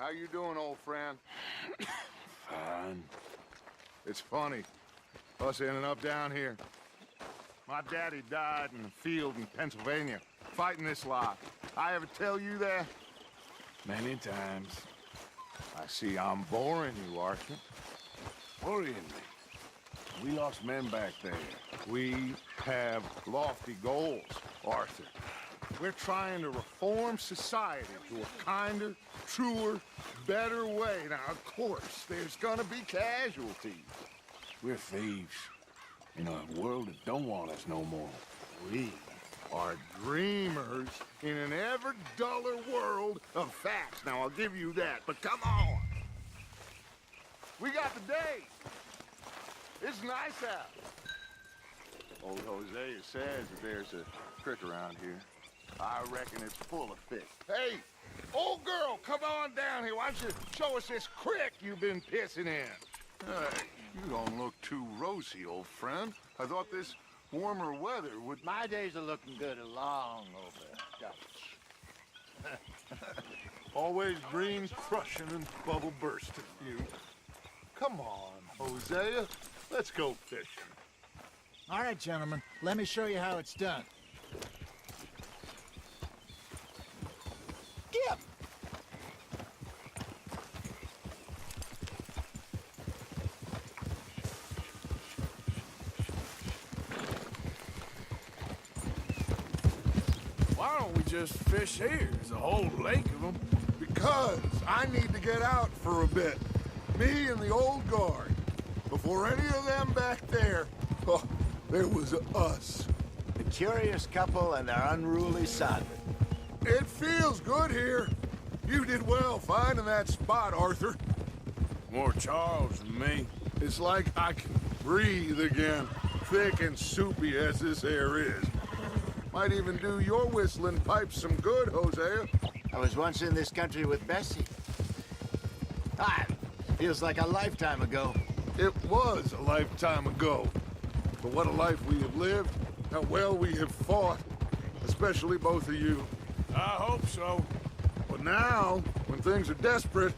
How you doing, old friend? Fine. It's funny, us ending up down here. My daddy died in the field in Pennsylvania, fighting this lot. I ever tell you that? Many times. I see I'm boring you, Arthur. Worrying me. We lost men back there. We have lofty goals, Arthur. We're trying to reform society to a kinder, truer, better way. Now, of course, there's gonna be casualties. We're thieves. In a world that don't want us no more. We are dreamers in an ever duller world of facts. Now, I'll give you that, but come on. We got the day. It's nice out. Old Hosea says that there's a creek around here. I reckon it's full of fish. Hey, old girl, come on down here. Why don't you show us this creek you've been pissing in? Hey, you don't look too rosy, old friend. I thought this warmer weather would... My days are looking good along over Dutch. Always dream crushing and bubble bursting, you. Come on, Hosea. Let's go fishing. All right, gentlemen, let me show you how it's done. Get up! Why don't we just fish here? There's a whole lake of them. Because I need to get out for a bit. Me and the old guard. Before any of them back there, oh, there was us. The curious couple and their unruly son. It feels good here. You did well finding that spot, Arthur. More Charles than me. It's like I can breathe again, thick and soupy as this air is. Might even do your whistling pipes some good, Hosea. I was once in this country with Bessie. Ah, feels like a lifetime ago. It was a lifetime ago. But what a life we have lived, how well we have fought, especially both of you. I hope so. But now, when things are desperate,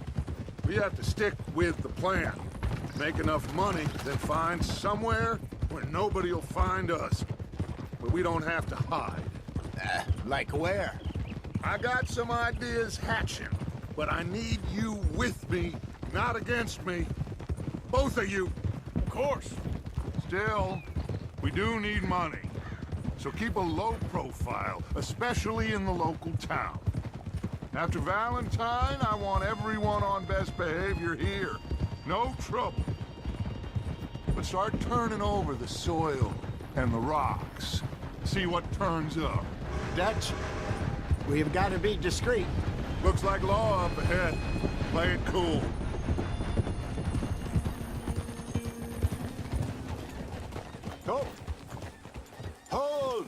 we have to stick with the plan. Make enough money, then find somewhere where nobody will find us. Where we don't have to hide. Like where? I got some ideas hatching, but I need you with me, not against me. Both of you. Of course. Still, we do need money. So keep a low profile, especially in the local town. After Valentine, I want everyone on best behavior here. No trouble. But start turning over the soil and the rocks. See what turns up. Dutch, we've got to be discreet. Looks like law up ahead. Play it cool. Hold! Hold!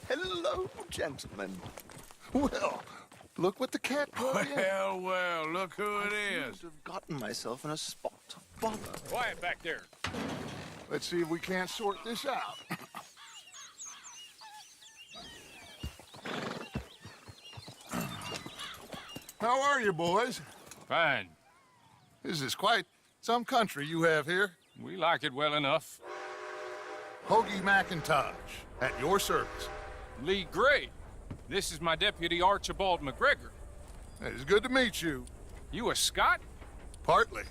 Hello, gentlemen. Well, look what the cat brought in. Well, look who it is. I've gotten myself in a spot of bother. Quiet back there. Let's see if we can't sort this out. How are you, boys? Fine. This is quite some country you have here. We like it well enough. Hoagie McIntosh, at your service. Lee Gray. This is my deputy Archibald McGregor. It's good to meet you. You a Scot? Partly.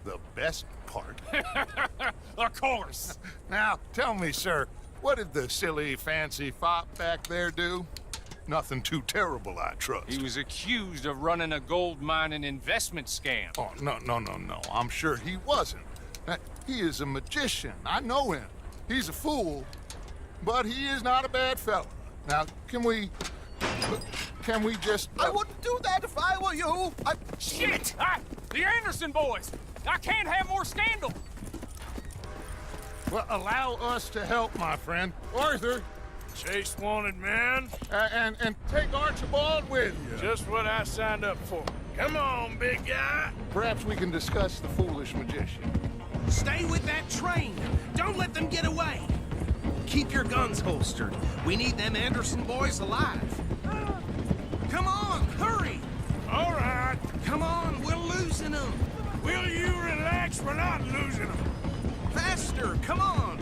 The best part. Of course. Now, tell me, sir, what did the silly, fancy fop back there do? Nothing too terrible, I trust. He was accused of running a gold mining investment scam. Oh, no. I'm sure he wasn't. He is a magician. I know him. He's a fool, but he is not a bad fellow. Now, can we just... I wouldn't do that if I were you. Shit! The Anderson boys! I can't have more scandal! Well, allow us to help, my friend. Arthur, Chase wanted man. and take Archibald with you. Just what I signed up for. Come on, big guy. Perhaps we can discuss the foolish magician. Stay with that train. Don't let them get away. keep your guns holstered. We need them Anderson boys alive. Come on, hurry! All right. Come on, we're losing them. Will you relax? We're not losing them. Faster, come on.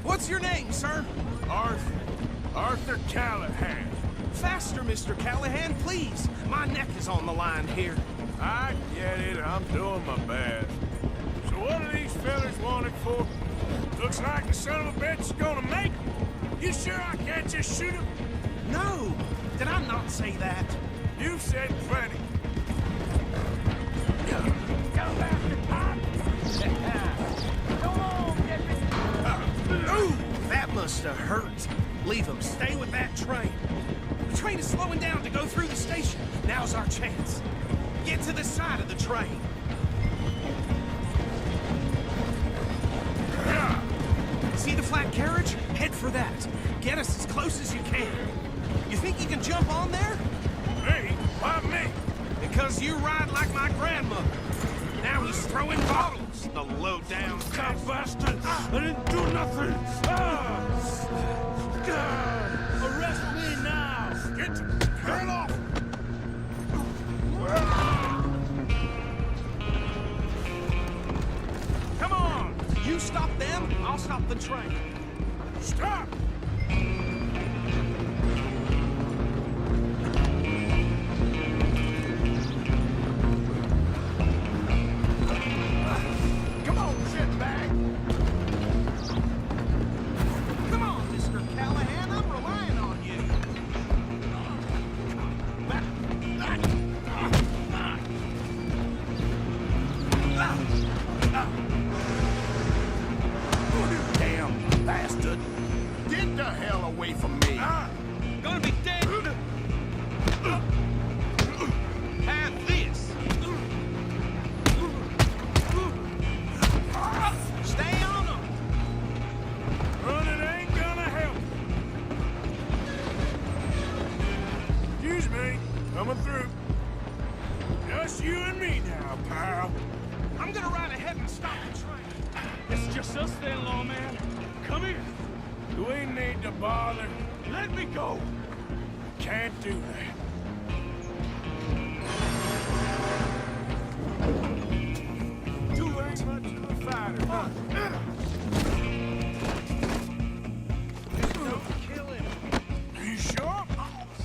What's your name, sir? Arthur Callahan. Faster, Mr. Callahan, please. My neck is on the line here. I get it. I'm doing my best. So what are these fellas wanted for? Looks like the son of a bitch is gonna make it. You sure I can't just shoot him? No, did I not say that? You said plenty. Ooh, that must have hurt. Leave him. Stay with that train. The train is slowing down to go through the station. Now's our chance. Get to the side of the train. See the flat carriage? Head for that. Get us as close as you can. You think you can jump on there? Me? Why me? Because you ride like my grandmother. Now he's throwing bottles, the low-down God bastard! I didn't do nothing! Arrest me now! Get off! Come on! You stop them, I'll stop the train. Stop! Come on, shitbag! Come on, Mr. Callahan, I'm relying on you. Damn bastard! Get the hell away from me! Gonna be dead. Have this. Stay on them. Running ain't gonna help. Excuse me, coming through. Just you and me now, pal. I'm gonna ride ahead and stop the train. It's just us then, lawman. Come here. Do we need to bother? Let me go. Can't do that. You ain't much of a fighter, huh? There's no killing. You sure?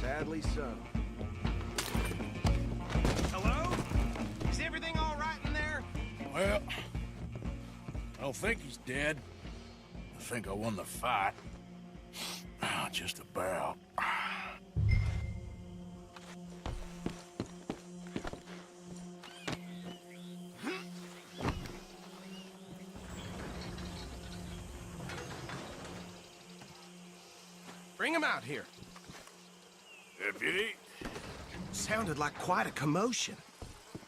Sadly so. Hello? Is everything all right in there? Well, I don't think he's dead. I think I won the fight. Just about. Bring him out here. Deputy, Sounded like quite a commotion.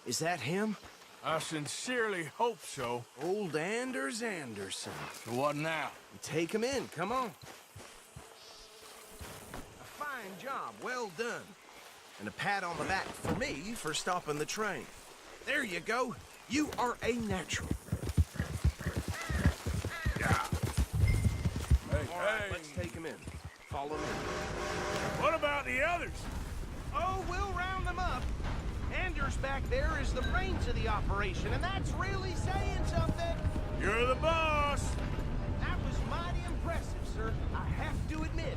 Is that him? I sincerely hope so. Old Anders Anderson. So what now? Take him in, come on. A fine job, well done. And a pat on the back for me for stopping the train. There you go. You are a natural. Yeah. Hey, All right, hey. let's take him in. Follow me. What about the others? Oh, we'll round them up. Anders back there is the brains of the operation, and that's really saying something. You're the boss. That was mighty impressive, sir. I have to admit.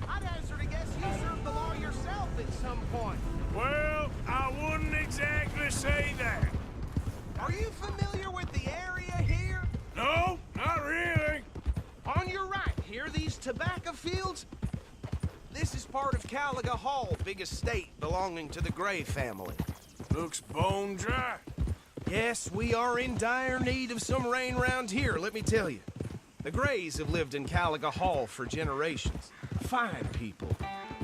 I'd hazard a guess you served the law yourself at some point. Well, I wouldn't exactly say that. Are you familiar with the area here? No, not really. On your right here, these tobacco fields? This is part of Caliga Hall, big estate belonging to the Gray family. Looks bone dry. Yes, we are in dire need of some rain round here, let me tell you. The Grays have lived in Caliga Hall for generations. Fine people.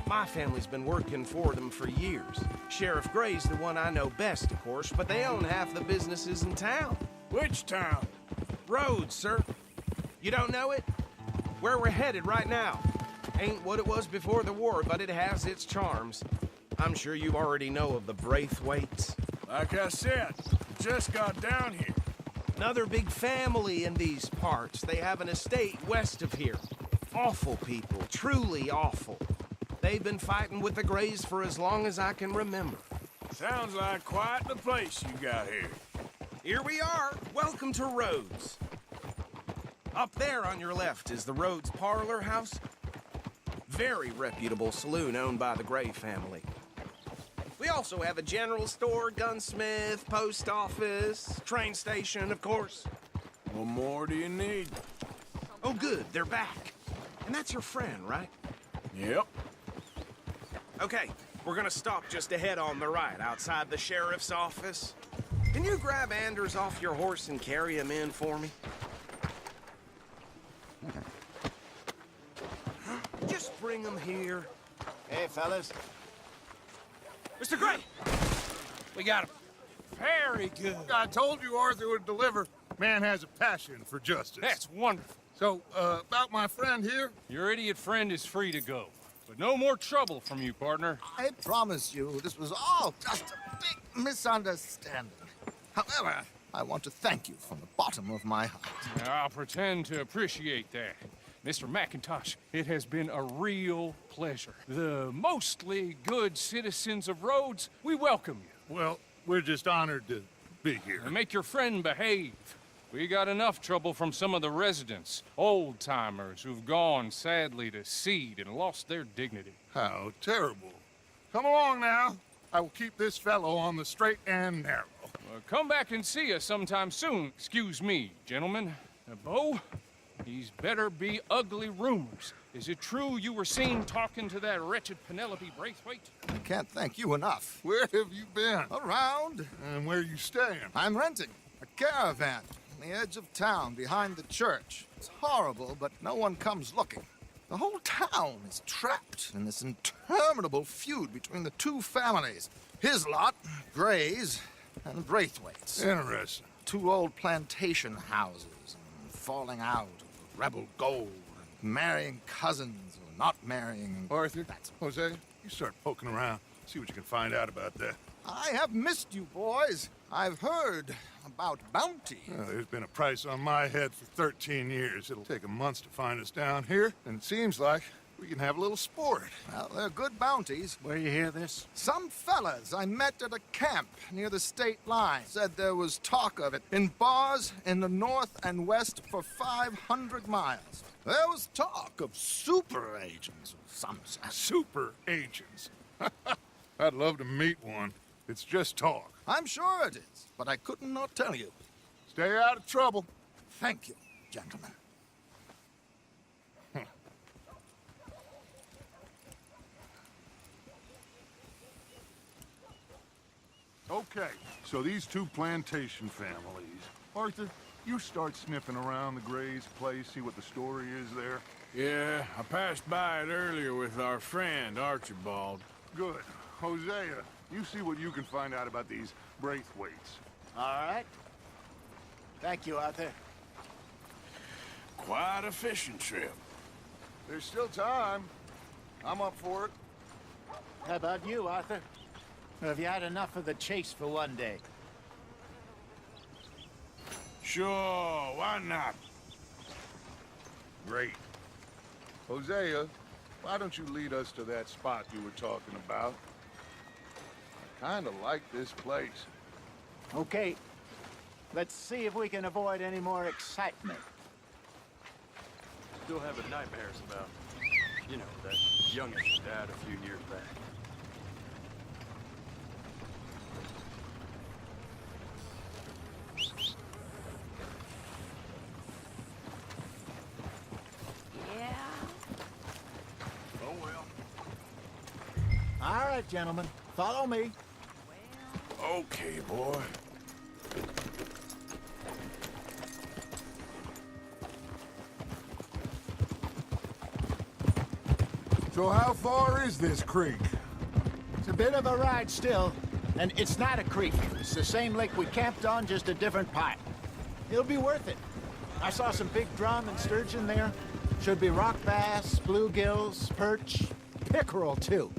My family's been working for them for years. Sheriff Gray's the one I know best, of course, but they own half the businesses in town. Which town? Rhodes, sir. You don't know it? Where we're headed right now. Ain't what it was before the war, but it has its charms. I'm sure you already know of the Braithwaites. Like I said, just got down here. Another big family in these parts. They have an estate west of here. Awful people, truly awful. They've been fighting with the Greys for as long as I can remember. Sounds like quite the place you got here. Here we are. Welcome to Rhodes. Up there on your left is the Rhodes Parlor House. Very reputable saloon owned by the Gray family. We also have a general store, gunsmith, post office, train station, of course. What more do you need? Oh, good, they're back. And that's your friend, right? Yep. Okay, we're gonna stop just ahead on the right, outside the sheriff's office. Can you grab Anders off your horse and carry him in for me? Just bring him here. Hey, fellas. Mr. Gray! We got him. Very good. I told you Arthur would deliver. Man has a passion for justice. That's wonderful. So, about my friend here? Your idiot friend is free to go. But no more trouble from you, partner. I promise you, this was all just a big misunderstanding. However, I want to thank you from the bottom of my heart. I'll pretend to appreciate that. Mr. McIntosh, it has been a real pleasure. The mostly good citizens of Rhodes, we welcome you. Well, we're just honored to be here. And make your friend behave. We got enough trouble from some of the residents, old-timers who've gone, sadly, to seed and lost their dignity. How terrible. Come along now. I will keep this fellow on the straight and narrow. Come back and see us sometime soon. Excuse me, gentlemen. Bo, these better be ugly rumors. Is it true you were seen talking to that wretched Penelope Braithwaite? I can't thank you enough. Where have you been? Around. And where are you staying? I'm renting a caravan on the edge of town behind the church. It's horrible, but no one comes looking. The whole town is trapped in this interminable feud between the two families. His lot, Gray's, and Braithwaite's. Interesting. Two old plantation houses, and falling out of rebel gold, and marrying cousins or not marrying. Arthur, that's Jose, you start poking around. See what you can find out about that. I have missed you, boys. I've heard about bounty. There's been a price on my head for 13 years. It'll take a month to find us down here, and it seems like we can have a little sport. Well, they're good bounties. Where you hear this? Some fellas I met at a camp near the state line said there was talk of it in bars in the north and west for 500 miles. There was talk of super agents of some sort. Super agents? I'd love to meet one. It's just talk. I'm sure it is, but I couldn't not tell you. Stay out of trouble. Thank you, gentlemen. Okay, so these two plantation families. Arthur, you start sniffing around the Gray's place, see what the story is there. Yeah, I passed by it earlier with our friend, Archibald. Good. Hosea, you see what you can find out about these Braithwaites. All right. Thank you, Arthur. Quite a fishing trip. There's still time. I'm up for it. How about you, Arthur? Or have you had enough of the chase for one day? Sure, why not? Great. Hosea, why don't you lead us to that spot you were talking about? I kind of like this place. Okay. Let's see if we can avoid any more excitement. Still having nightmares about, you know, that youngest died a few years back. Oh well. All right, gentlemen. Follow me. Okay, boy. So how far is this creek? It's a bit of a ride still, and it's not a creek. It's the same lake we camped on, just a different part. It'll be worth it. I saw some big drum and sturgeon there. Should be rock bass, bluegills, perch, pickerel too.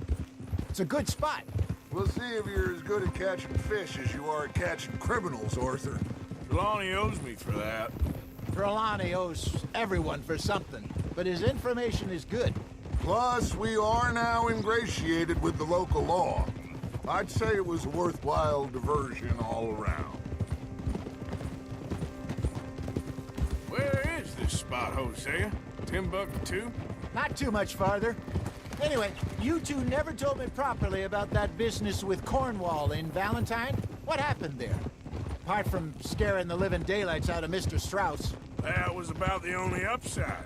It's a good spot. We'll see if you're as good at catching fish as you are at catching criminals, Arthur. Trelawney owes me for that. Trelawney owes everyone for something. but his information is good. Plus, we are now ingratiated with the local law. I'd say it was a worthwhile diversion all around. Where is this spot, Hosea? Timbuktu? Not too much farther. Anyway, you two never told me properly about that business with Cornwall in Valentine. What happened there? Apart from scaring the living daylights out of Mr. Strauss. That was about the only upside.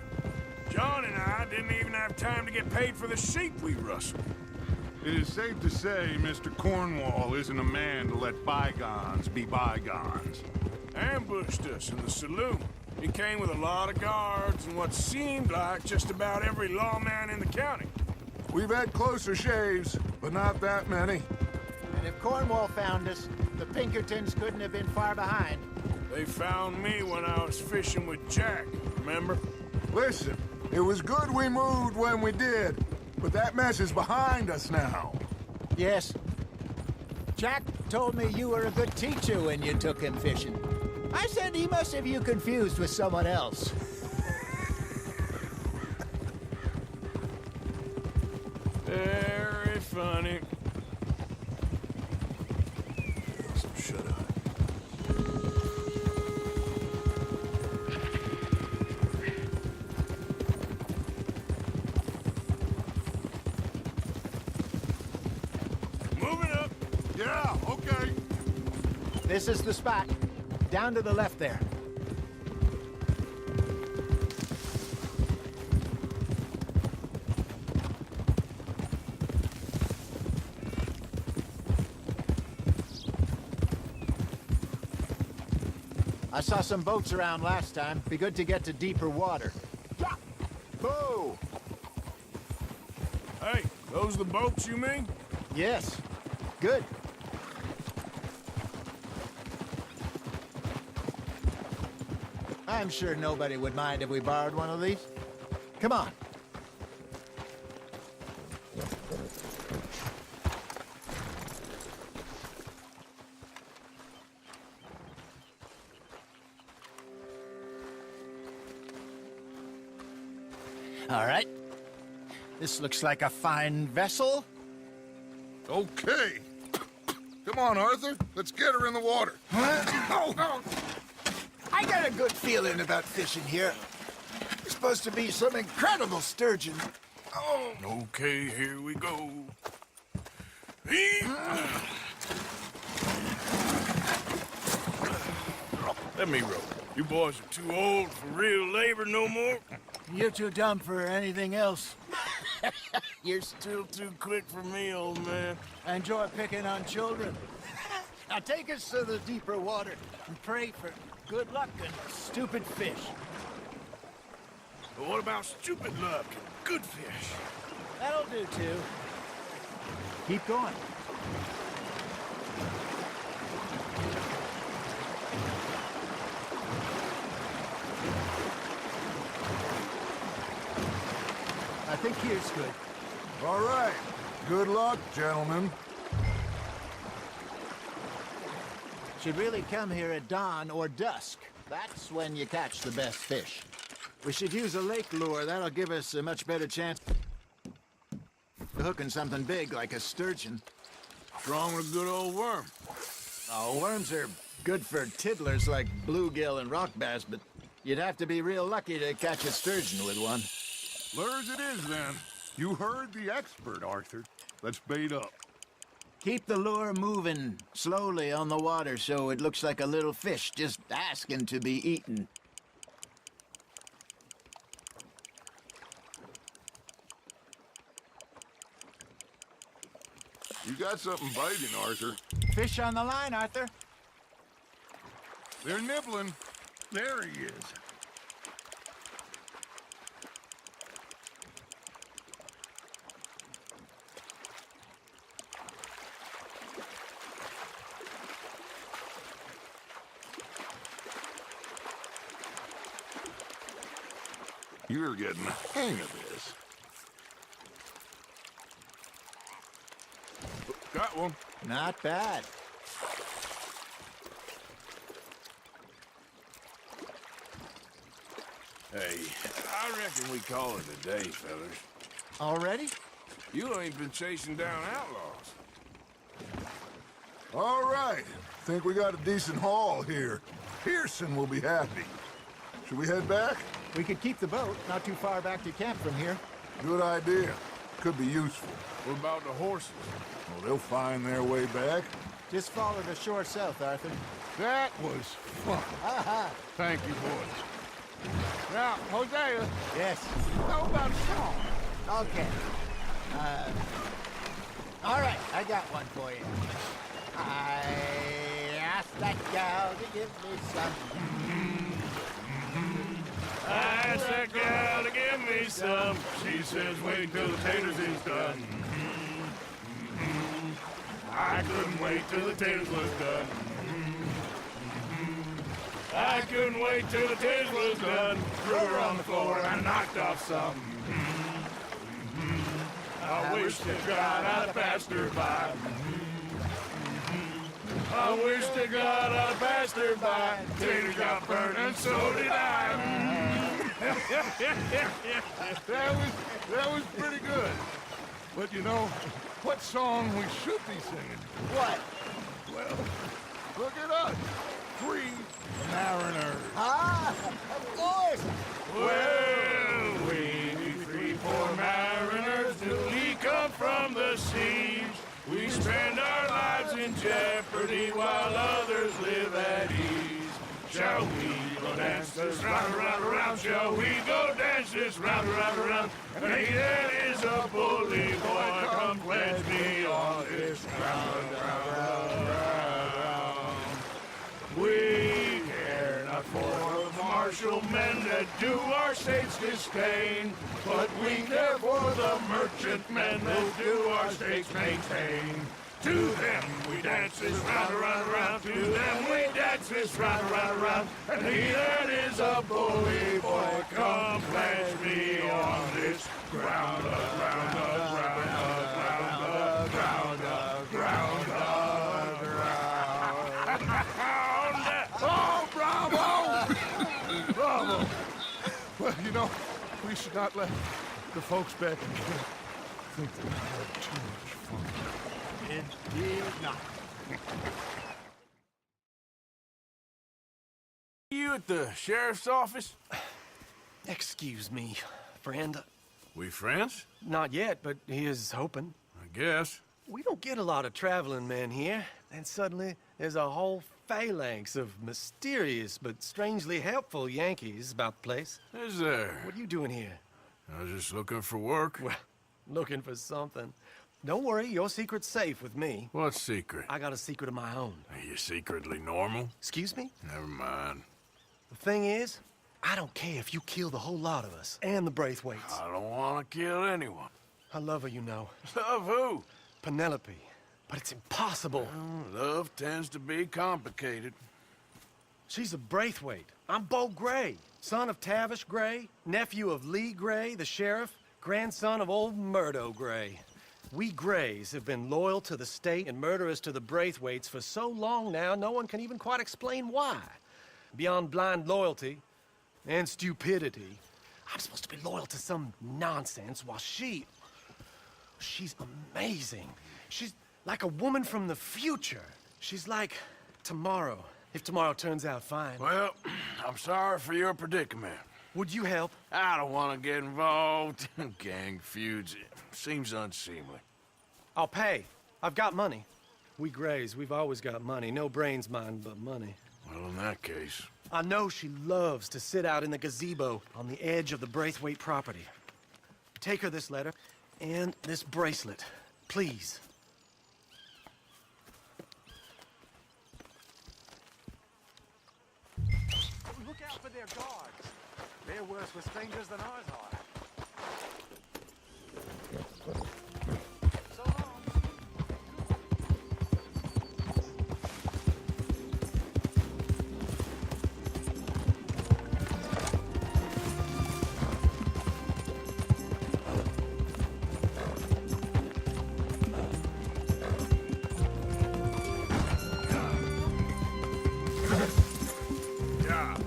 John and I didn't even have time to get paid for the sheep we rustled. It is safe to say Mr. Cornwall isn't a man to let bygones be bygones. Ambushed us in the saloon. He came with a lot of guards and what seemed like just about every lawman in the county. We've had closer shaves, but not that many. And if Cornwall found us, the Pinkertons couldn't have been far behind. They found me when I was fishing with Jack, remember? Listen, it was good we moved when we did, but that mess is behind us now. Yes. Jack told me you were a good teacher when you took him fishing. I said he must have you confused with someone else. Very funny. So shut up. Moving up. Yeah, okay. This is the spot. Down to the left there. I saw some boats around last time. Be good to get to deeper water. Yeah. Whoa! Hey, those the boats you mean? Yes. Good. I'm sure nobody would mind if we borrowed one of these. Come on. All right. This looks like a fine vessel. Okay. Come on, Arthur. Let's get her in the water. Oh. I got a good feeling about fishing here. It's supposed to be some incredible sturgeon. Oh. Okay, here we go. Let me row. You boys are too old for real labor no more. You're too dumb for anything else. You're still too quick for me, old man. I enjoy picking on children. Now take us to the deeper water and pray for good luck and stupid fish. But what about stupid luck and good fish? That'll do, too. Keep going. I think here's good. All right. Good luck, gentlemen. Should really come here at dawn or dusk. That's when you catch the best fish. We should use a lake lure. That'll give us a much better chance of hooking something big like a sturgeon. What's wrong with a good old worm? Oh, worms are good for tiddlers like bluegill and rock bass, but you'd have to be real lucky to catch a sturgeon with one. Lures it is, then. You heard the expert, Arthur. Let's bait up. Keep the lure moving slowly on the water so it looks like a little fish just asking to be eaten. You got something biting, Arthur. Fish on the line, Arthur. They're nibbling. There he is. You're getting the hang of this. Got one. Not bad. Hey, I reckon we call it a day, fellas. Already? You ain't been chasing down outlaws. All right. Think we got a decent haul here. Pearson will be happy. Should we head back? We could keep the boat not too far back to camp from here. Good idea. Could be useful. What about the horses? Well, they'll find their way back. Just follow the shore south, Arthur. That was fun. Aha! Thank you, boys. Now, Hosea, Yes. how about a song? Okay. All right, I got one for you. I asked that gal to give me some. I asked that gal to give me some. She says, wait till the taters is done. I couldn't wait till the taters was done. I couldn't wait till the taters was done. Threw her on the floor and I knocked off some. I wish to God I'd passed her by. I wish to God I'd passed her by. Tater got burned and so did I. That was pretty good. But you know, what song we should be singing? What? Well, look at us. Free mariners. Ah, of course. Well, we three poor mariners till we come from the seas. We spend our lives in jeopardy while others live at ease. Shall we go dance this round, around, around? Shall we go dance this round, around, around? And he that is a bully boy, come pledge me on this ground, ground. We care not for the martial men that do our state's disdain, but we care for the merchant men that do our state's maintain. To them we dance this round, around, around. To them we dance this round, around, around. And he that is a bully boy, come pledge me on this ground, ground, ground, ground, ground, ground, ground. Oh, bravo! Bravo! Well, you know, we should not let the folks back in camp think that we had too much fun. Indeed not. You at the sheriff's office? Excuse me, friend. We friends? Not yet, but he is hoping. I guess. We don't get a lot of traveling men here. Then suddenly, there's a whole phalanx of mysterious but strangely helpful Yankees about the place. Is there? What are you doing here? I was just looking for work. Well, looking for something. Don't worry, your secret's safe with me. What secret? I got a secret of my own. Are you secretly normal? Excuse me? Never mind. The thing is, I don't care if you kill the whole lot of us and the Braithwaites. I don't want to kill anyone. I love her, you know. Love who? Penelope. But it's impossible. Love tends to be complicated. She's a Braithwaite. I'm Bo Gray, son of Tavish Gray, nephew of Lee Gray, the sheriff, grandson of old Murdo Gray. We Grays have been loyal to the state and murderous to the Braithwaites for so long now, no one can even quite explain why. Beyond blind loyalty and stupidity, I'm supposed to be loyal to some nonsense while she's amazing. She's like a woman from the future. She's like tomorrow, if tomorrow turns out fine. Well, I'm sorry for your predicament. Would you help? I don't want to get involved in gang feuds. It seems unseemly. I'll pay. I've got money. We Grays, we've always got money. No brains, mind, but money. Well, in that case... I know she loves to sit out in the gazebo on the edge of the Braithwaite property. Take her this letter and this bracelet, please. Look out for their guards. They're worse with strangers than ours are. So long. Yeah.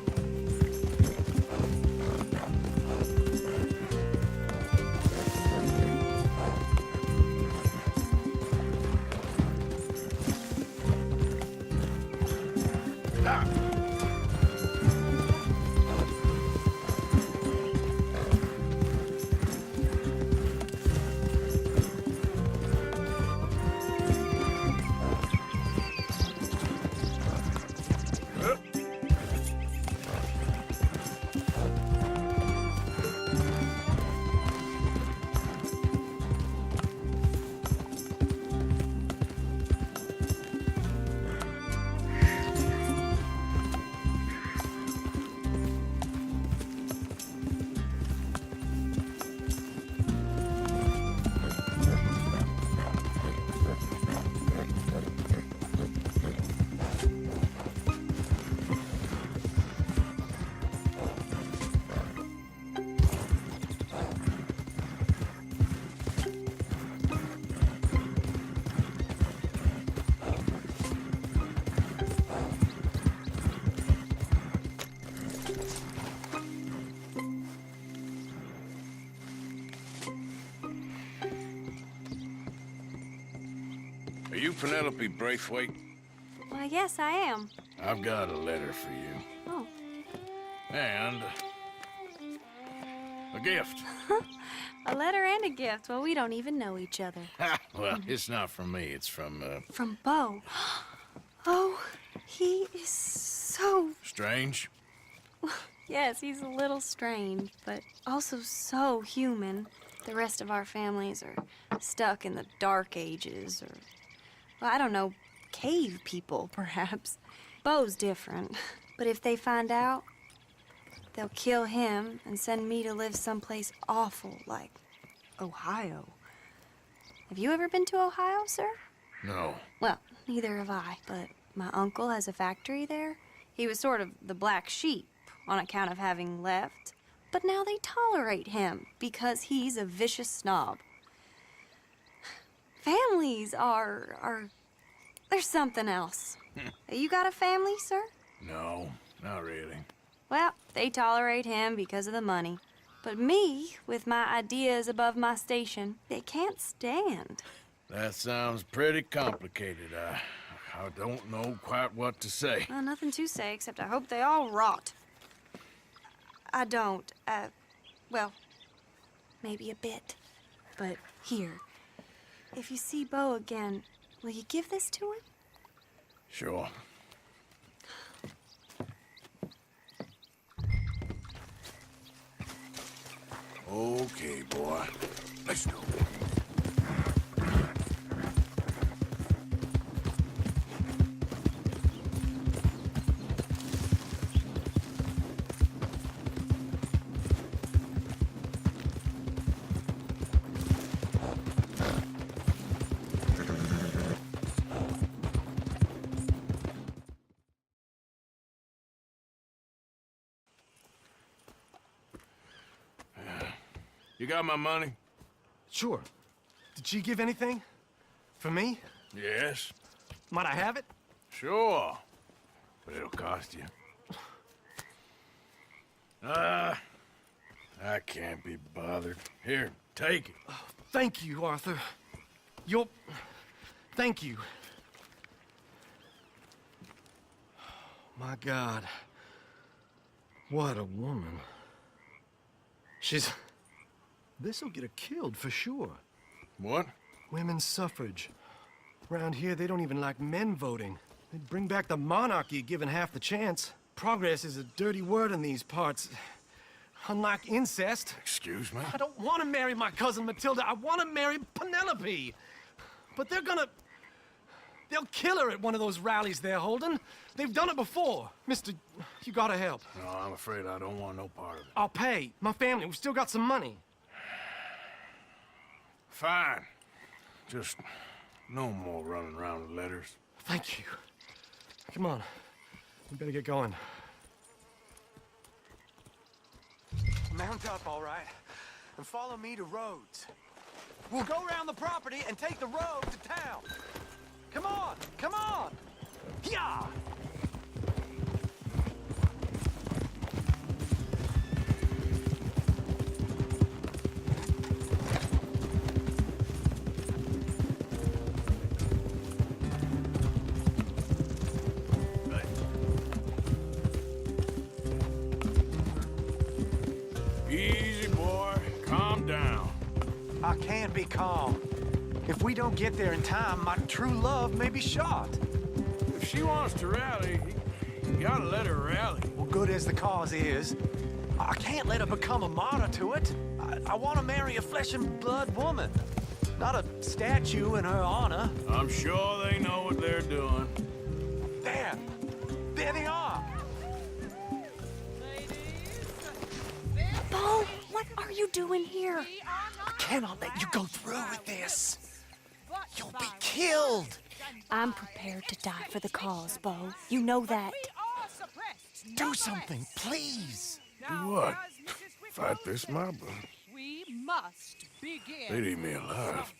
Are you Penelope Braithwaite? Why, yes, I am. I've got a letter for you. Oh. And a gift. A letter and a gift. Well, we don't even know each other. Well, it's not from me. It's from, From Bo. Oh, he is so... Strange. Yes, he's a little strange, but also so human. The rest of our families are stuck in the Dark Ages, or, well, I don't know, cave people, perhaps. Bo's different, but if they find out, they'll kill him and send me to live someplace awful, like Ohio. Have you ever been to Ohio, sir? No. Well, neither have I, but my uncle has a factory there. He was sort of the black sheep on account of having left, but now they tolerate him because he's a vicious snob. Families are there's something else. You got a family, sir? No, not really. Well, they tolerate him because of the money. But me, with my ideas above my station, they can't stand. That sounds pretty complicated. I don't know quite what to say. Well, nothing to say, except I hope they all rot. I don't, well, maybe a bit. But here, if you see Bo again, will you give this to him? Sure. Okay, boy. Let's go. You got my money? Sure. Did she give anything? For me? Yes. Might I have it? Sure. But it'll cost you. I can't be bothered. Here, take it. Thank you, Arthur. Thank you. My God. What a woman. This'll get her killed for sure. What? Women's suffrage. Around here, they don't even like men voting. They'd bring back the monarchy given half the chance. Progress is a dirty word in these parts. Unlike incest. Excuse me? I don't want to marry my cousin Matilda. I want to marry Penelope. But they'll kill her at one of those rallies they're holding. They've done it before. Mister, you gotta help. No, I'm afraid I don't want no part of it. I'll pay. My family, we've still got some money. Fine. Just no more running around with letters. Thank you. Come on. We better get going. Mount up, all right, and follow me to Rhodes. We'll go around the property and take the road to town. Come on, come on! Yeah! Easy, boy. Calm down. I can't be calm. If we don't get there in time, my true love may be shot. If she wants to rally, you gotta let her rally. Well, good as the cause is, I can't let her become a martyr to it. I want to marry a flesh and blood woman, not a statue in her honor. I'm sure they know what they're doing. There they are. Bo, what are you doing here? I cannot let you go through with this. You'll be killed. I'm prepared to die for the cause, Bo. You know that. Do something, please. Do what? Fight this mob? We must begin. They'd eat me alive.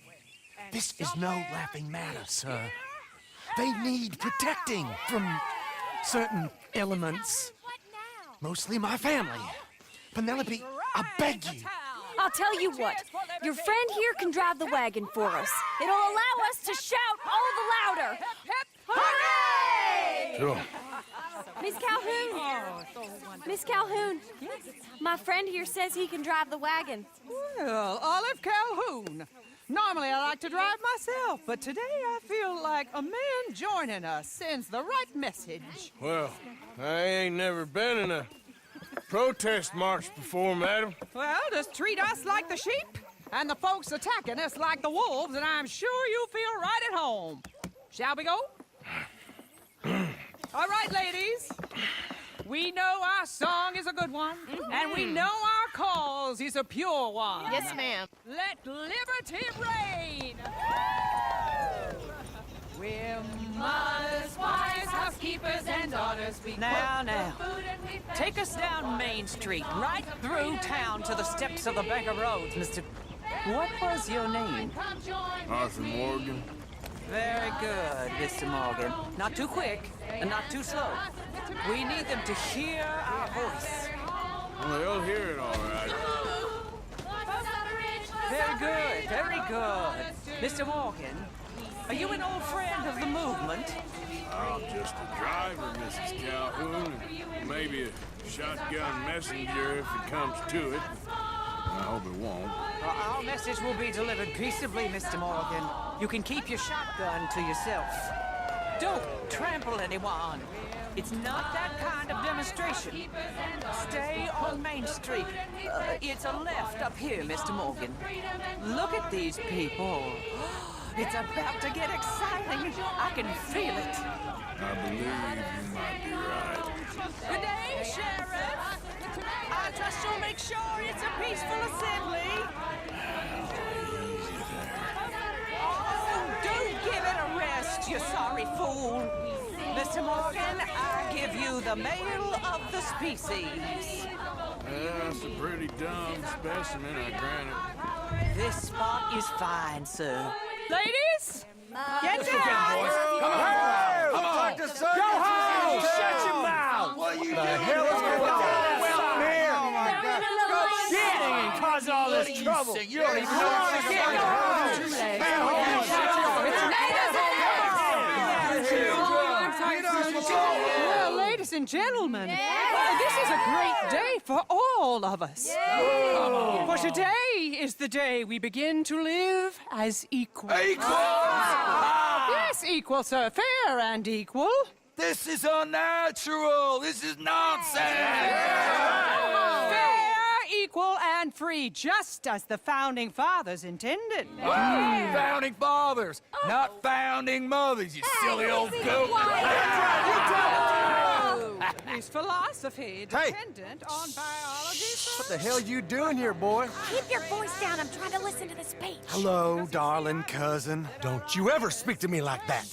This is no laughing matter, sir. They need protecting from certain elements. Mostly my family. Penelope, I beg you. I'll tell you what. Your friend here can drive the wagon for us. It'll allow us to shout all the louder. Hooray! Sure. Miss Calhoun! Miss Calhoun! My friend here says he can drive the wagon. Well, Olive Calhoun. Normally I like to drive myself, but today I feel like a man joining us sends the right message. Well, I ain't never been in a protest march before, madam. Well, just treat us like the sheep, and the folks attacking us like the wolves, and I'm sure you'll feel right at home. Shall we go? All right, ladies. We know our song is a good one, and we know our cause is a pure one. Yes, ma'am. Let liberty reign! We're mothers, wives, housekeepers, and daughters. Now. Take us down Main Street, right through town to the steps of the Bank of Roads, Mr. What was your name? Arthur Morgan. Very good, Mr. Morgan. Not too quick and not too slow. We need them to hear our voice. Well, they'll hear it all right. Very good, very good. Mr. Morgan, are you an old friend of the movement? I'm just a driver, Mrs. Calhoun, and maybe a shotgun messenger if it comes to it. I hope it won't. Our message will be delivered peaceably, Mr. Morgan. You can keep your shotgun to yourself. Don't trample anyone. It's not that kind of demonstration. Stay on Main Street. It's a left up here, Mr. Morgan. Look at these people. It's about to get exciting. I can feel it. I believe you might be right. Good day, Sheriff. I trust you'll make sure it's a peaceful assembly. Oh, don't give it a rest, you sorry fool. Mr. Morgan, I give you the male of the species. That's a pretty dumb specimen, I grant it. This spot is fine, sir. Ladies, get down! Come on! Go home! Shut your mouth! What are you doing? The hell is going on? Well, here! Oh, my God. Go shitting and cause all this trouble. You don't even know what's going on. Well, ladies and gentlemen, this is a great day for all of us. For today is the day we begin to live as equals. Yes, equal, sir. Fair and equal. This is unnatural. This is nonsense. Fair, equal, and free, just as the Founding Fathers intended. Founding fathers, not founding mothers, you silly old goat. Is philosophy dependent on biology, sir? What the hell you doing here, boy? Keep your voice down. I'm trying to listen to the speech. Hello, darling cousin. Don't you ever speak to me like that.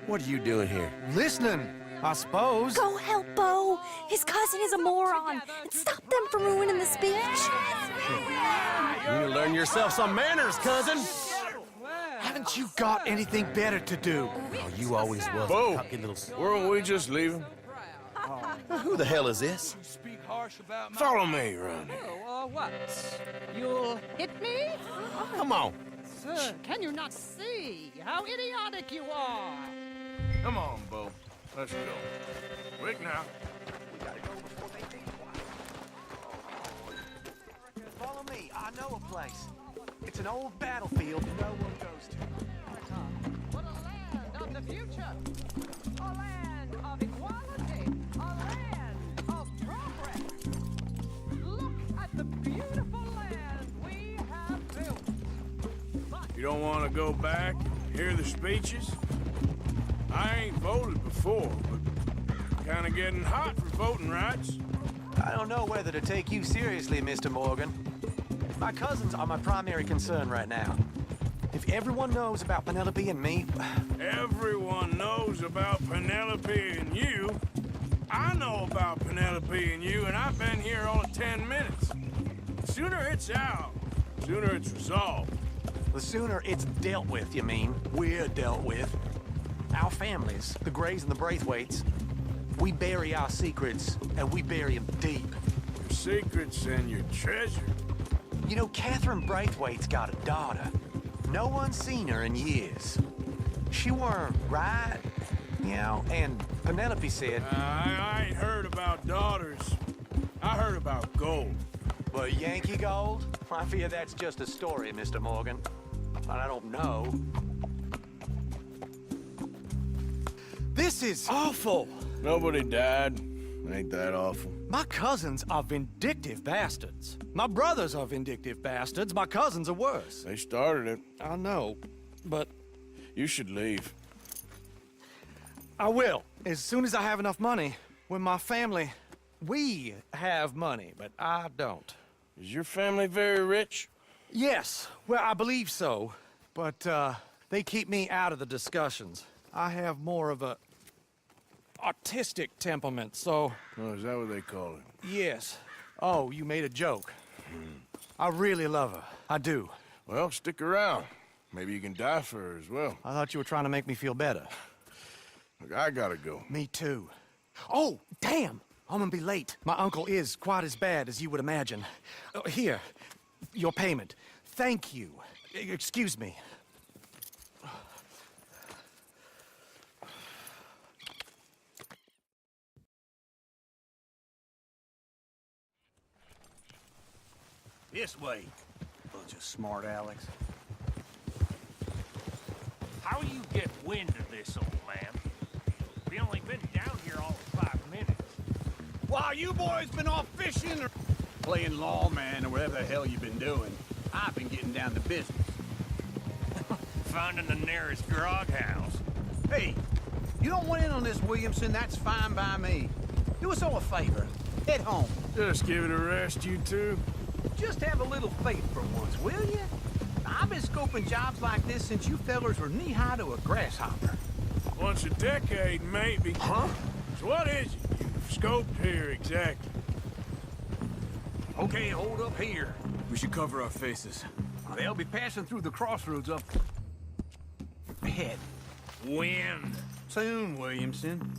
What are you doing here? Listening, I suppose. Go help Bo. His cousin is a moron. And stop them from ruining the speech. You need to learn yourself some manners, cousin. Haven't you got anything better to do? Oh, you always was Bo, a cocky little... weren't we just leaving? Who the hell is this? Follow me around here. What? You'll hit me? Come on. Sir, can you not see how idiotic you are? Come on, Bo. Let's go. Quick now. Follow me. I know a place. It's an old battlefield no one goes to. What a land of the future! A land of equality! A land of progress! Look at the beautiful land we have built! You don't want to go back and hear the speeches? I ain't voted before, but kind of getting hot for voting rights. I don't know whether to take you seriously, Mr. Morgan. My cousins are my primary concern right now. If everyone knows about Penelope and me... Everyone knows about Penelope and you. I know about Penelope and you, and I've been here all of 10 minutes. Sooner it's out, sooner it's resolved. The sooner it's dealt with, you mean. We're dealt with. Our families, the Grays and the Braithwaites, we bury our secrets, and we bury them deep. Your secrets and your treasure. You know, Catherine Braithwaite's got a daughter. No one's seen her in years. She weren't right, you know, and Penelope said... I ain't heard about daughters. I heard about gold. But Yankee gold? I fear that's just a story, Mr. Morgan. But I don't know. This is awful. Nobody died. Ain't that awful? My cousins are vindictive bastards. My brothers are vindictive bastards. My cousins are worse. They started it. I know, but You should leave. I will. As soon as I have enough money. When my family... We have money, but I don't. Is your family very rich? Yes, well, I believe so. But, they keep me out of the discussions. I have more of a... artistic temperament, so... Oh, is that what they call it? Yes. Oh, you made a joke. I really love her. I do. Well, stick around. Maybe you can die for her as well. I thought you were trying to make me feel better. Look, I gotta go. Me too. Oh, damn! I'm gonna be late. My uncle is quite as bad as you would imagine. Here, your payment. Thank you. Excuse me. This way. Bunch of smart Alex. How you get wind of this, old man? We only been down here all of 5 minutes. While you boys been off fishing or playing lawman or whatever the hell you've been doing, I've been getting down to business. Finding the nearest grog house. Hey, you don't want in on this, Williamson, that's fine by me. Do us all a favor. Head home. Just give it a rest, you two. Just have a little faith for once, will you? I've been scoping jobs like this since you fellers were knee-high to a grasshopper. Once a decade, maybe. Huh? So what is it you've scoped here exactly? Okay, hold up here. We should cover our faces. They'll be passing through the crossroads up ahead. When? Soon, Williamson.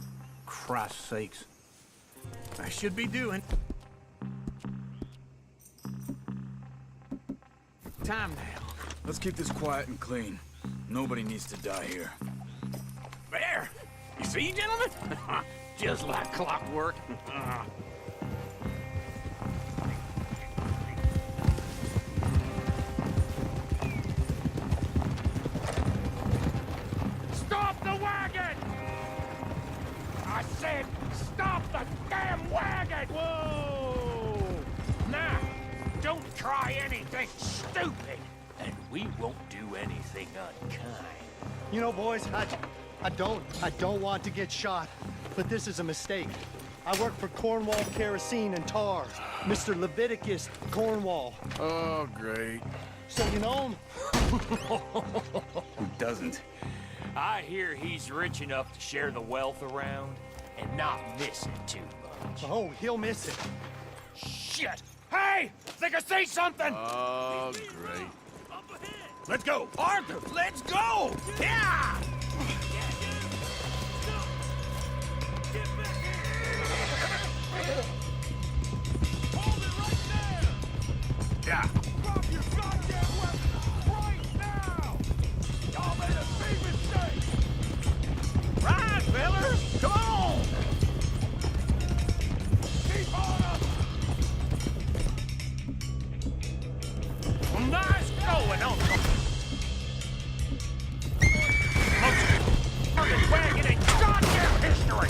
Christ's sakes. I should be doing... Time now. Let's keep this quiet and clean. Nobody needs to die here. There! You see, gentlemen? Just like clockwork. Stop the wagon! I said, stop the damn wagon! Whoa! Now, don't try anything stupid, and we won't do anything unkind. You know, boys, I don't want to get shot, but this is a mistake. I work for Cornwall Kerosene and Tar, Mr. Leviticus Cornwall. Oh, great. So you know him? Who doesn't? I hear he's rich enough to share the wealth around and not miss it too much. Oh, he'll miss it. Shit! Hey! Think I see something! Oh, great. Let's go! Arthur, let's go! Yeah! Yeah. Drop your goddamn weapons right now! Y'all made a big mistake! Right, fellas! Come on! Keep on up! Well, nice going, Uncle! Most wagon in goddamn history!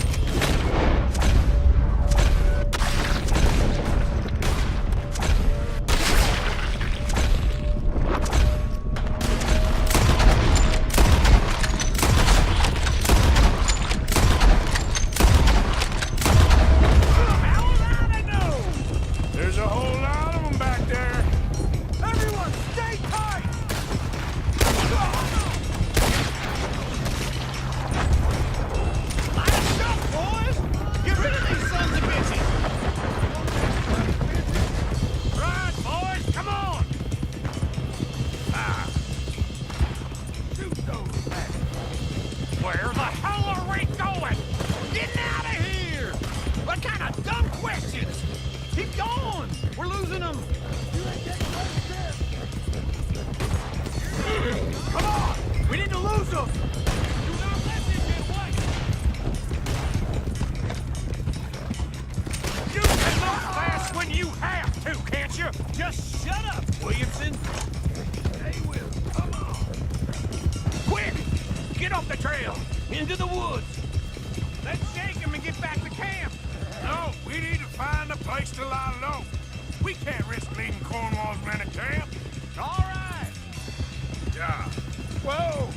off the trail, into the woods. Let's shake him and get back to camp. No, we need to find a place to lie low. We can't risk leaving Cornwall's men at camp. All right. Yeah. Whoa!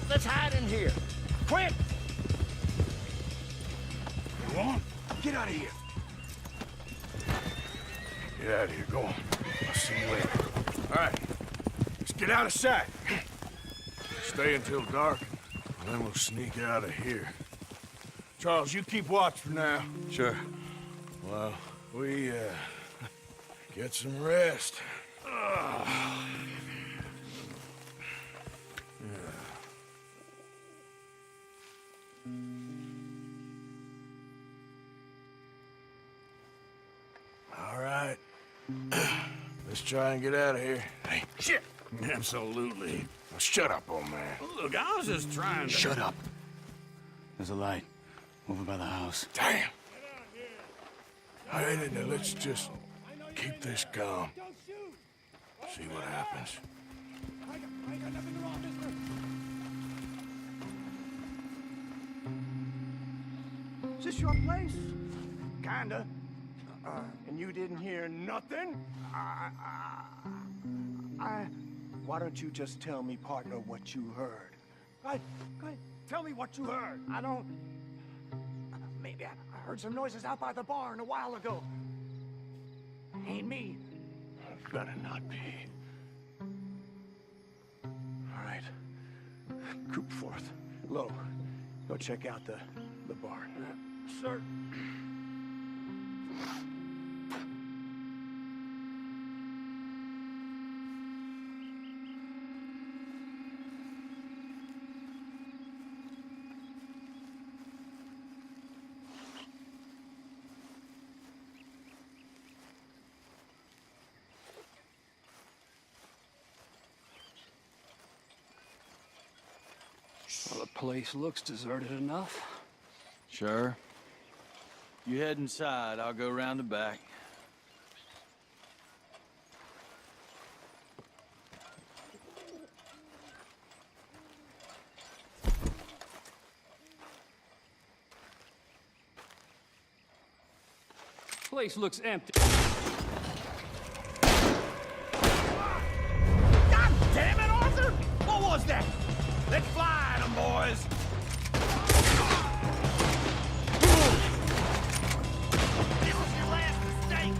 Let's hide in here. Quick! You on? Get out of here. Get out of here. Go on. I'll see you later. All right. Let's get out of sight. Stay until dark, and then we'll sneak out of here. Charles, you keep watch for now. Sure. Well, we, get some rest. All right. Let's try and get out of here. Hey, shit! Absolutely. Now shut up, old man. Look, I was just trying to... Shut up. There's a light over by the house. Damn! All right, now let's just keep this calm. See what happens. Is this your place? Kinda. And you didn't hear nothing? Why don't you just tell me, partner, what you heard? Go ahead. Tell me what you heard. I don't... Maybe I heard some noises out by the barn a while ago. Ain't me. Better not be. All right. Group forth. Low. Go check out the barn. Sir. Well, the place looks deserted enough. Sure. You head inside, I'll go round the back. Place looks empty. God damn it, Arthur! What was that? Let's fly at 'em, boys! This is your last mistake!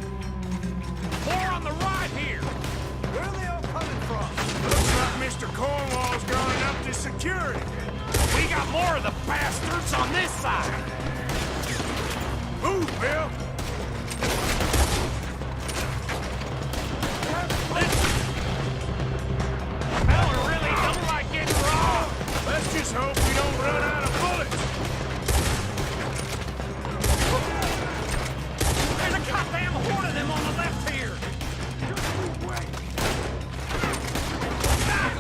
More on the right here! Where are they all coming from? Looks like Mr. Cornwall's gone up to security. We got more of the bastards on this side! Move, Bill! Let's just hope we don't run out of bullets. There's a goddamn horde of them on the left here.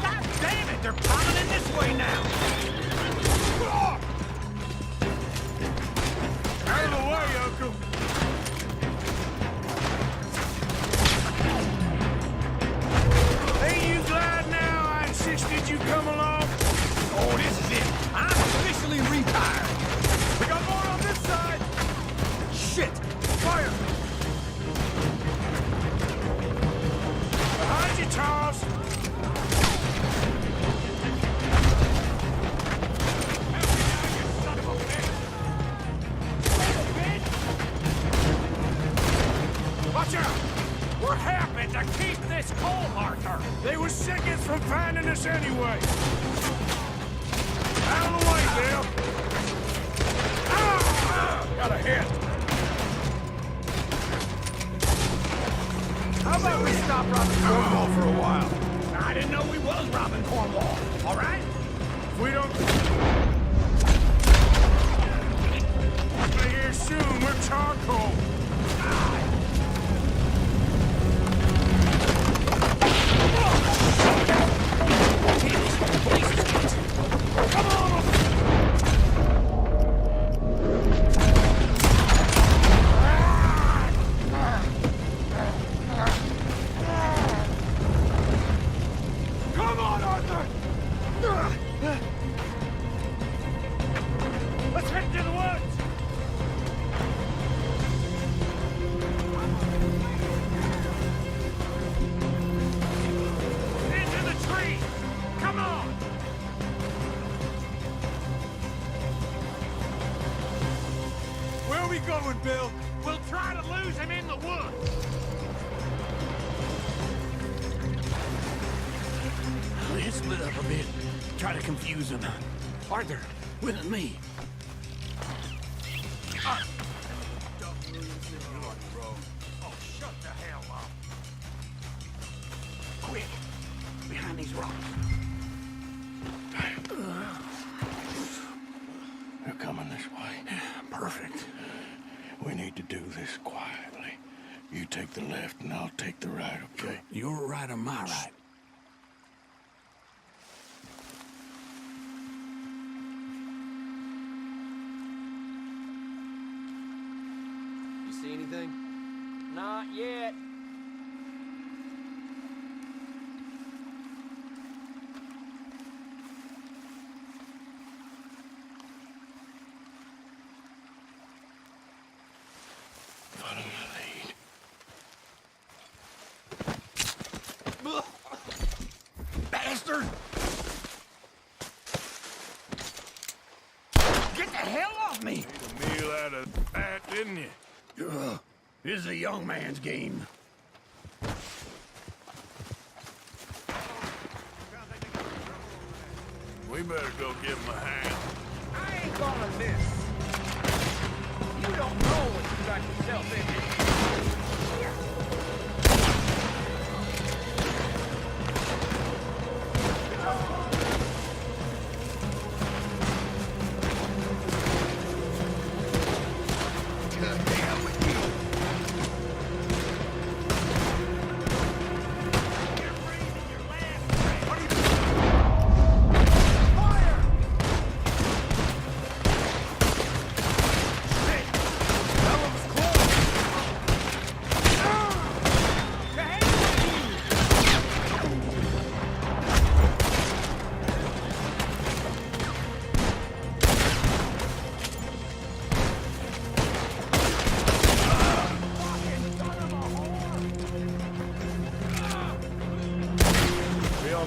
God damn it, they're coming in this way now. Out of the way, Uncle. Ain't you glad now I insisted you come along? Oh, this is it. I'm officially retired. We got more on this side. Shit. Fire. Behind you, Charles. Watch out. What happened to keep this coal, Arthur? They were seconds from finding us anyway. Out of the way, Bill! Got a hit! How about we stop robbing Cornwall for a while? I didn't know we was robbing Cornwall. All right? If we don't... Be here soon, we're charcoal. Come on! Come on, Arthur! doing, Bill? We'll try to lose him in the woods. Let's split up a bit. Try to confuse them. Arthur, with me. Oh, shut the hell up. Quick, behind these rocks. They're coming this way. Perfect. We need to do this quietly. You take the left and I'll take the right, okay? Your right or my right? You see anything? Not yet. Follow my lead. Bastard! Get the hell off me! Made a meal out of that, didn't you? This is a young man's game. We better go give him a hand. I ain't gonna miss. You don't know what you got yourself into.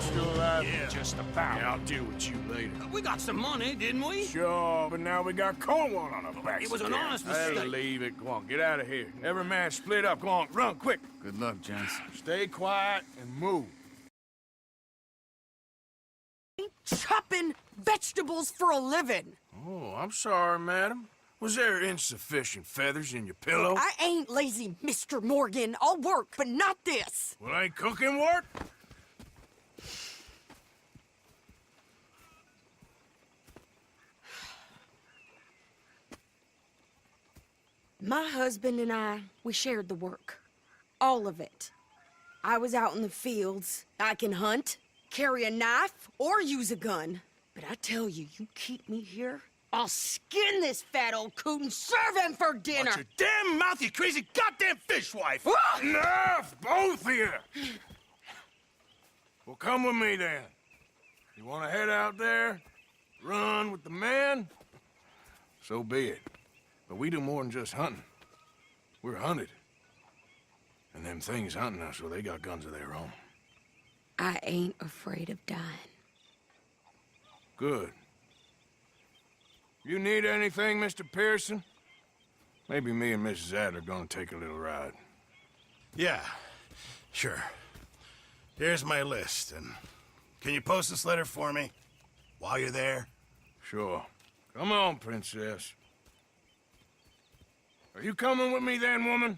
Still alive? Yeah, just about. Yeah, I'll deal with you later. We got some money, didn't we? Sure, but now we got Cornwall on our backs. It was an again. honest Hey, mistake. leave it. Go on, get out of here. Every man split up. Go on, run, quick. Good luck, gents. Stay quiet and move. Chopping vegetables for a living. Oh, I'm sorry, madam. Was there insufficient feathers in your pillow? I ain't lazy, Mr. Morgan. I'll work, but not this. Well, ain't cooking work? My husband and I, we shared the work. All of it. I was out in the fields. I can hunt, carry a knife, or use a gun. But I tell you, you keep me here, I'll skin this fat old coot and serve him for dinner. Watch your damn mouth, you crazy goddamn fishwife! Ah! Enough, both of you! Well, come with me then. You want to head out there, run with the man? So be it. But we do more than just hunting. We're hunted. And them things hunting us, well, they got guns of their own. I ain't afraid of dying. Good. You need anything, Mr. Pearson? Maybe me and Mrs. Adler are gonna take a little ride. Yeah, sure. Here's my list, and can you post this letter for me while you're there? Sure. Come on, Princess. Are you coming with me then, woman?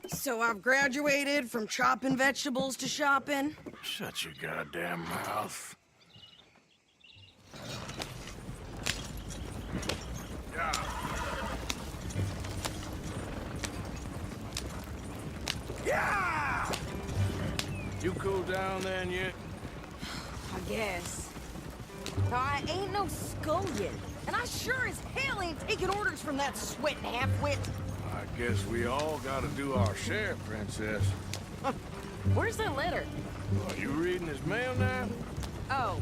So I've graduated from chopping vegetables to shopping. Shut your goddamn mouth. Yeah. Yeah! You cool down then yet? I guess. Now, I ain't no scullion, and I sure as hell ain't taking orders from that sweating half-wit. I guess we all gotta do our share, Princess. Where's that letter? Are you reading his mail now? Oh,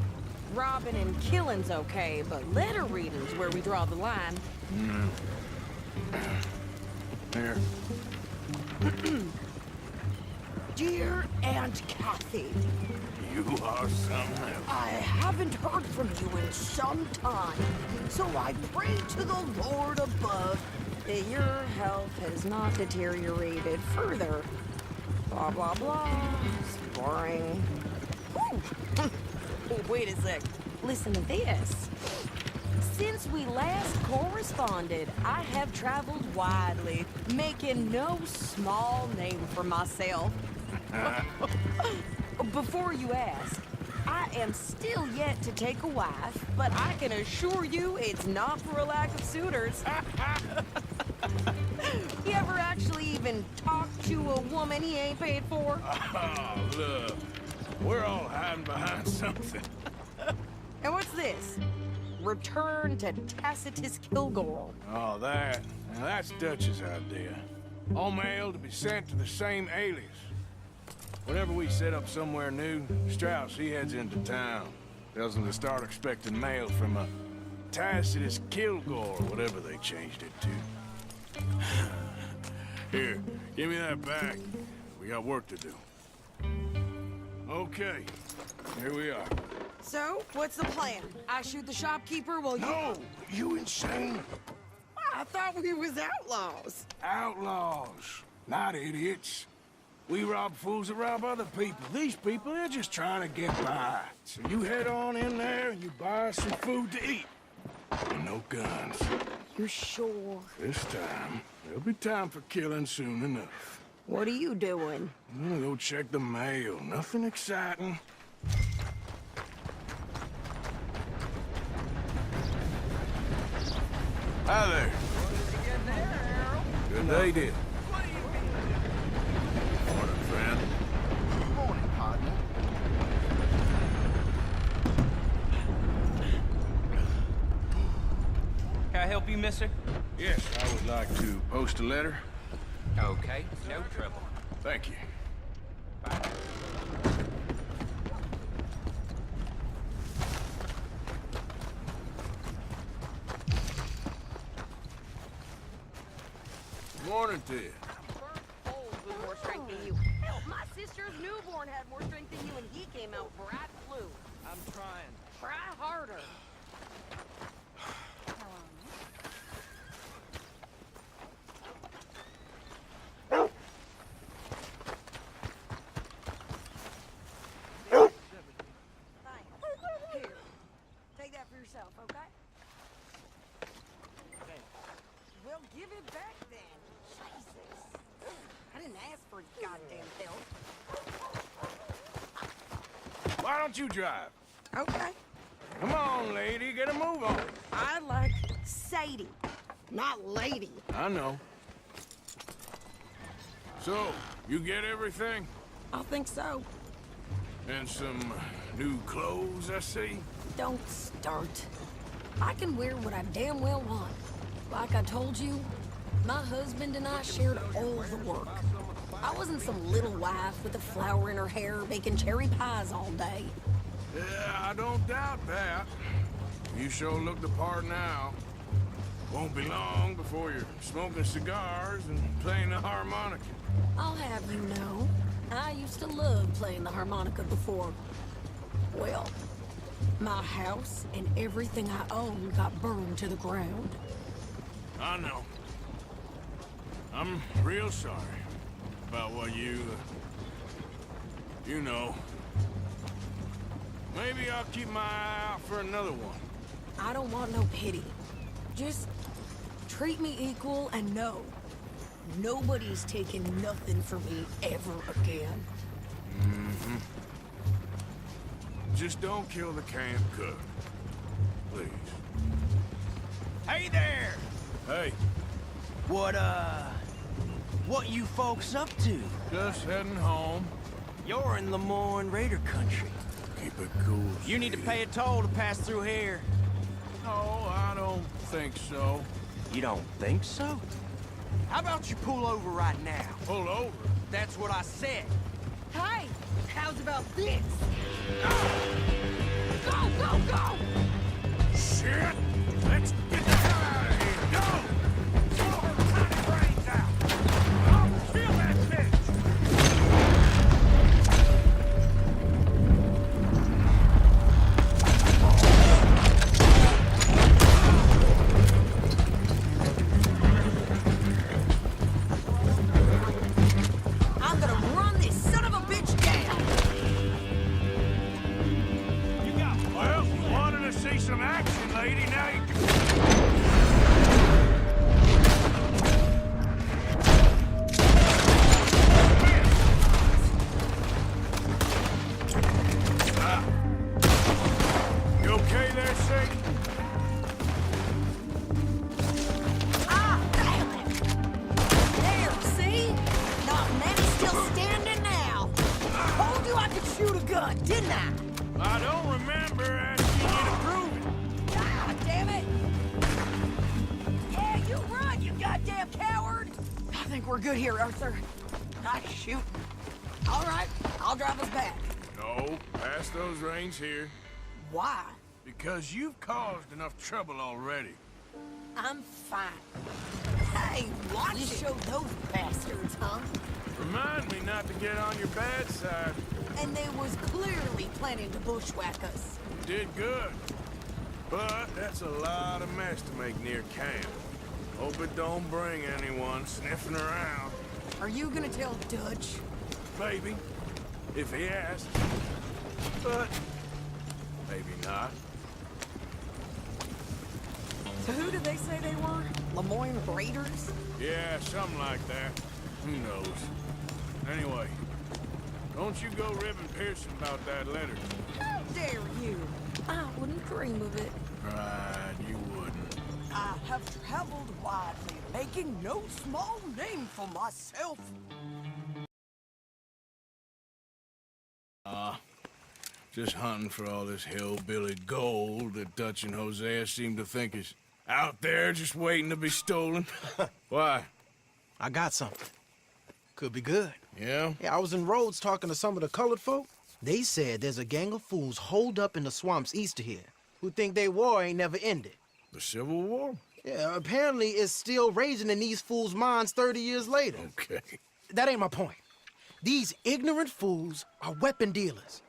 robbing and killing's okay, but letter reading's where we draw the line. Here. Dear Aunt Kathy, You are something else. I haven't heard from you in some time, so I pray to the Lord above that your health has not deteriorated further. Blah, blah, blah. It's boring. Whew. Wait a sec. Listen to this. Since we last corresponded, I have traveled widely, making no small name for myself. Before you ask, I am still yet to take a wife, but I can assure you it's not for a lack of suitors. You ever actually even talk to a woman he ain't paid for? Oh, look. We're all hiding behind something. And what's this? Return to Tacitus Kilgore. Oh, that. Now, that's Dutch's idea. All mail to be sent to the same alias. Whenever we set up somewhere new, Strauss, he heads into town. Tells them to start expecting mail from a Tacitus Kilgore, or whatever they changed it to. Here, give me that back. We got work to do. Okay, here we are. So, what's the plan? I shoot the shopkeeper while you... No! You insane? I thought we was outlaws. Outlaws, not idiots. We rob fools that rob other people. These people, they're just trying to get by. So you head on in there and you buy us some food to eat. And no guns. You sure? This time, there'll be time for killing soon enough. What are you doing? I'm gonna go check the mail. Nothing exciting. Hi there. Good day, dear. Morning, friend. Morning, partner. Can I help you, mister? Yes, I would like to post a letter. Okay, no trouble. Thank you. Morning to you. With more strength than you. Hell, my sister's newborn had more strength than you, and he came out bright blue. I'm trying. Try harder. Here, take that for yourself, okay? Well, give it back then. Jesus. I didn't ask for goddamn help. Why don't you drive? Okay. Come on, lady, get a move on. I like Sadie, not lady. I know. So, you get everything? I think so. And some new clothes, I see? Don't start. I can wear what I damn well want. Like I told you, my husband and I shared all the work. I wasn't some little wife with a flower in her hair baking cherry pies all day. Yeah, I don't doubt that. You sure look the part now. Won't be long before you're smoking cigars and playing the harmonica. I'll have you know, I used to love playing the harmonica before. Well, my house and everything I own got burned to the ground. I know. I'm real sorry about what you know. Maybe I'll keep my eye out for another one. I don't want no pity. Just treat me equal and know nobody's taking nothing from me ever again. Mm-hmm. Just don't kill the camp cook. Please. Hey there! Hey. What you folks up to? Just heading home. You're in Lemoyne Raider country. Keep it cool. You need to pay a toll to pass through here. No, I don't think so. You don't think so? How about you pull over right now? Pull over? That's what I said. Hey, how's about this? Go, go, go! Shit! Let's get the hell out of here! Go! Blow her tiny brains out! I'll kill that bitch! gun, didn't I? I don't remember asking you to prove it. God damn it! Yeah, you run, you goddamn coward! I think we're good here, Arthur. Nice shooting. All right, I'll drive us back. No, pass those reins here. Why? Because you've caused enough trouble already. I'm fine. Hey, watch you show those bastards, huh? Remind me not to get on your bad side. And they was clearly planning to bushwhack us. Did good. But that's a lot of mess to make near camp. Hope it don't bring anyone sniffing around. Are you gonna tell Dutch? Maybe, if he asks. But maybe not. So who did they say they were? Lemoyne Raiders? Yeah, something like that. Who knows? Anyway, don't you go ribbing Pearson about that letter. How dare you? I wouldn't dream of it. Right, you wouldn't. I have traveled widely, making no small name for myself. Just hunting for all this hillbilly gold that Dutch and Hosea seem to think is out there just waiting to be stolen. Why? I got something. Could be good. Yeah? Yeah, I was in Rhodes talking to some of the colored folk. They said there's a gang of fools holed up in the swamps east of here who think their war ain't never ended. The Civil War? Yeah, apparently it's still raging in these fools' minds 30 years later. Okay. That ain't my point. These ignorant fools are weapon dealers.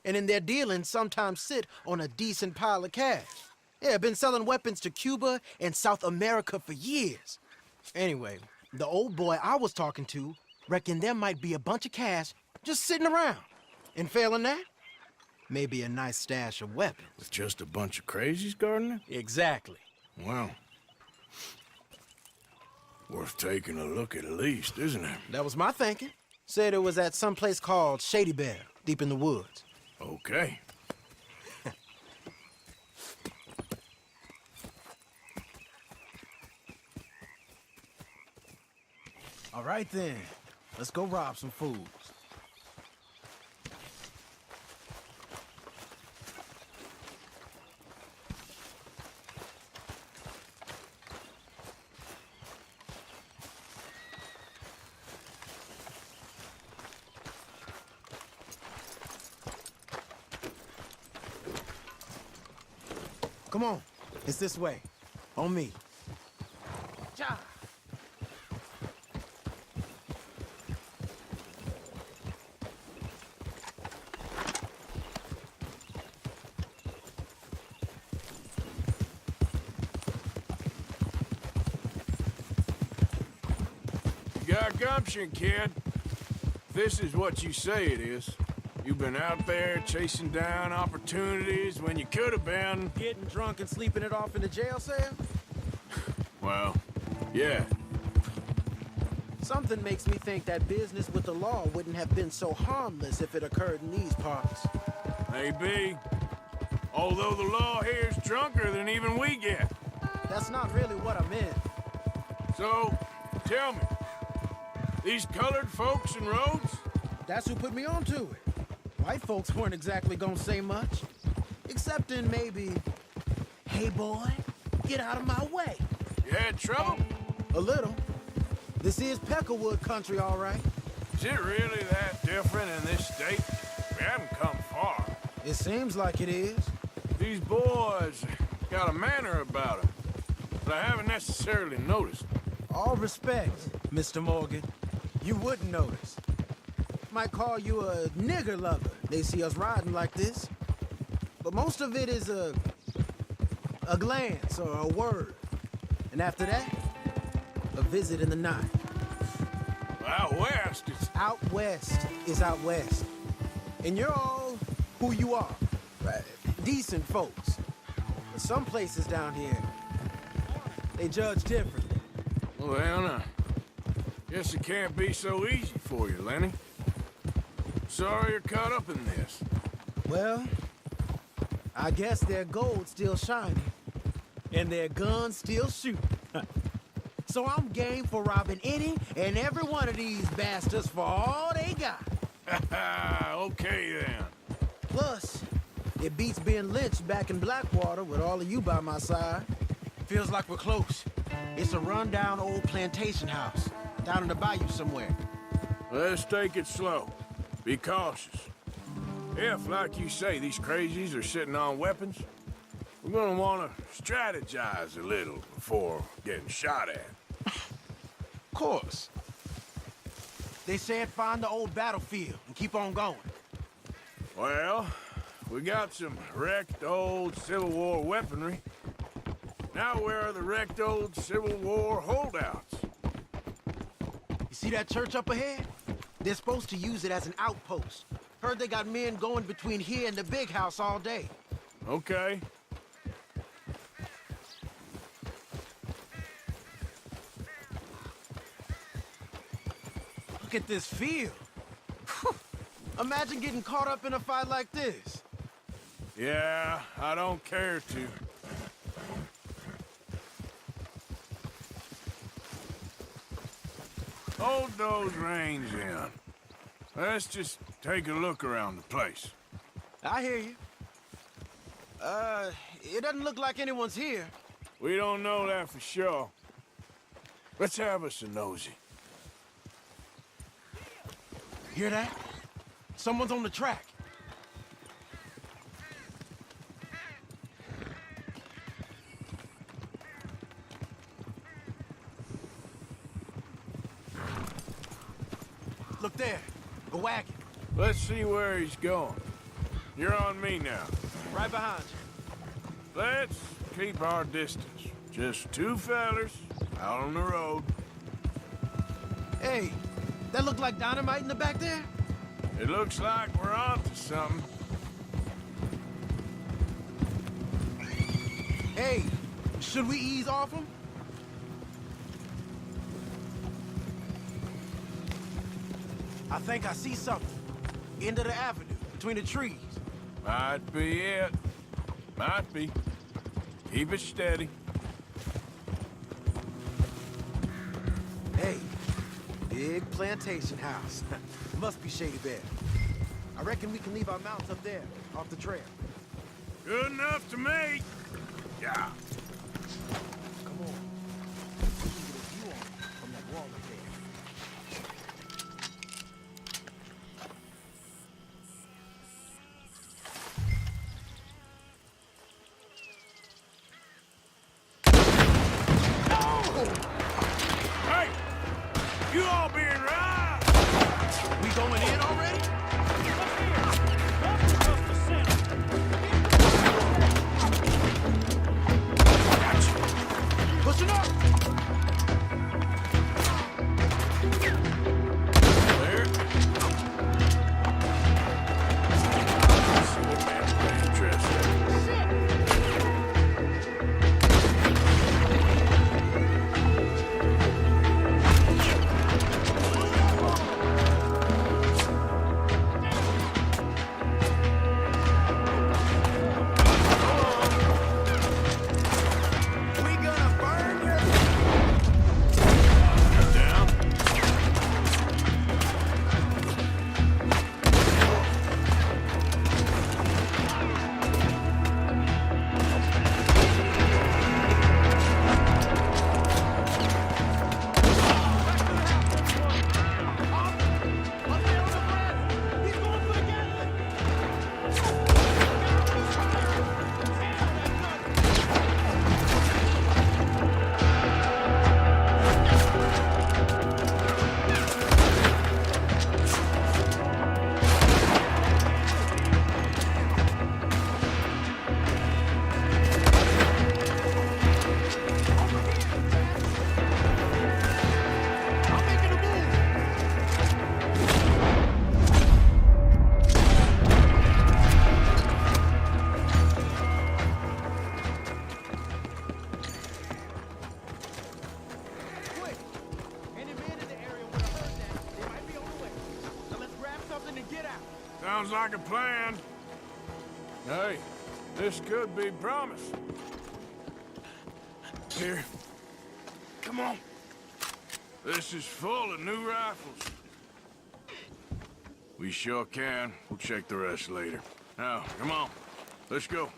And in their dealing, sometimes sit on a decent pile of cash. Yeah, been selling weapons to Cuba and South America for years. Anyway, the old boy I was talking to reckoned there might be a bunch of cash just sitting around. And failing that, maybe a nice stash of weapons. With just a bunch of crazies guarding it? Exactly. Well, worth taking a look at least, isn't it? That was my thinking. Said it was at some place called Shady Bear, deep in the woods. Okay. All right then, let's go rob some fools. Come on, it's this way. On me. Ja. You got gumption, kid. This is what you say it is. You've been out there chasing down opportunities when you could have been... Getting drunk and sleeping it off in the jail cell? Well, yeah. Something makes me think that business with the law wouldn't have been so harmless if it occurred in these parts. Maybe. Although the law here's drunker than even we get. That's not really what I meant. So, tell me, these colored folks in Rhodes? That's who put me onto it. White folks weren't exactly gonna say much. Except in maybe, hey boy, get out of my way. You had trouble? A little. This is Peckerwood country, all right. Is it really that different in this state? We haven't come far. It seems like it is. These boys got a manner about them, but I haven't necessarily noticed. All respect, Mr. Morgan. You wouldn't notice. Might call you a nigger lover. They see us riding like this. But most of it is a glance or a word. And after that, a visit in the night. Out west, it's... Out west is out west. And you're all who you are. Right? Decent folks. But some places down here, they judge differently. Well, now, guess it can't be so easy for you, Lenny. Sorry you're caught up in this. Well, I guess their gold's still shining, and their guns still shooting. So I'm game for robbing any and every one of these bastards for all they got. Okay, then. Plus, it beats being lynched back in Blackwater with all of you by my side. Feels like we're close. It's a rundown old plantation house, down in the bayou somewhere. Let's take it slow. Be cautious. If, like you say, these crazies are sitting on weapons, we're gonna want to strategize a little before getting shot at. Of course. They said find the old battlefield and keep on going. Well, we got some wrecked old Civil War weaponry. Now where are the wrecked old Civil War holdouts? You see that church up ahead? They're supposed to use it as an outpost. Heard they got men going between here and the big house all day. Okay. Look at this field. Imagine getting caught up in a fight like this. Yeah, I don't care to. Hold those reins in. Let's just take a look around the place. I hear you. It doesn't look like anyone's here. We don't know that for sure. Let's have us a nosy. Hear that? Someone's on the track. Look there, a wagon. Let's see where he's going. You're on me now. Right behind you. Let's keep our distance. Just two fellers out on the road. Hey, that look like dynamite in the back there? It looks like we're onto something. Hey, should we ease off them? I think I see something. End of the avenue, between the trees. Might be it. Might be. Keep it steady. Hey, big plantation house. Must be Shady Bear. I reckon we can leave our mounts up there, off the trail. Good enough to me. Yeah. Come on. We can get a view on it from that wall up there. Hey! You all being right! We going in already? Pushing up! There. Let's see what man's dressed up. Sounds like a plan. Hey, this could be promising. Here. Come on. This is full of new rifles. We sure can. We'll check the rest later. Now, come on. Let's go.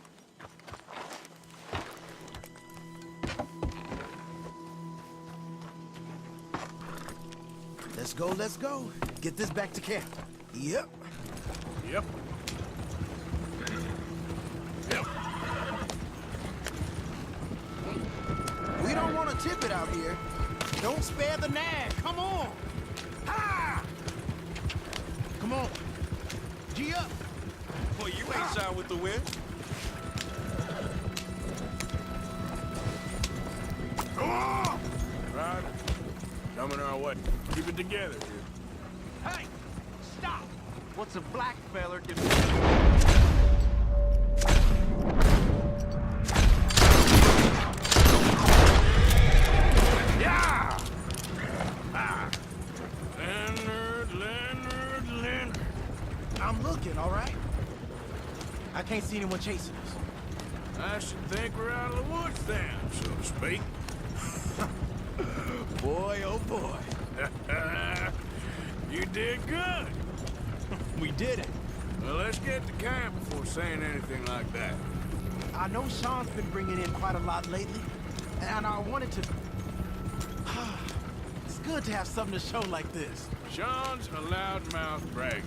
Let's go, let's go. Get this back to camp. Yep. Yep. Yep. We don't want to tip it out here. Don't spare the nag. Come on. Ha! Come on. G up. Boy, you ain't shy with the wind. Come on! Right. Coming our way. Keep it together here. Hey! Stop! What's a black feller can do? Yeah! Ah. Leonard. I'm looking, all right? I can't see anyone chasing us. I should think we're out of the woods then, so to speak. Boy, oh boy. You did good. We did it. Well, let's get to camp before saying anything like that. I know Sean's been bringing in quite a lot lately, and I wanted to... It's good to have something to show like this. Sean's a loudmouth bragger.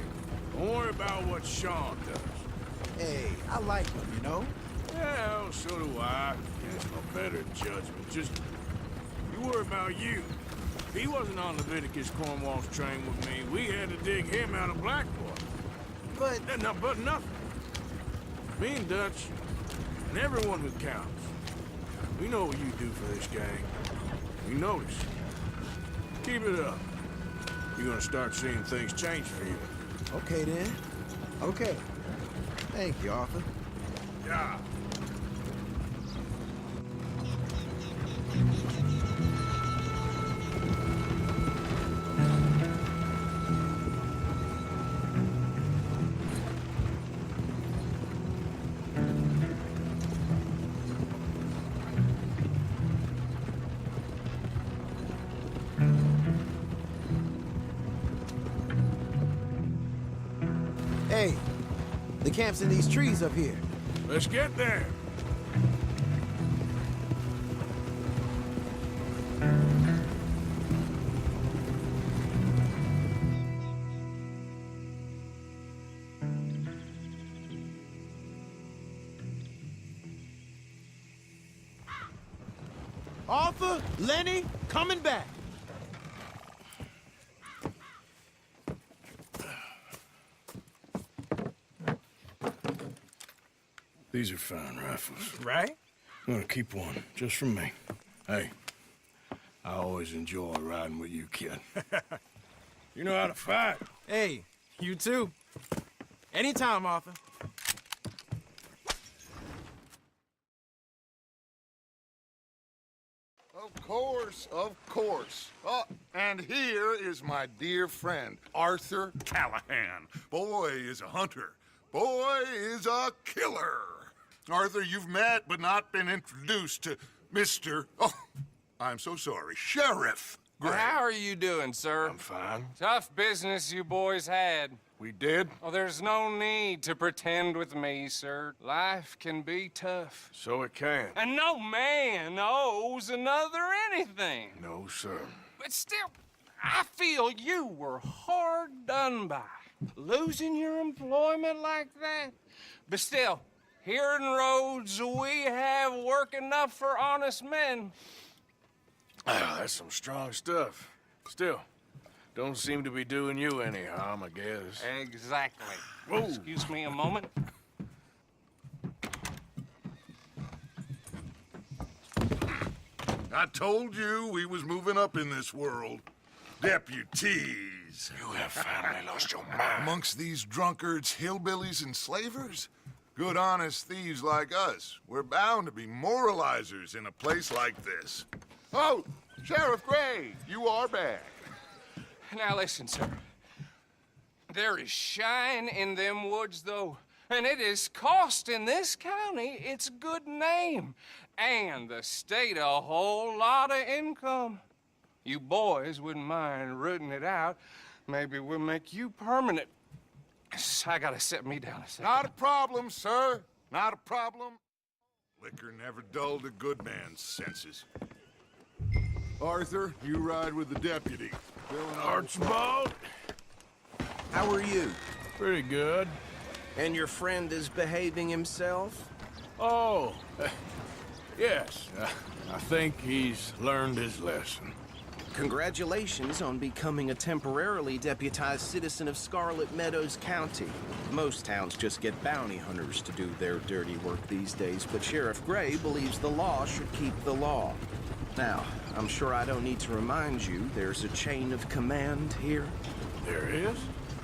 Don't worry about what Sean does. Hey, I like him, you know? Yeah, well, so do I. Guess no better judgment. Just, you worry about you. If he wasn't on Leviticus Cornwall's train with me, we had to dig him out of Blackwater. But... But nothing. Me and Dutch, and everyone who counts, we know what you do for this gang. We notice. Keep it up. You're gonna start seeing things change for you. Okay, then. Okay. Thank you, Arthur. Yeah. Hey, the camp's in these trees up here. Let's get there. Arthur, Lenny, coming back. These are fine rifles. Right? I'm gonna keep one, just for me. Hey, I always enjoy riding with you, kid. You know how to fight. Hey, you too. Anytime, Arthur. Of course, of course. Oh, and here is my dear friend, Arthur Callahan. Boy is a hunter. Boy is a killer. Arthur, you've met but not been introduced to Mr. Oh, I'm so sorry, Sheriff Gray. How are you doing, sir? I'm fine. Tough business you boys had. We did? Oh, there's no need to pretend with me, sir. Life can be tough. So it can. And no man owes another anything. No, sir. But still, I feel you were hard done by. Losing your employment like that. But still, here in Rhodes, we have work enough for honest men. Ah, that's some strong stuff. Still, don't seem to be doing you any harm, I guess. Exactly. Whoa. Excuse me a moment. I told you we was moving up in this world. Deputies. You have finally lost your mind. Amongst these drunkards, hillbillies, and slavers? Good, honest thieves like us. We're bound to be moralizers in a place like this. Oh, Sheriff Gray, you are back. Now listen, sir. There is shine in them woods, though, and it is costing this county its good name and the state a whole lot of income. You boys wouldn't mind rooting it out. Maybe we'll make you permanent. I gotta set me down a second. Not a problem, sir. Not a problem. Liquor never dulled a good man's senses. Arthur, you ride with the deputy. Archibald? How are you? Pretty good. And your friend is behaving himself? Oh, yes. I think he's learned his lesson. Congratulations on becoming a temporarily deputized citizen of Scarlet Meadows County. Most towns just get bounty hunters to do their dirty work these days, but Sheriff Gray believes the law should keep the law. Now, I'm sure I don't need to remind you there's a chain of command here. There is?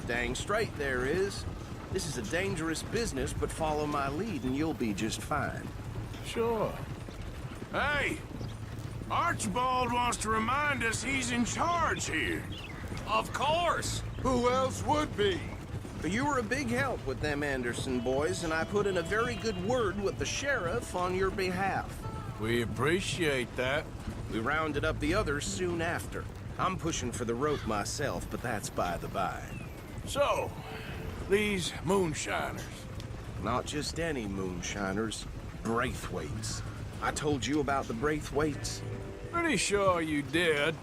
Dang straight there is. This is a dangerous business, but follow my lead and you'll be just fine. Sure. Hey! Archibald wants to remind us he's in charge here. Of course! Who else would be? You were a big help with them Anderson boys, and I put in a very good word with the sheriff on your behalf. We appreciate that. We rounded up the others soon after. I'm pushing for the rope myself, but that's by the by. So, these moonshiners. Not just any moonshiners. Braithwaites. I told you about the Braithwaites? Pretty sure you did.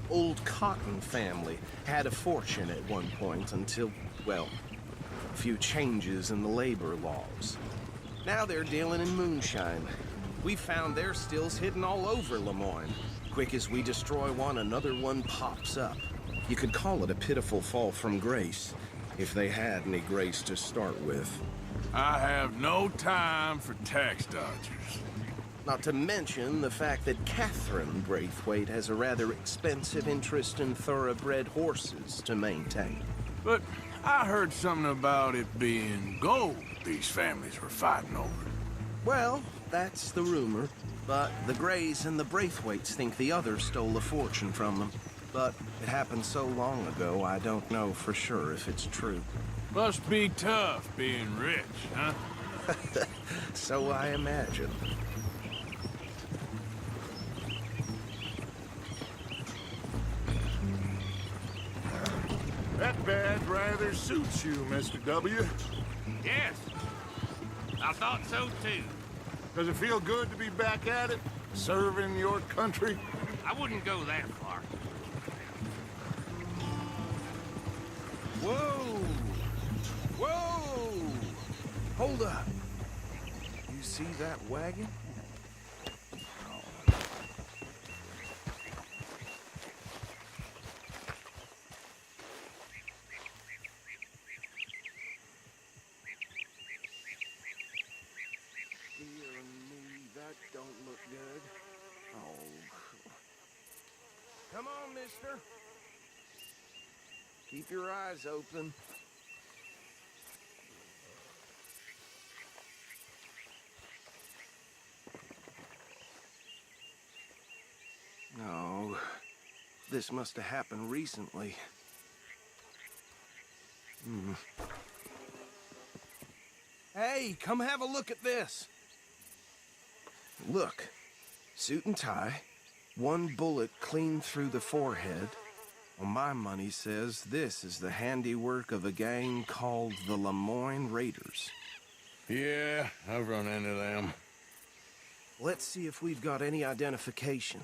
Old Cotton family had a fortune at one point until, well, a few changes in the labor laws. Now they're dealing in moonshine. We found their stills hidden all over Lemoyne. Quick as we destroy one, another one pops up. You could call it a pitiful fall from grace, if they had any grace to start with. I have no time for tax dodgers. Not to mention the fact that Catherine Braithwaite has a rather expensive interest in thoroughbred horses to maintain. But I heard something about it being gold these families were fighting over. Well, that's the rumor. But the Grays and the Braithwaites think the others stole a fortune from them. But it happened so long ago, I don't know for sure if it's true. Must be tough being rich, huh? So I imagine. That badge rather suits you, Mr. W. Yes. I thought so, too. Does it feel good to be back at it? Serving your country? I wouldn't go that far. Whoa! Whoa! Hold up. You see that wagon? Come on, mister. Keep your eyes open. No, this must have happened recently. Hey, come have a look at this. Look, suit and tie. One bullet clean through the forehead. Well, my money says this is the handiwork of a gang called the Lemoyne Raiders. Yeah, I've run into them. Let's see if we've got any identification.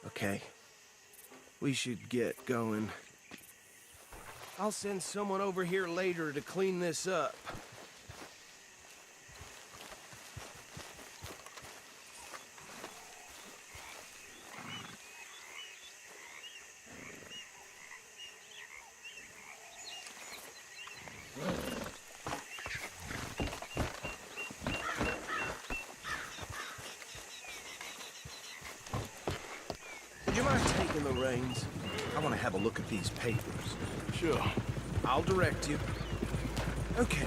Okay. We should get going. I'll send someone over here later to clean this up. Would you mind taking the reins? I want to have a look at these papers. Sure. I'll direct you. Okay.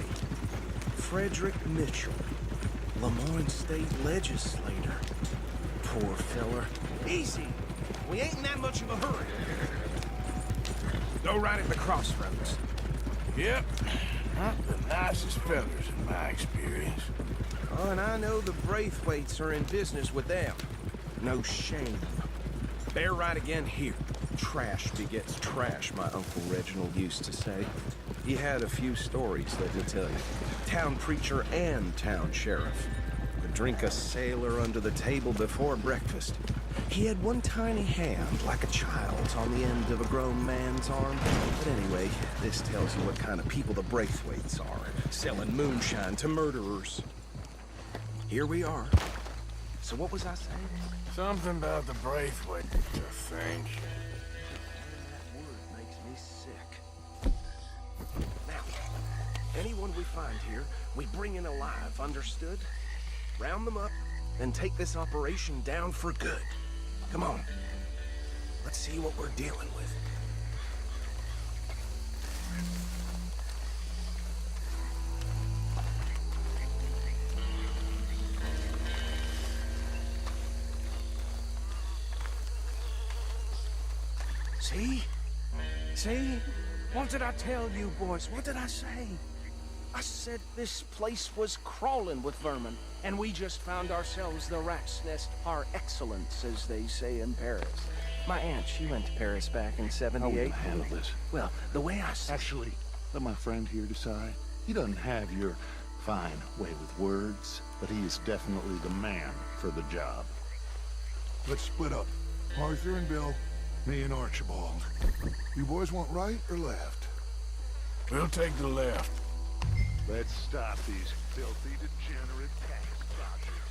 Frederick Mitchell, Lemoyne State Legislator. Poor feller. Easy. We ain't in that much of a hurry. Go right at the crossroads. Yep. Not the nicest fellas in my experience. Oh, and I know the Braithwaites are in business with them. No shame. Bear right again here. trash begets trash, my Uncle Reginald used to say. He had a few stories, let me tell you. Town preacher and town sheriff. Would drink a sailor under the table before breakfast. He had one tiny hand, like a child's, on the end of a grown man's arm. But anyway, this tells you what kind of people the Braithwaites are, selling moonshine to murderers. Here we are. So what was I saying? Something about the Braithwaites, I think. That word makes me sick. Now, anyone we find here, we bring in alive, understood? Round them up, and take this operation down for good. Come on. Let's see what we're dealing with. See? See? What did I tell you, boys? What did I say? I said this place was crawling with vermin, and we just found ourselves the rat's nest par excellence, as they say in Paris. My aunt, she went to Paris back in '78. How are we gonna handle this? Well, the way I see... Actually, let my friend here decide. He doesn't have your fine way with words, but he is definitely the man for the job. Let's split up. Arthur and Bill, me and Archibald. You boys want right or left? We'll take the left. Let's stop these filthy, degenerate tax dodgers.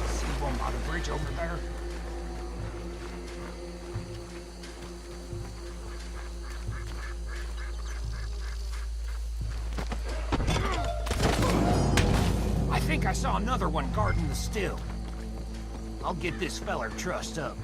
See one by the bridge over there? I think I saw another one guarding the still. I'll get this feller trussed up.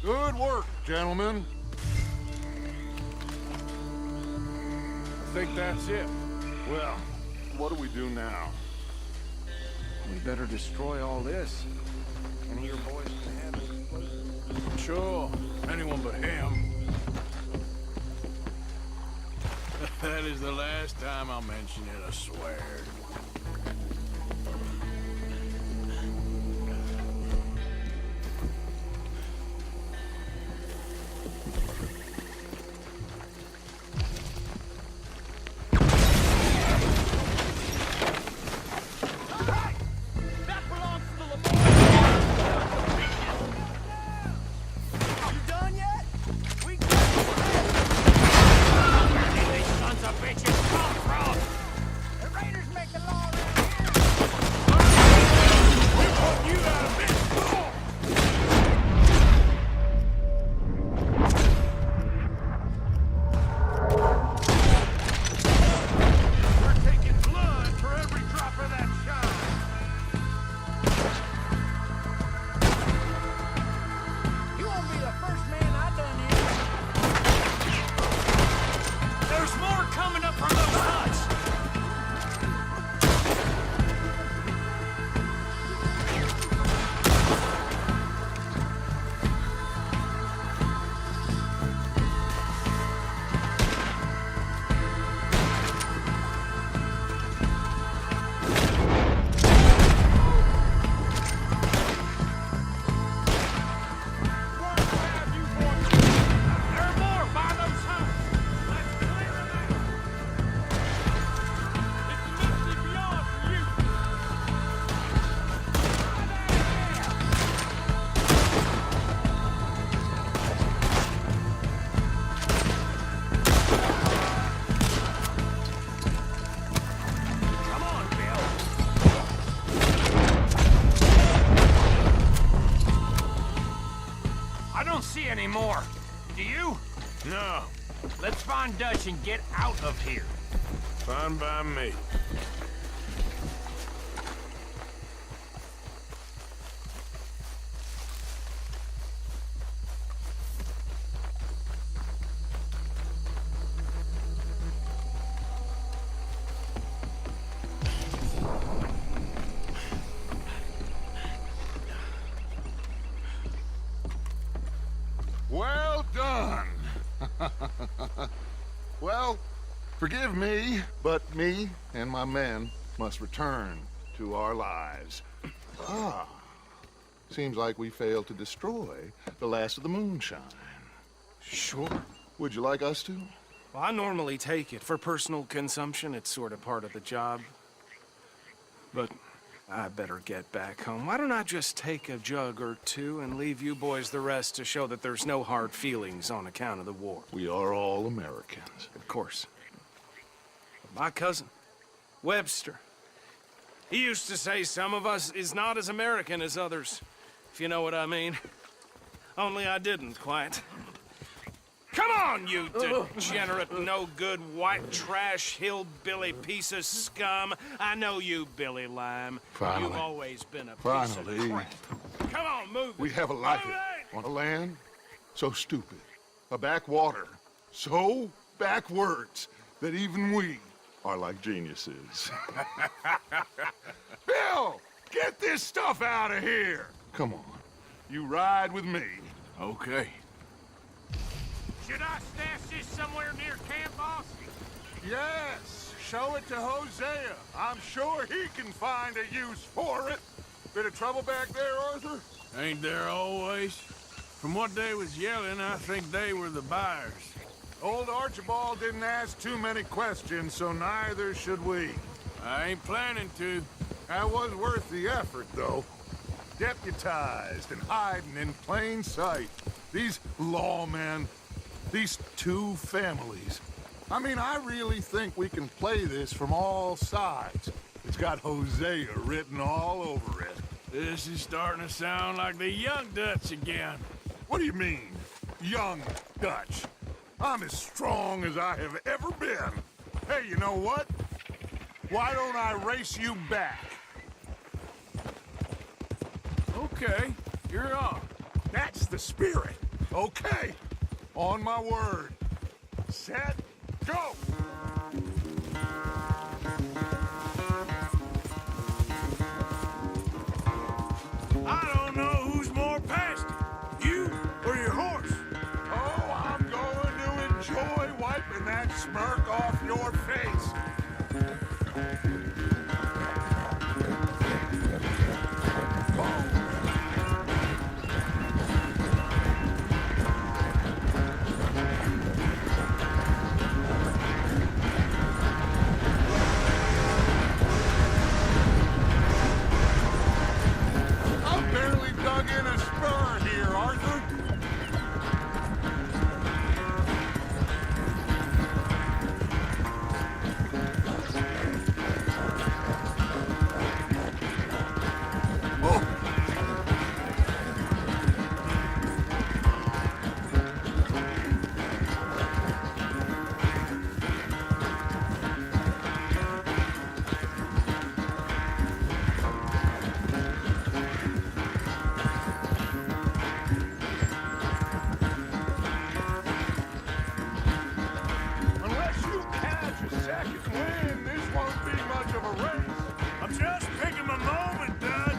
Good work, gentlemen. I think that's it. Well, what do we do now? We better destroy all this. Any of your boys can have it. Sure. Anyone but him. That is the last time I'll mention it, I swear. and get out of here. Fine by me. Well done. Well, forgive me, but me and my men must return to our lives. Seems like we failed to destroy the last of the moonshine. Sure. Would you like us to? Well, I normally take it. For personal consumption, it's sort of part of the job. But I better get back home. Why don't I just take a jug or two and leave you boys the rest to show that there's no hard feelings on account of the war? We are all Americans. Of course. But my cousin, Webster, he used to say some of us is not as American as others, if you know what I mean. Only I didn't quite. Come on, you degenerate, no-good, white trash, hillbilly piece of scum. I know you, Billy Lime. Finally. You've always been a piece of crap. Come on, move it. We have a life on a land so stupid, a backwater so backwards that even we are like geniuses. Bill, get this stuff out of here. Come on, you ride with me. Okay. Should I stash this somewhere near camp, boss? Yes, show it to Hosea. I'm sure he can find a use for it. Bit of trouble back there, Arthur? Ain't there always? From what they was yelling, I think they were the buyers. Old Archibald didn't ask too many questions, so neither should we. I ain't planning to. That was worth the effort, though. Deputized and hiding in plain sight. These lawmen, these two families. I mean, I really think we can play this from all sides. It's got Hosea written all over it. This is starting to sound like the Young Dutch again. What do you mean, Young Dutch? I'm as strong as I have ever been. Hey, you know what? Why don't I race you back? Okay, you're on. That's the spirit. Okay, on my word. Set, go! I don't know who's more past it, you or your horse. Oh, I'm going to enjoy wiping that smirk off your face. I've barely dug in a spur here, Arthur. Unless you catch a second wind, this won't be much of a race. I'm just picking my moment, Dutch.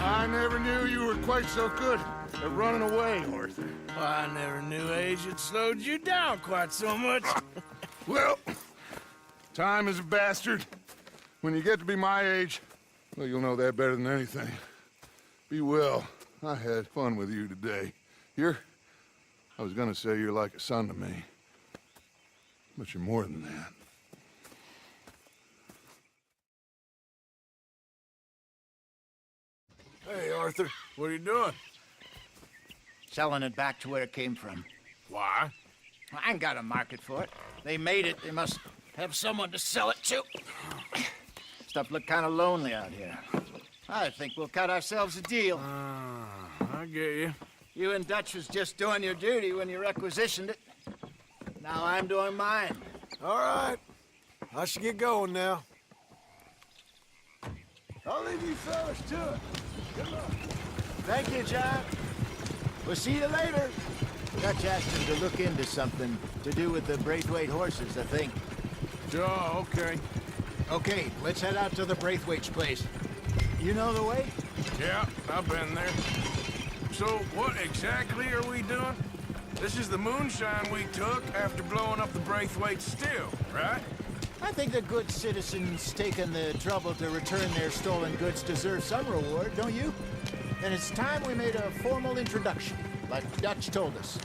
I never knew you were quite so good They're running away, Arthur. Well, I never knew age had slowed you down quite so much. Well, time is a bastard. When you get to be my age, well, you'll know that better than anything. Be well. I had fun with you today. I was gonna say you're like a son to me. But you're more than that. Hey, Arthur, what are you doing? Selling it back to where it came from. Why? I ain't got a market for it. They made it. They must have someone to sell it to. Stuff look kind of lonely out here. I think we'll cut ourselves a deal. I get you. You and Dutch was just doing your duty when you requisitioned it. Now I'm doing mine. All right. I should get going now. I'll leave you fellas to it. Good luck. Thank you, John. We'll see you later. Dutch asked him to look into something to do with the Braithwaite horses, I think. Oh, okay. Okay, let's head out to the Braithwaite's place. You know the way? Yeah, I've been there. So, what exactly are we doing? This is the moonshine we took after blowing up the Braithwaite still, right? I think the good citizens taking the trouble to return their stolen goods deserve some reward, don't you? And it's time we made a formal introduction, like Dutch told us.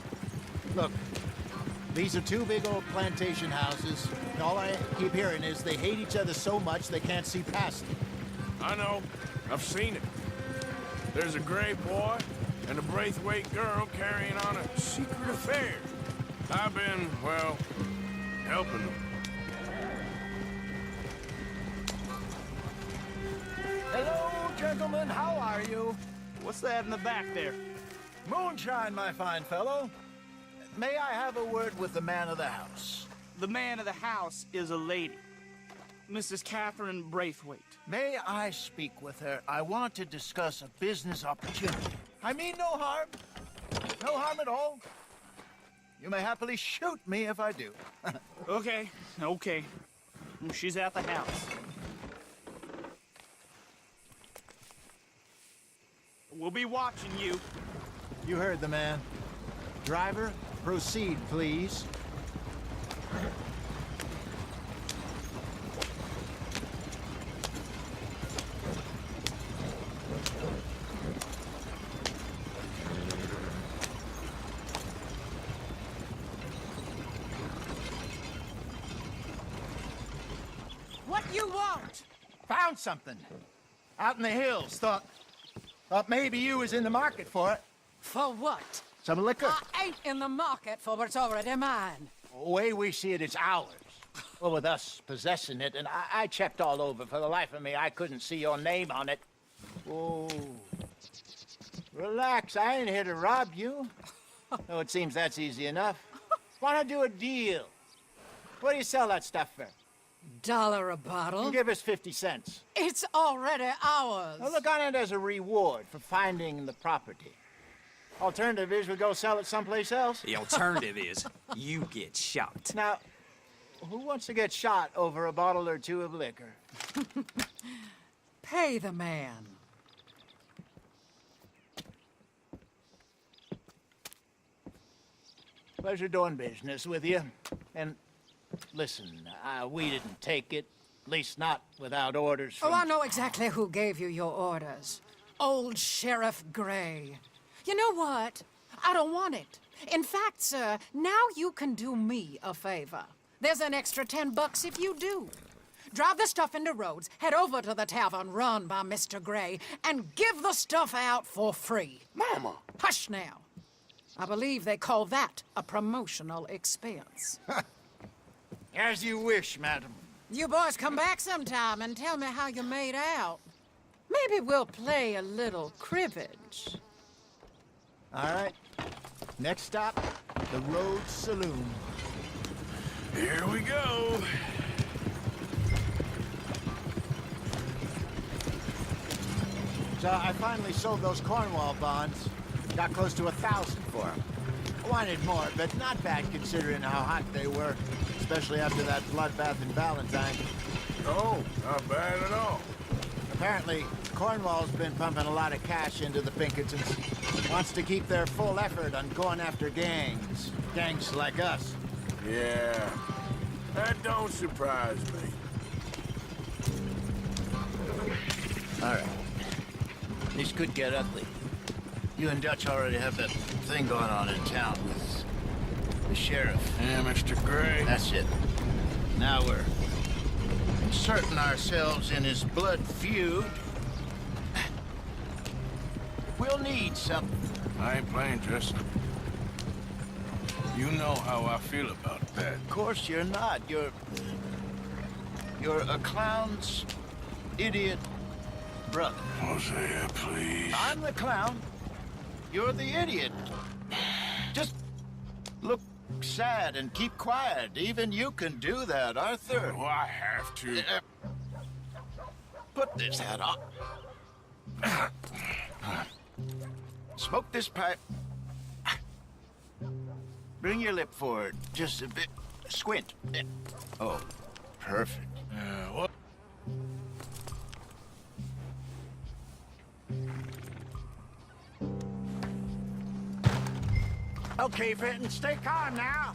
Look, these are two big old plantation houses. And all I keep hearing is they hate each other so much they can't see past it. I know. I've seen it. There's a gray boy and a Braithwaite girl carrying on a secret affair. I've been, well, helping them. Hello, gentlemen. How are you? What's that in the back there? Moonshine, my fine fellow. May I have a word with the man of the house? The man of the house is a lady. Mrs. Catherine Braithwaite. May I speak with her? I want to discuss a business opportunity. I mean no harm. No harm at all. You may happily shoot me if I do. Okay. She's at the house. We'll be watching you. You heard the man. Driver, proceed, please. What you want? Found something. Out in the hills. Thought maybe you was in the market for it. For what? Some liquor. I ain't in the market for what's already mine. The way we see it, it's ours. Well, with us possessing it, and I checked all over. For the life of me, I couldn't see your name on it. Oh. Relax, I ain't here to rob you. Oh, it seems that's easy enough. Wanna do a deal? What do you sell that stuff for? $1 a bottle? You give us 50 cents. It's already ours. Well, look on it as a reward for finding the property. Alternative is we go sell it someplace else. The alternative is you get shot. Now, who wants to get shot over a bottle or two of liquor? Pay the man. Pleasure doing business with you. And listen, we didn't take it. At least not without orders from... Oh, I know exactly who gave you your orders. Old Sheriff Gray. You know what? I don't want it. In fact, sir, now you can do me a favor. There's an extra $10 if you do. Drive the stuff into Rhodes, head over to the tavern run by Mr. Gray, and give the stuff out for free. Mama! Hush now. I believe they call that a promotional expense. As you wish, madam. You boys come back sometime and tell me how you made out. Maybe we'll play a little cribbage. All right. Next stop, the Rhodes Saloon. Here we go. So I finally sold those Cornwall bonds. Got close to 1,000 for them. I wanted more, but not bad considering how hot they were, especially after that bloodbath in Valentine. Oh, not bad at all. Apparently, Cornwall's been pumping a lot of cash into the Pinkertons. Wants to keep their full effort on going after gangs. Gangs like us. Yeah, that don't surprise me. All right. This could get ugly. You and Dutch already have that thing going on in town with the sheriff. Yeah, Mr. Gray. That's it. Now we're inserting ourselves in his blood feud. We'll need something. I ain't playing, Tristan. You know how I feel about that. Of course you're not. You're a clown's idiot brother. Hosea, please. I'm the clown. You're the idiot. Just look sad and keep quiet. Even you can do that, Arthur. Oh, I have to. Put this hat on. Smoke this pipe. Bring your lip forward just a bit. Squint. Oh, perfect. What? Okay, Fenton, stay calm now.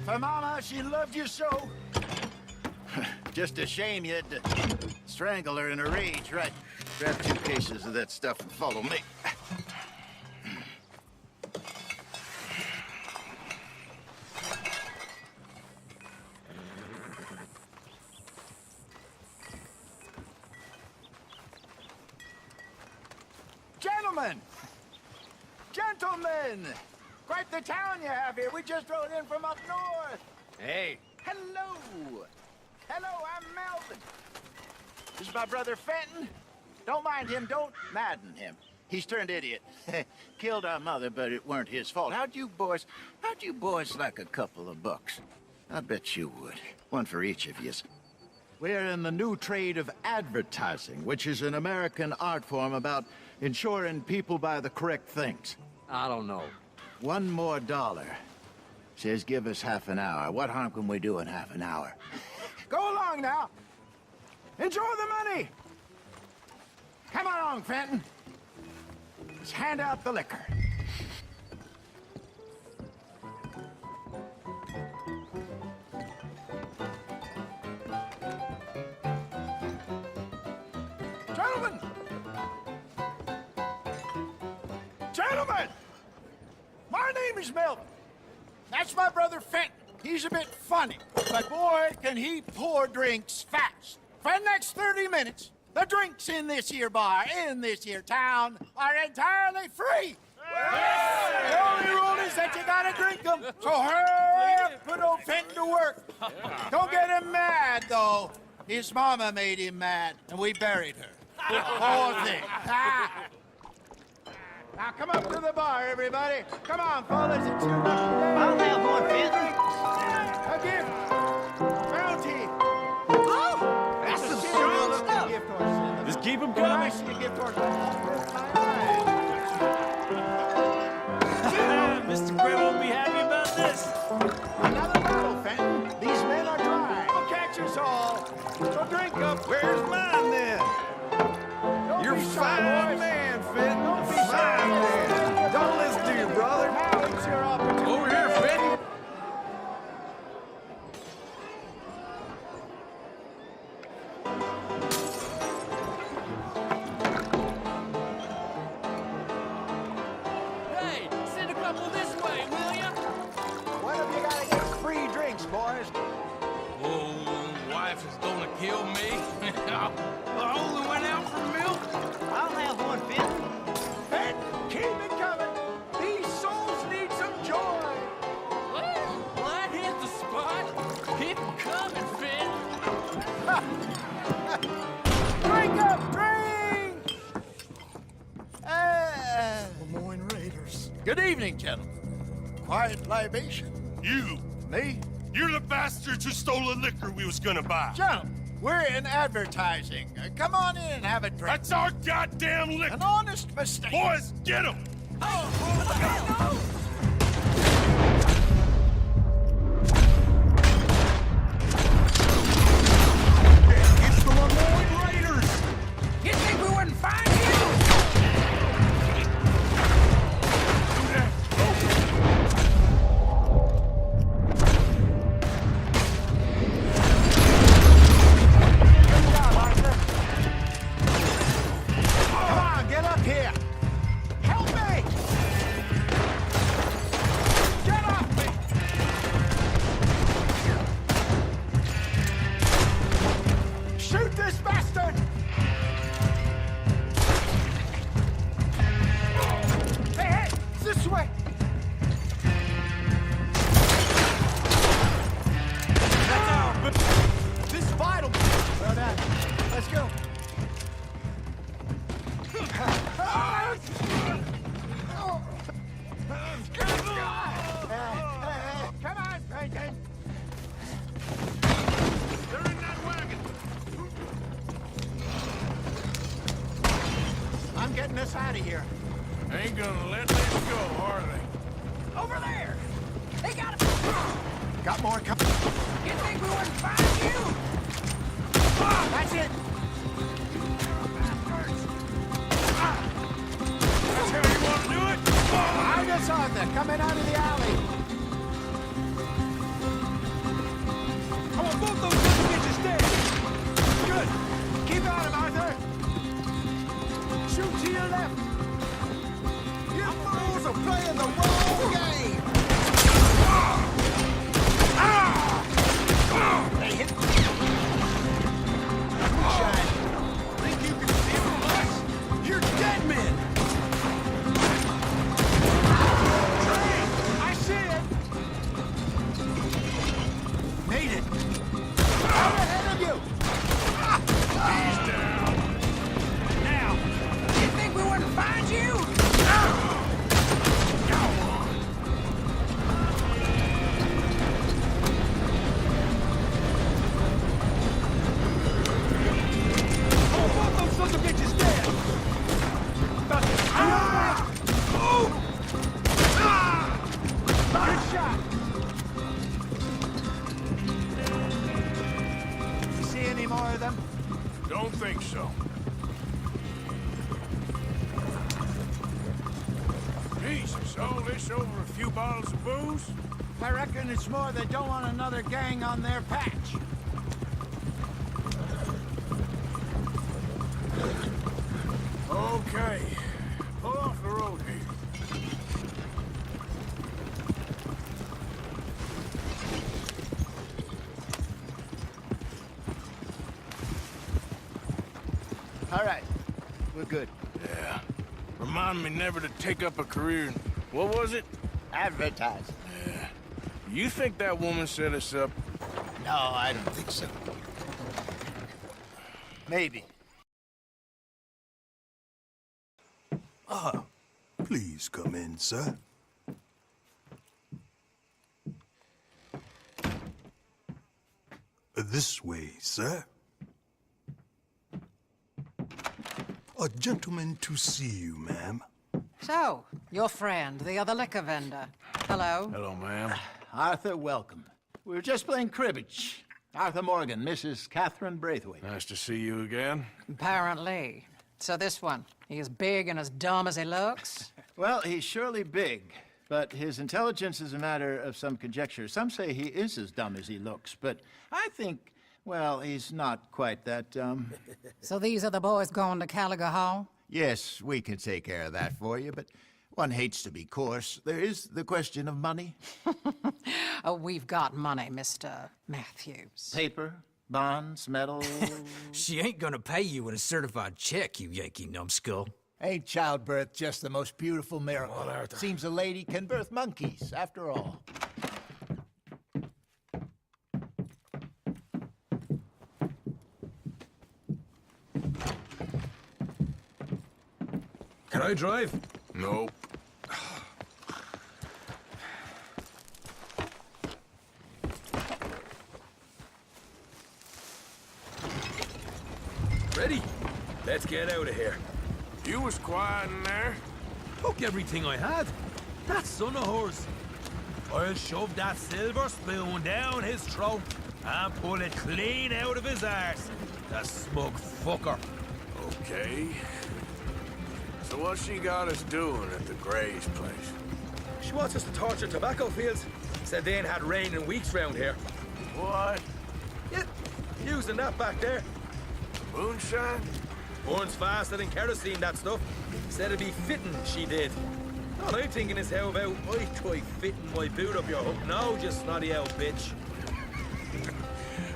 For Mama, she loved you so. Just a shame you had to strangle her in a rage, right? Grab 2 cases of that stuff and follow me. Gentlemen! Gentlemen! Quite the town you have here. We just rode in from up north. Hey. Hello. Hello, I'm Melvin. This is my brother Fenton. Don't mind him. Don't madden him. He's turned idiot. Killed our mother, but it weren't his fault. How'd you boys like a couple of bucks? I bet you would. One for each of you. We're in the new trade of advertising, which is an American art form about ensuring people buy the correct things. I don't know. $1 more. Says give us half an hour. What harm can we do in half an hour? Go along now. Enjoy the money. Come along, Fenton. Let's hand out the liquor. Gentlemen! Gentlemen! My name is Melvin. That's my brother Fenton. He's a bit funny, but boy, can he pour drinks fast. For the next 30 minutes, the drinks in this here bar, in this here town, are entirely free. Yes! The only rule is that you gotta drink them. So hurry up, put old Fenton to work. Don't get him mad, though. His mama made him mad, and we buried her. Poor thing. Now come up to the bar, everybody. Come on, fellas, it's your lucky day. I'll have one, Fenton. A gift. Bounty. Oh, that's some strong stuff. Just keep them coming. I see a gift horse. Mr. Gray won't be happy about this. Another bottle, Fenton. These men are dry. We'll catch us all. So drink up. Where's mine, then? You're fine, man, Fenton. Don't be fine, man. Don't listen to your brother. Now it's your opportunity. Over here, Fenton. Hey, send a couple this way, will ya? What have you got against free drinks, boys? Oh, wife is gonna kill me. I only went out for milk. I'll have one, Fenton. Fenton, keep it coming. These souls need some joy. Well, that hit the spot. Keep 'em coming, Fenton. Drink up, drink! Lemoyne Raiders. Good evening, gentlemen. Quiet libation. You. Me? You're the bastards who stole the liquor we was gonna buy. Gentlemen, we're in advertising. Come on in and have a drink. That's our goddamn liquor. An honest mistake. Boys, get him. Get Come on, Peyton! They're in that wagon! I'm getting us out of here. Ain't gonna let this go, are they? Over there! They got him! Got more coming. You think we wouldn't find you? That's it! That's how you want to do it? Behind us, Arthur, coming out of the alley. I want both those little bitches dead. Good. Keep on him, Arthur. Shoot to your left. You fools are playing the wrong game. They hit. Moonshine. Think you can steal from us? You're dead men. I see it. Made it. Out ahead of you. He's down. Now, you think we wouldn't find you? I want both those sons of bitches dead. Good shot. You see any more of them? Don't think so. Jesus, all this over a few bottles of booze? I reckon it's more they don't want another gang on their patch. Okay. Pull off the road here. All right. We're good. Yeah. Remind me never to take up a career in... What was it? Advertising. Yeah. You think that woman set us up? No, I don't think so. Maybe. Please come in, sir. This way, sir. A gentleman to see you, ma'am. So, your friend, the other liquor vendor. Hello. Hello, ma'am. Arthur, welcome. We were just playing cribbage. Arthur Morgan, Mrs. Catherine Braithwaite. Nice to see you again. Apparently. So this one, he is big and as dumb as he looks? Well, he's surely big, but his intelligence is a matter of some conjecture. Some say he is as dumb as he looks, but I think, well, he's not quite that dumb. So these are the boys going to Caliga Hall? Yes, we can take care of that for you, but one hates to be coarse. There is the question of money. Oh, we've got money, Mr. Matthews. Paper, bonds, metal. She ain't gonna pay you with a certified check, you Yankee numbskull. Ain't childbirth just the most beautiful miracle? Well, Arthur. Seems a lady can birth monkeys, after all. Can I drive? Nope. Ready? Let's get out of here. You was quiet in there. Took everything I had. That son of hers. I'll shove that silver spoon down his throat and pull it clean out of his arse. The smug fucker. Okay. So what she got us doing at the Gray's place? She wants us to torture tobacco fields. Said they ain't had rain in weeks round here. What? Yeah, using that back there. Moonshine? Burns faster than kerosene, that stuff. Said it'd be fitting, she did. All I'm thinking is how about I try fitting my boot up your hook now, just snotty old bitch.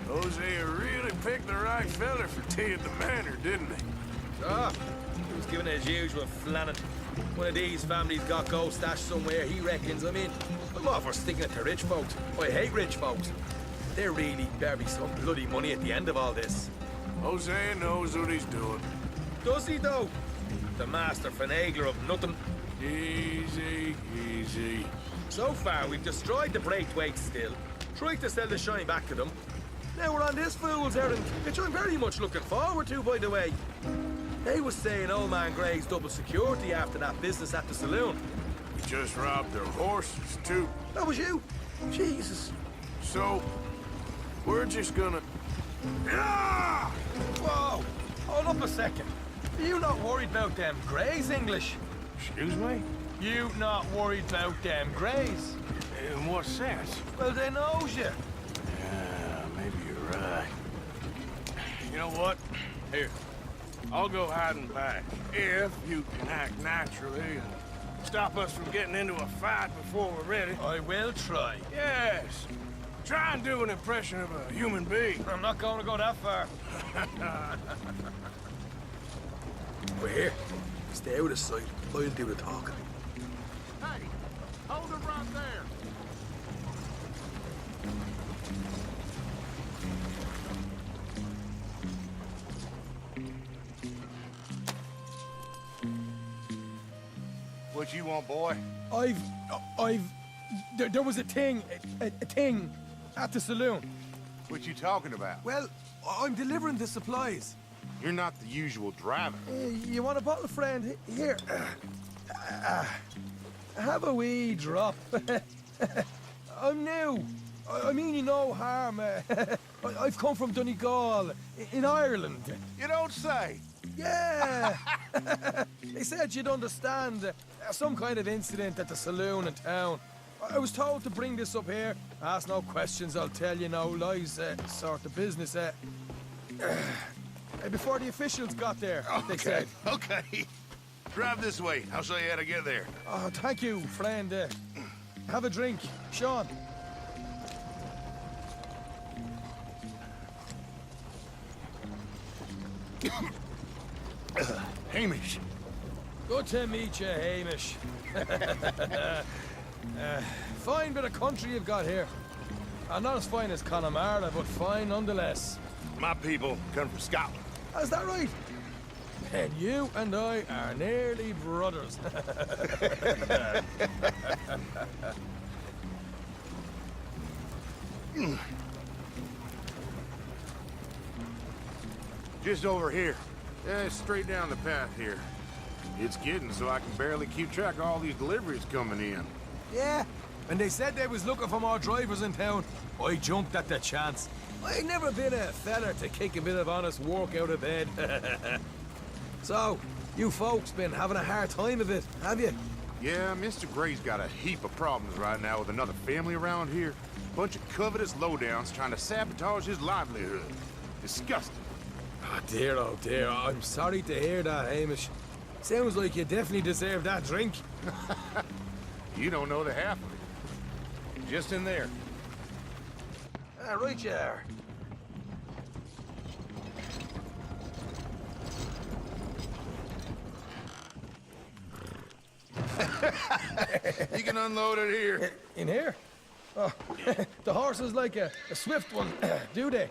Hosea really picked the right fella for tea at the manor, didn't he? Ah, he was giving it his usual flannin'. One of these families got gold stashed somewhere, he reckons. I mean, I'm all for sticking it to rich folks. I hate rich folks. There really better be some bloody money at the end of all this. Hosea knows what he's doing. Does he, though? The master finagler of nothing. Easy, easy. So far, we've destroyed the Braithwaite still, tried to sell the shine back to them. Now we're on this fool's errand, which I'm very much looking forward to, by the way. They was saying old man Gray's double security after that business at the saloon. We just robbed their horses, too. That was you? Jesus. So, we're just gonna... Ah! Whoa! Hold up a second. Are you not worried about them Grays, English? Excuse me? You not worried about them Grays? In what sense? Well, they knows you. Yeah, maybe you're right. You know what? Here, I'll go hiding back. If you can act naturally and stop us from getting into a fight before we're ready. I will try. Yes. Try and do an impression of a human being. I'm not going to go that far. We're here. Stay out of sight. I'll do the talking. Hey, hold it right there. What you want, boy? There was a thing at the saloon. What you talking about? Well, I'm delivering the supplies. You're not the usual driver. You want a bottle, friend? Here. Have a wee drop. I'm new. I mean you no harm. I've come from Donegal, in Ireland. You don't say. Yeah. They said you'd understand some kind of incident at the saloon in town. I was told to bring this up here. Ask no questions, I'll tell you no lies, sort of business. Before the officials got there, they said. Okay. Drive this way. I'll show you how to get there. Oh, thank you, friend. Have a drink. Sean. Hamish. Good to meet you, Hamish. Fine bit of country you've got here. Not as fine as Connemara, but fine nonetheless. My people come from Scotland. Is that right? And you and I are nearly brothers. Just over here. Straight down the path here. It's getting so I can barely keep track of all these deliveries coming in. Yeah, and they said they was looking for more drivers in town. I jumped at the chance. I've never been a feller to kick a bit of honest work out of bed. So, you folks been having a hard time of it, have you? Yeah, Mr. Gray's got a heap of problems right now with another family around here. Bunch of covetous lowdowns trying to sabotage his livelihood. Disgusting. Oh dear, I'm sorry to hear that, Hamish. Sounds like you definitely deserve that drink. You don't know the half of it. Just in there. Right you are. You can unload it here. In here? Oh, the horse is like a swift one, do they?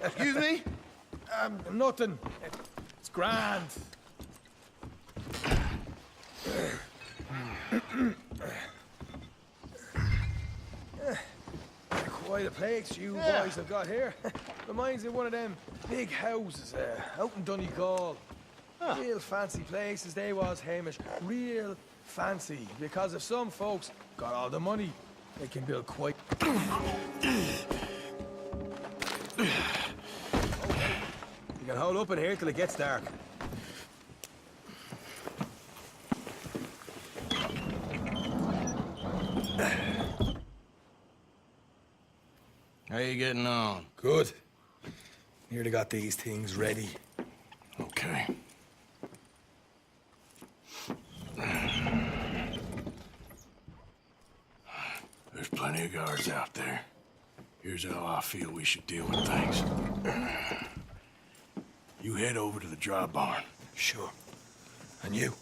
Excuse me? Nothing. It's grand. Quite a place you boys have got here. Reminds me of one of them big houses out in Donegal. Real fancy places they was, Hamish. Real fancy. Because if some folks got all the money, they can build quite... You can hold up in here till it gets dark. How you getting on? Good. Nearly got these things ready. Okay. There's plenty of guards out there. Here's how I feel we should deal with things. You head over to the dry barn. Sure. And you?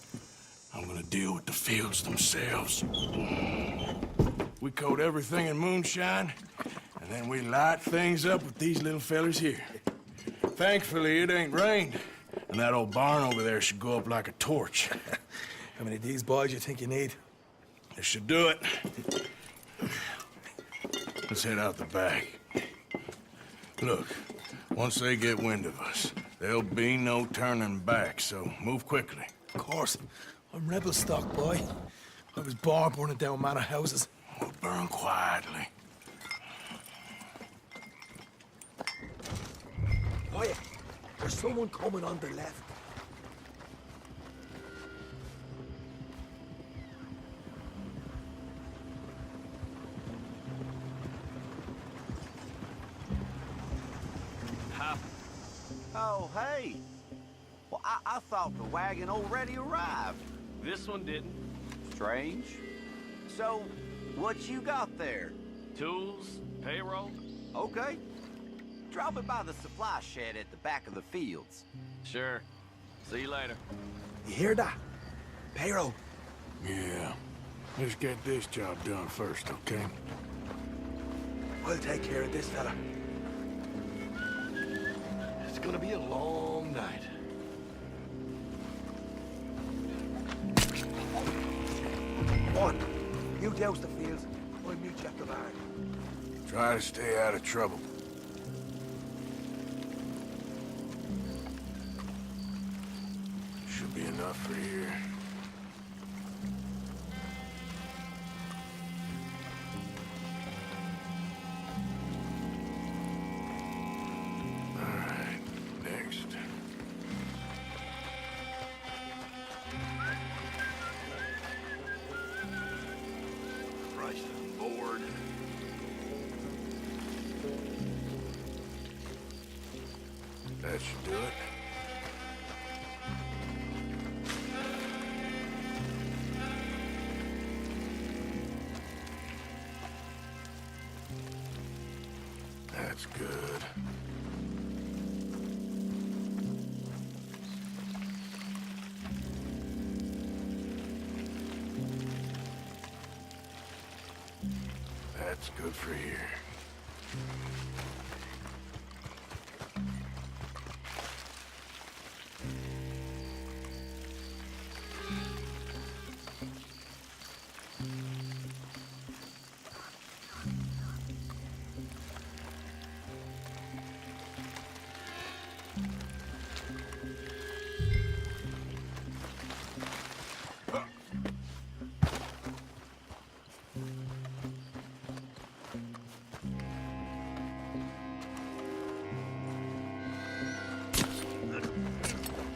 I'm gonna deal with the fields themselves. We coat everything in moonshine, and then we light things up with these little fellers here. Thankfully, it ain't rained, and that old barn over there should go up like a torch. How many of these boys you think you need? This should do it. Let's head out the back. Look, once they get wind of us, there'll be no turning back, so move quickly. Of course. I'm rebel stock, boy. I was born burning down manor houses. We'll burn quietly. Quiet. There's someone coming on the left. Oh, hey. Well, I thought the wagon already arrived. This one didn't. Strange. So, what you got there? Tools, payroll. Okay. Drop it by the supply shed at the back of the fields. Sure. See you later. You hear that? Payroll. Yeah. Let's get this job done first, okay? I'll take care of this fella. It's gonna be a long night. On. You douse the fields. I'll meet you at the barn. Try to stay out of trouble. Should be enough for here. Alright, next. Rice and board. That should do it. That's good. That's good for here.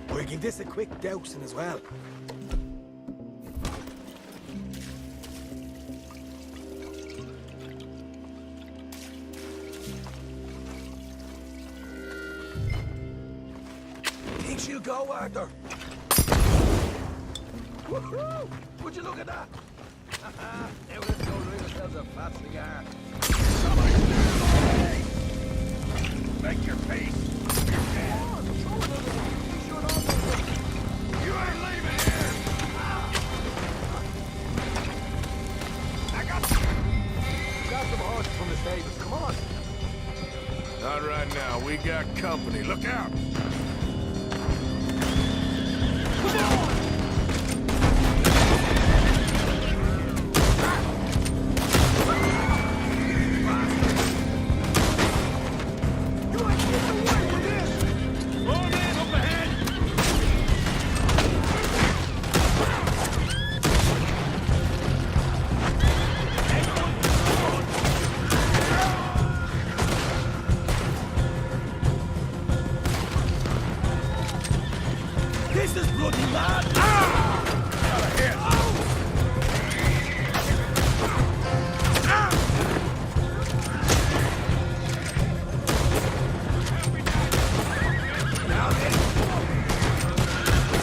We'll give this a quick dousing as well. Think she'll go, Arthur? Woohoo! Would you look at that? Now let's go rid ourselves a fat cigar. Make your peace. You ain't leaving here. I got some horses from the stables. Come on. Not right now. We got company. Look out! This is bloody mad!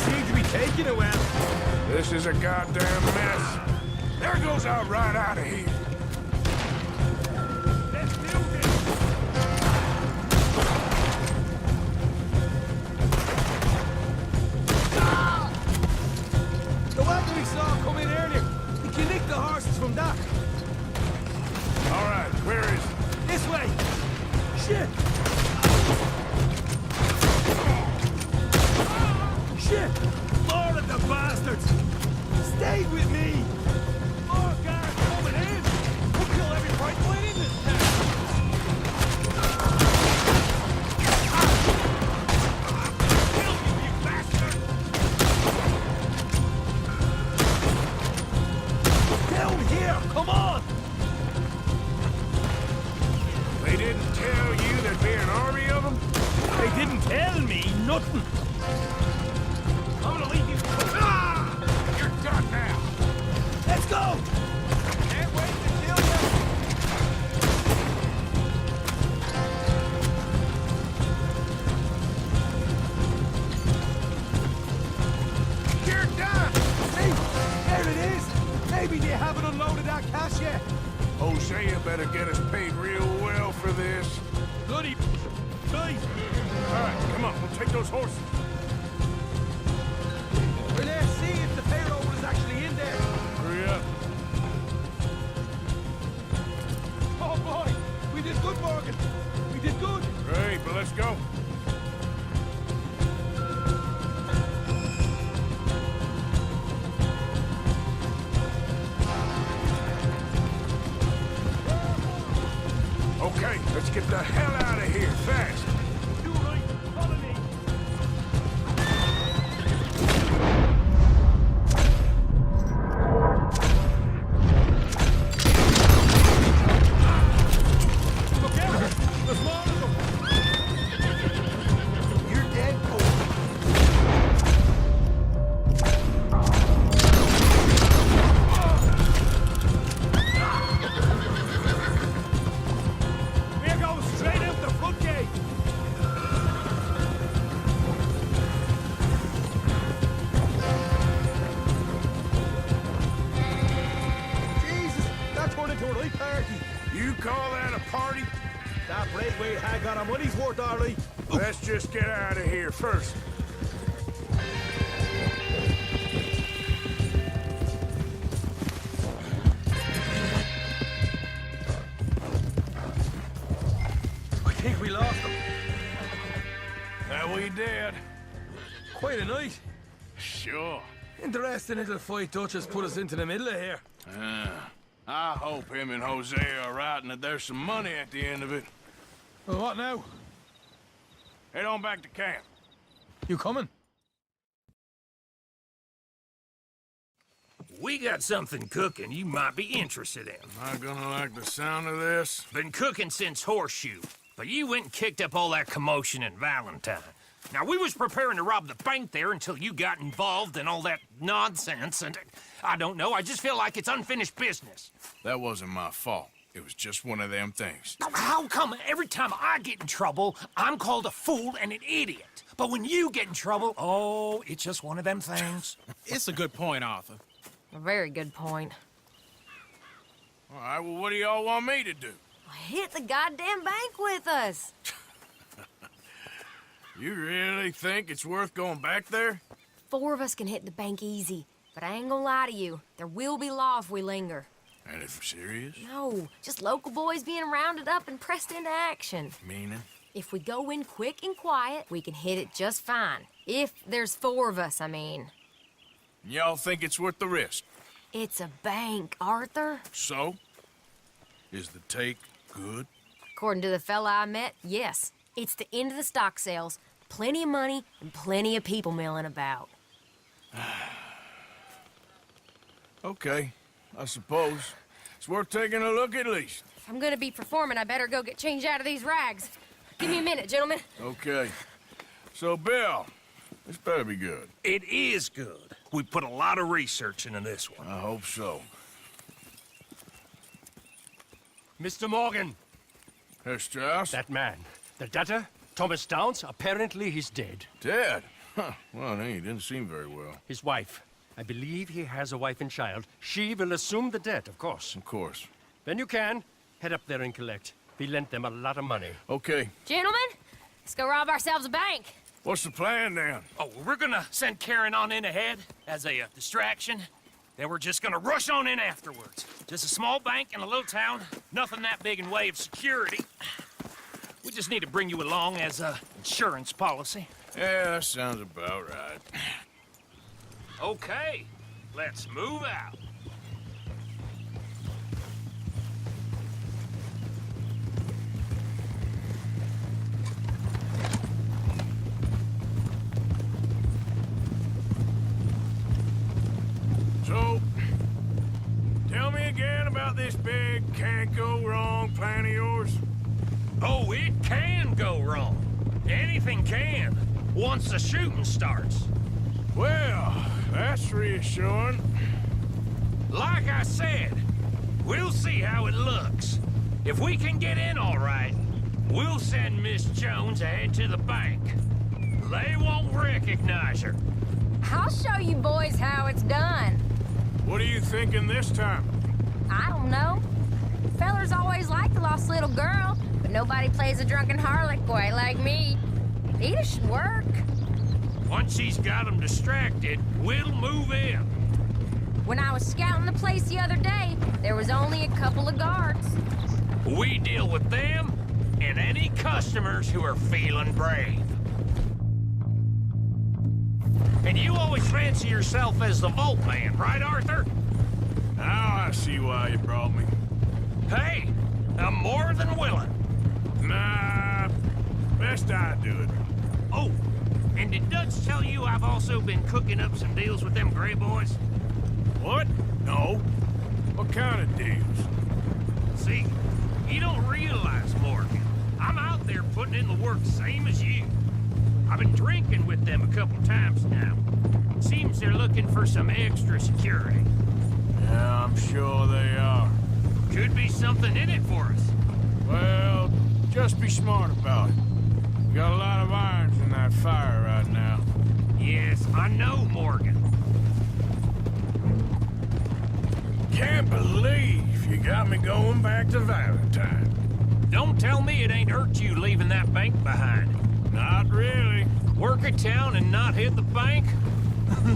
seem to be taking it well. This is a goddamn mess. There goes our right out of here. Let's do this. The wagon we saw come in earlier. We can nick the horses from that. All right, where is it? This way. Shit. Shit. More of the bastards. didn't tell me nothing. I'm gonna leave you. Ah! You're done now. Let's go! Can't wait to kill you. You're done! See? There it is! Maybe they haven't unloaded that cash yet. Hosea better get us paid real well for this. Bloody... Please! All right, come on, we'll take those horses. We're there, see if the payroll is actually in there. Hurry up. Oh boy! We did good, Morgan! We did good! Great, but let's go. Okay, let's get the hell out of here, fast. You right, follow me. Look out! There's more of them! You're dead, boy. Here goes straight out the front gate. Jesus, that turned into a right party. You call that a party? That Braithwaite had got our money's worth, all right. Let's just get out of here first. I think we lost them. That we did. Quite a night. Sure. Interesting little fight Dutch has put us into the middle of here. I hope him and Hosea are right and that there's some money at the end of it. Well, what now? Head on back to camp. You coming? We got something cooking you might be interested in. Am I gonna like the sound of this? Been cooking since Horseshoe, but you went and kicked up all that commotion in Valentine. Now, we was preparing to rob the bank there until you got involved in all that nonsense, and I don't know, I just feel like it's unfinished business. That wasn't my fault. It was just one of them things. How come every time I get in trouble, I'm called a fool and an idiot? But when you get in trouble, oh, it's just one of them things. It's a good point, Arthur. A very good point. All right, well, what do y'all want me to do? Hit the goddamn bank with us. You really think it's worth going back there? 4 of us can hit the bank easy, but I ain't gonna lie to you. There will be law if we linger. And if serious? No, just local boys being rounded up and pressed into action. Meaning? If we go in quick and quiet, we can hit it just fine. If there's 4 of us, I mean. Y'all think it's worth the risk? It's a bank, Arthur. So? Is the take good? According to the fella I met, yes. It's the end of the stock sales. Plenty of money and plenty of people milling about. Okay, I suppose. It's worth taking a look at least. If I'm gonna be performing, I better go get changed out of these rags. Give me a minute, gentlemen. Okay. So, Bill, this better be good. It is good. We put a lot of research into this one. I hope so. Mr. Morgan. Herr Strauss? That man. The debtor, Thomas Downs, apparently he's dead. Dead? Huh. Well, he didn't seem very well. His wife. I believe he has a wife and child. She will assume the debt, of course. Of course. When you can, head up there and collect. We lent them a lot of money. Okay. Gentlemen, let's go rob ourselves a bank. What's the plan, then? Oh, we're gonna send Karen on in ahead as a distraction. Then we're just gonna rush on in afterwards. Just a small bank in a little town. Nothing that big in way of security. We just need to bring you along as a insurance policy. Yeah, that sounds about right. Okay, let's move out. So, tell me again about this big can't-go-wrong plan of yours. Oh, it can go wrong. Anything anything can, once the shooting starts. Well, that's reassuring. Like I said, we'll see how it looks. If we can get in all right, we'll send Miss Jones ahead to the bank. They won't recognize her. I'll show you boys how it's done. What are you thinking this time? I don't know. Fellers always like the lost little girl, but nobody plays a drunken harlot quite like me. It should work. Once she's got them distracted, we'll move in. When I was scouting the place the other day, there was only a couple of guards. We deal with them and any customers who are feeling brave. And you always fancy yourself as the Vault Man, right, Arthur? Now I see why you brought me. Hey, I'm more than willing. Nah, best I do it. Oh, and did Dutch tell you I've also been cooking up some deals with them Gray Boys? What? No. What kind of deals? See, you don't realize, Morgan. I'm out there putting in the work same as you. I've been drinking with them a couple times now. Seems they're looking for some extra security. Yeah, I'm sure they are. Could be something in it for us. Well, just be smart about it. We got a lot of irons in that fire right now. Yes, I know, Morgan. Can't believe you got me going back to Valentine. Don't tell me it ain't hurt you leaving that bank behind. Not really. Work a town and not hit the bank?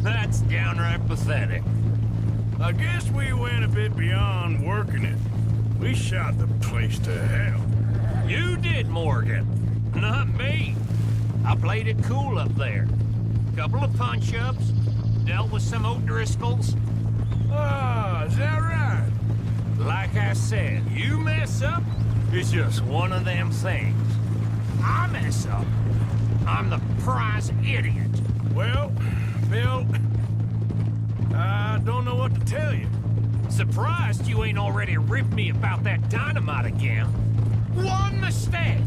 That's downright pathetic. I guess we went a bit beyond working it. We shot the place to hell. You did, Morgan. Not me. I played it cool up there. Couple of punch-ups, dealt with some O'Driscolls. Ah, is that right? Like I said, you mess up, it's just one of them things. I mess up, I'm the prize idiot. Well, Bill, I don't know what to tell you. Surprised you ain't already ripped me about that dynamite again. One mistake,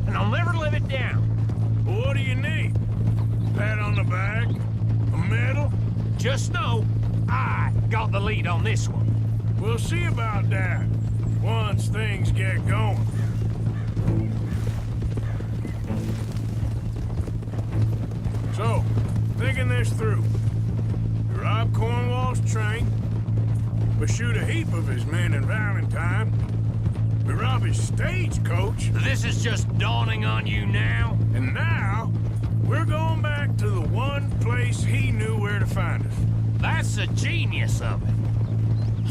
and I'll never live it down. What do you need? Pat on the back? A medal? Just know, I got the lead on this one. We'll see about that, once things get going. So, thinking this through. We rob Cornwall's train. We shoot a heap of his men in Valentine. We rob his stagecoach. This is just dawning on you now? And now, we're going back to the one place he knew where to find us. That's the genius of it.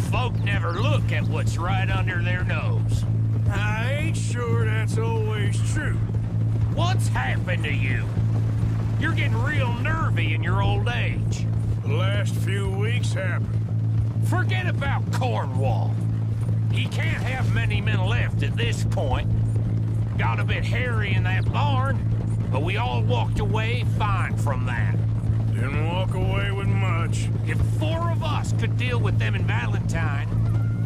Folk never look at what's right under their nose. I ain't sure that's always true. What's happened to you? You're getting real nervy in your old age. The last few weeks happened. Forget about Cornwall. He can't have many men left at this point. Got a bit hairy in that barn, but we all walked away fine from that. Didn't walk away with much. If 4 of us could deal with them in Valentine,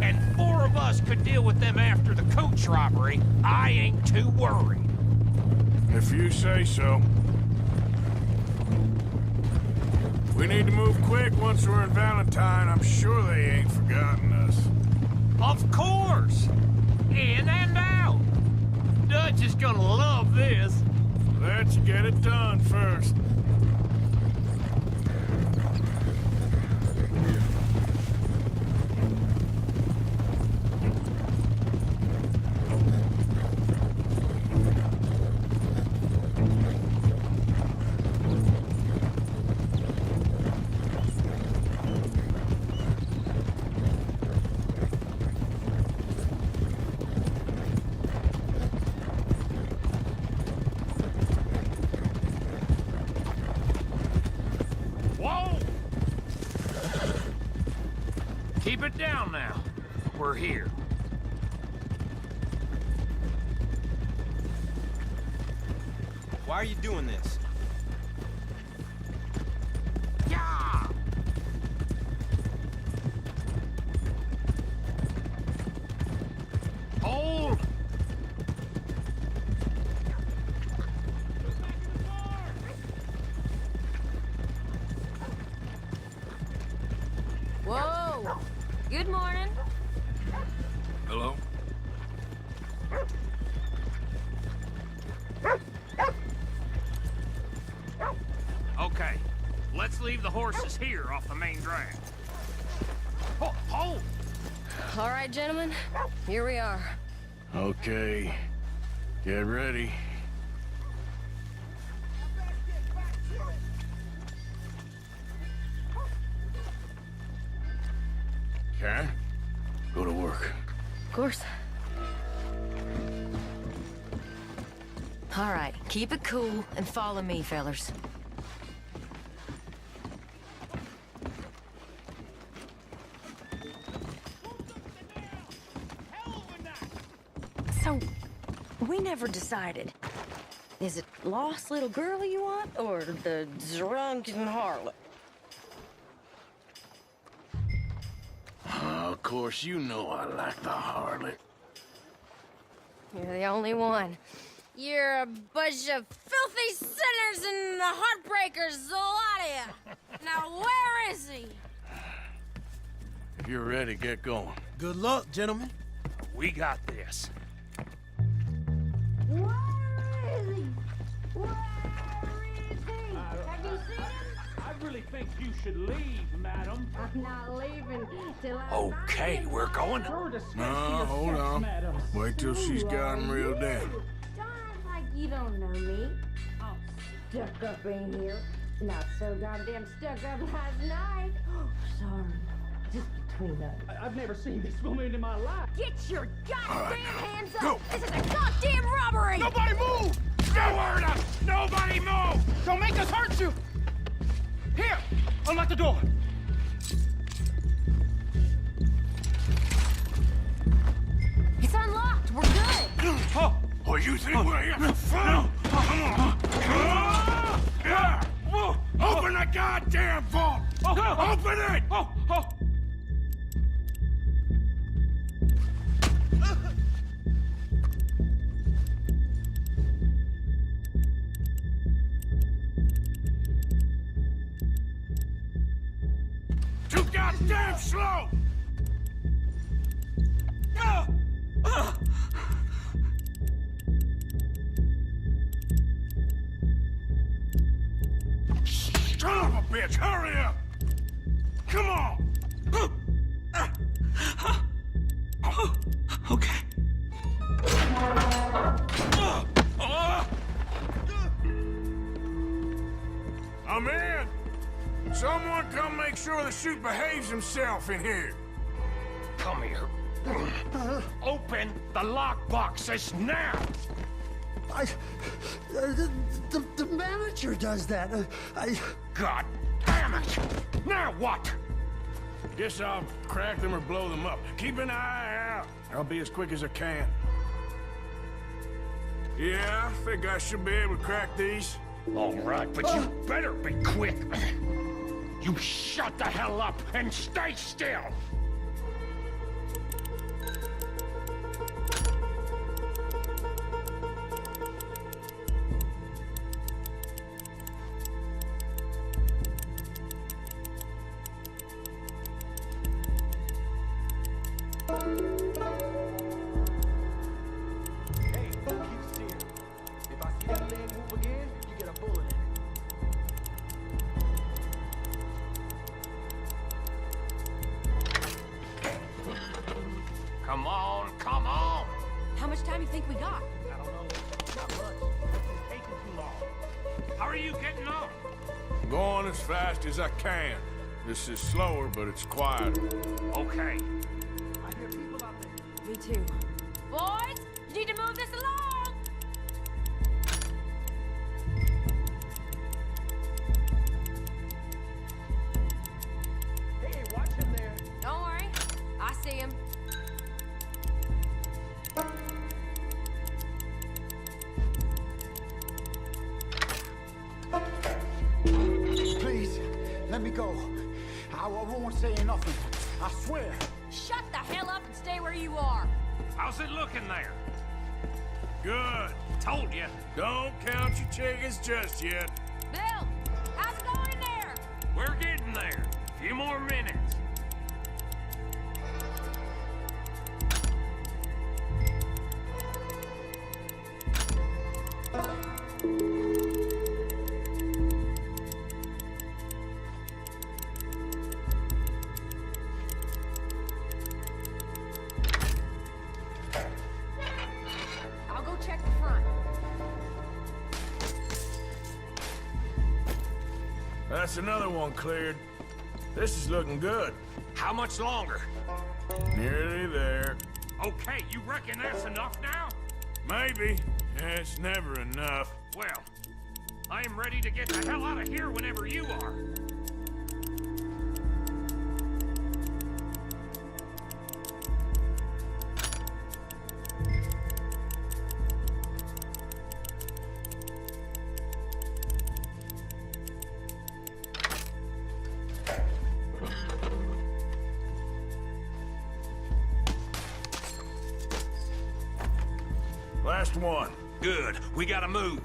and 4 of us could deal with them after the coach robbery, I ain't too worried. If you say so. We need to move quick once we're in Valentine. I'm sure they ain't forgotten us. Of course! In and out! Dutch is gonna love this. Let's get it done first. Keep it down now. We're here. Why are you doing this? Yeah! Hold! Good morning. Hello? Okay, let's leave the horses here off the main drag. Hold! All right, gentlemen, here we are. Okay, get ready. Karen, go to work. Of course. All right, keep it cool and follow me, fellers. So, we never decided. Is it lost little girl you want, or the drunken harlot? Of course, you know I like the harlot. You're the only one. You're a bunch of filthy sinners and the heartbreakers, the lot of you. Now, where is he? If you're ready, get going. Good luck, gentlemen. We got this. Where is he? Where is he? Have you seen him? I really think you should leave, madam. I'm not leaving till I Okay, we're going. No, hold on. Wait till she's got him reeled in. Don't act like you don't know me. I'm stuck up in here. Not so goddamn stuck up last night. Oh, sorry. Just between us. I've never seen this woman in my life. Get your goddamn hands up! go. This is a goddamn robbery! Nobody move! No word up! Nobody move! Don't make us hurt you! Here! Unlock the door! It's unlocked. We're good. Oh, you think we're here for fun? Come on. Yeah. Open the goddamn vault! Open it! Too goddamn slow! Son of a bitch, hurry up! Come on! Okay. I'm in! Someone come make sure the chute behaves himself in here. Come here. Open the lockboxes now! The manager does that. God damn it! Now what? Guess I'll crack them or blow them up. Keep an eye out. I'll be as quick as I can. Yeah, I think I should be able to crack these. All right, but you better be quick. You shut the hell up and stay still! Hey, keep steering. If I see that leg move again, you get a bullet in it. Come on, come on! How much time do you think we got? I don't know. Not much. It's taking too long. How are you getting on? Going as fast as I can. This is slower, but it's quieter. Okay. I hear people out there. Me too. Boys, you need to move this along! Hey, watch him there. Don't worry. I see him. Please, let me go. I won't say nothing. I swear. Shut the hell up and stay where you are. How's it looking there? Good. Told you. Don't count your chickens just yet. Bill, how's it going in there? We're getting there. A few more minutes. That's another one cleared. This is looking good. How much longer? Nearly there. Okay, you reckon that's enough now? Maybe. It's never enough. Well, I am ready to get the hell out of here whenever you are. Last one. Good. We gotta move.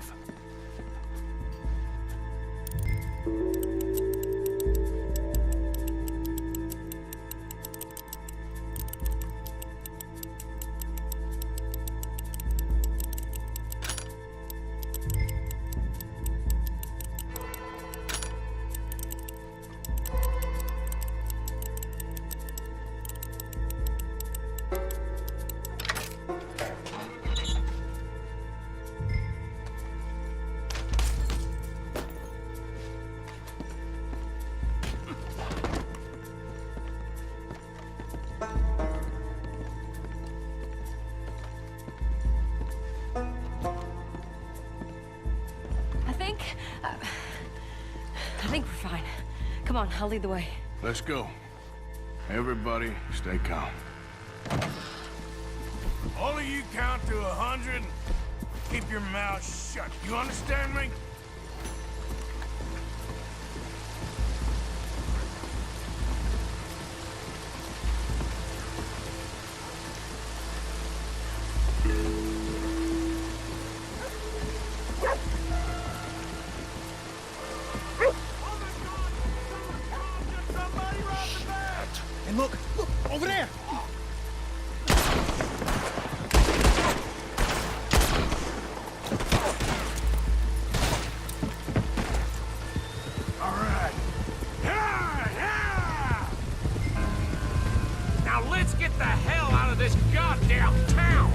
I think we're fine. Come on, I'll lead the way. Let's go. Everybody, stay calm. All of you count to 100. Keep your mouth shut. You understand me? And look, over there! All right. Yeah! Now let's get the hell out of this goddamn town!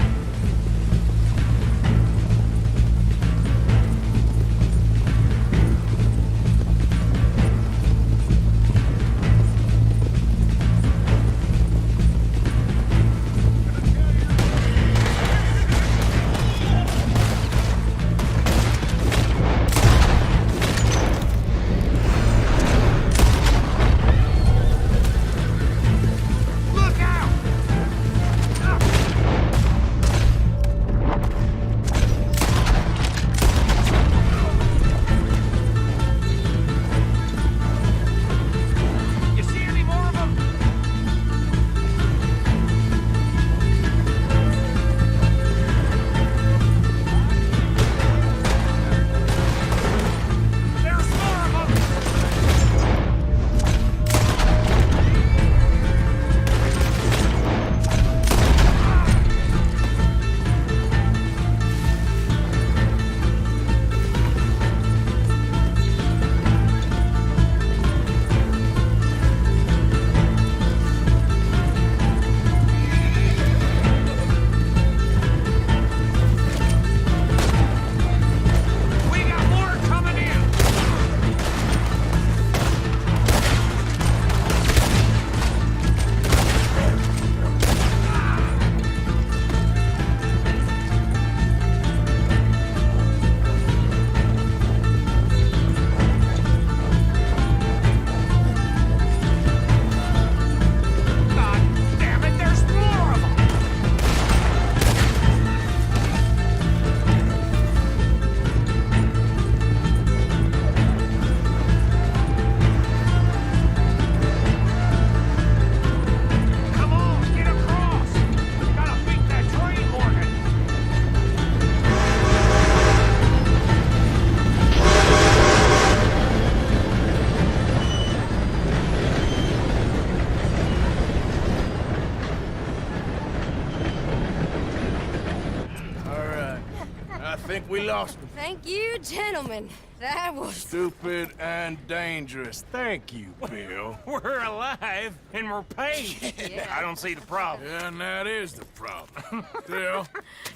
We lost him. Thank you, gentlemen. That was... Stupid and dangerous. Thank you, Bill. We're alive, and we're paid. Yeah. I don't see the problem. Yeah, and that is the problem. Bill,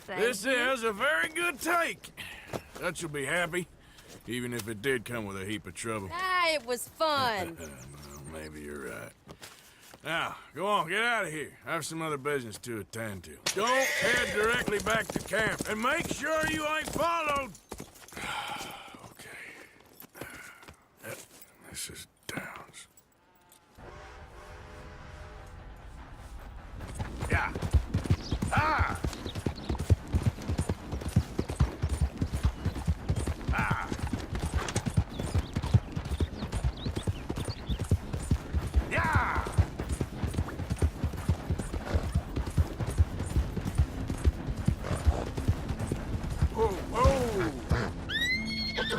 this you. is a very good take. Dutch will be happy, even if it did come with a heap of trouble. Ah, lie, it was fun. Well, maybe you're right. Now, go on, get out of here. I have some other business to attend to. Don't head directly back to camp, and make sure you ain't followed. Okay. This is Downs. Yeah. Ah! Ah! Yeah! Oh, oh!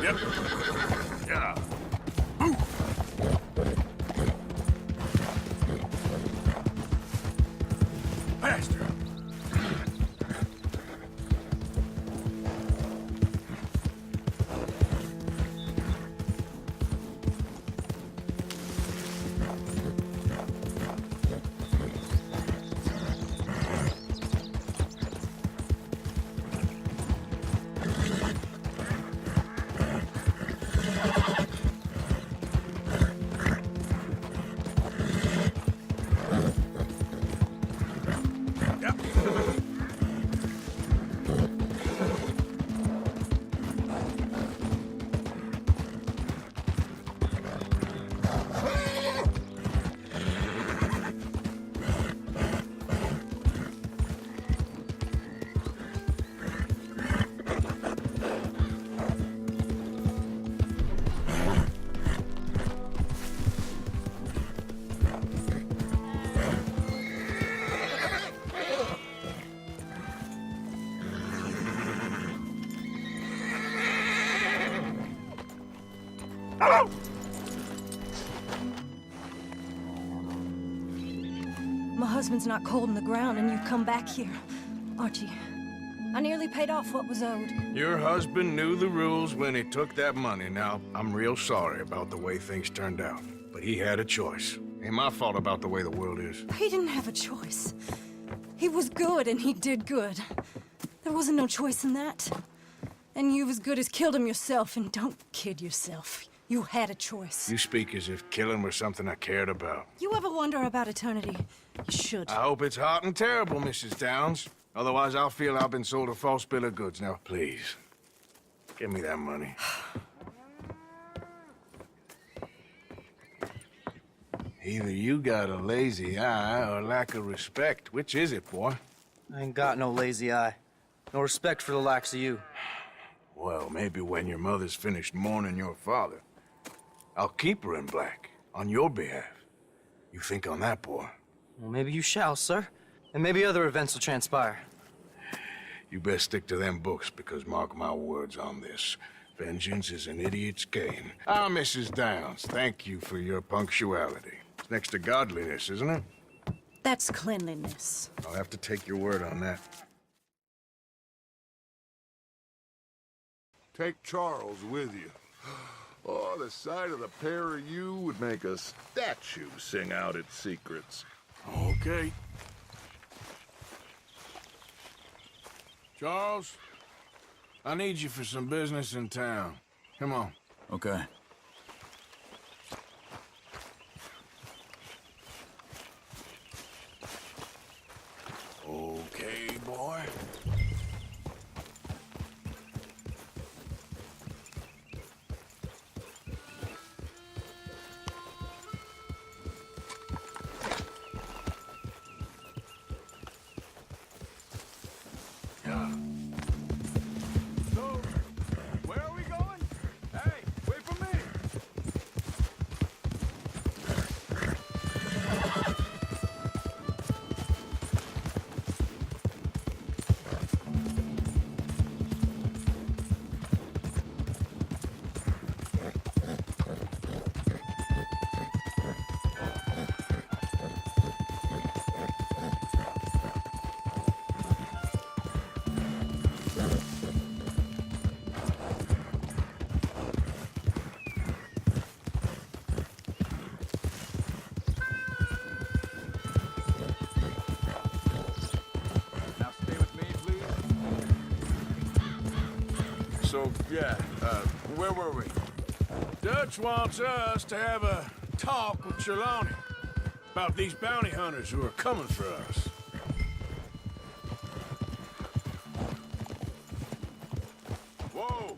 Yep. Yeah. Ooh. Faster. My husband's not cold in the ground, and you've come back here. Archie, I nearly paid off what was owed. Your husband knew the rules when he took that money. Now, I'm real sorry about the way things turned out. But he had a choice. Ain't my fault about the way the world is. He didn't have a choice. He was good, and he did good. There wasn't no choice in that. And you've as good as killed him yourself, and don't kid yourself. You had a choice. You speak as if killing was something I cared about. You ever wonder about eternity? You should. I hope it's hot and terrible, Mrs. Downs. Otherwise, I'll feel I've been sold a false bill of goods. Now, please, give me that money. Either you got a lazy eye or lack of respect. Which is it, boy? I ain't got no lazy eye. No respect for the likes of you. Well, maybe when your mother's finished mourning your father, I'll keep her in black, on your behalf. You think on that, boy? Well, maybe you shall, sir. And maybe other events will transpire. You best stick to them books, because mark my words on this. Vengeance is an idiot's gain. Ah, Mrs. Downs, thank you for your punctuality. It's next to godliness, isn't it? That's cleanliness. I'll have to take your word on that. Take Charles with you. Oh, the sight of the pair of you would make a statue sing out its secrets. Okay. Charles, I need you for some business in town. Come on. Okay. Okay, boy. So, yeah, where were we? Dutch wants us to have a talk with Trelawney about these bounty hunters who are coming for us. Whoa!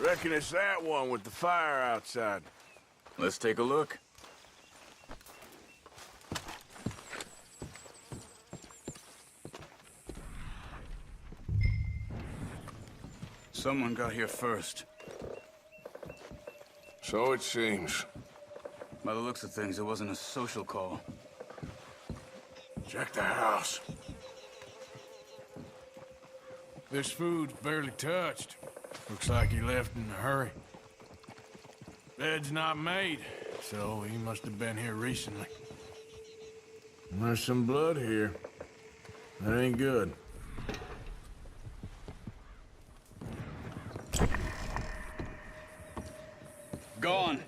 Reckon it's that one with the fire outside. Let's take a look. Someone got here first. So it seems. By the looks of things, it wasn't a social call. Check the house. This food's barely touched. Looks like he left in a hurry. Bed's not made, so he must have been here recently. There's some blood here. That ain't good. Gone.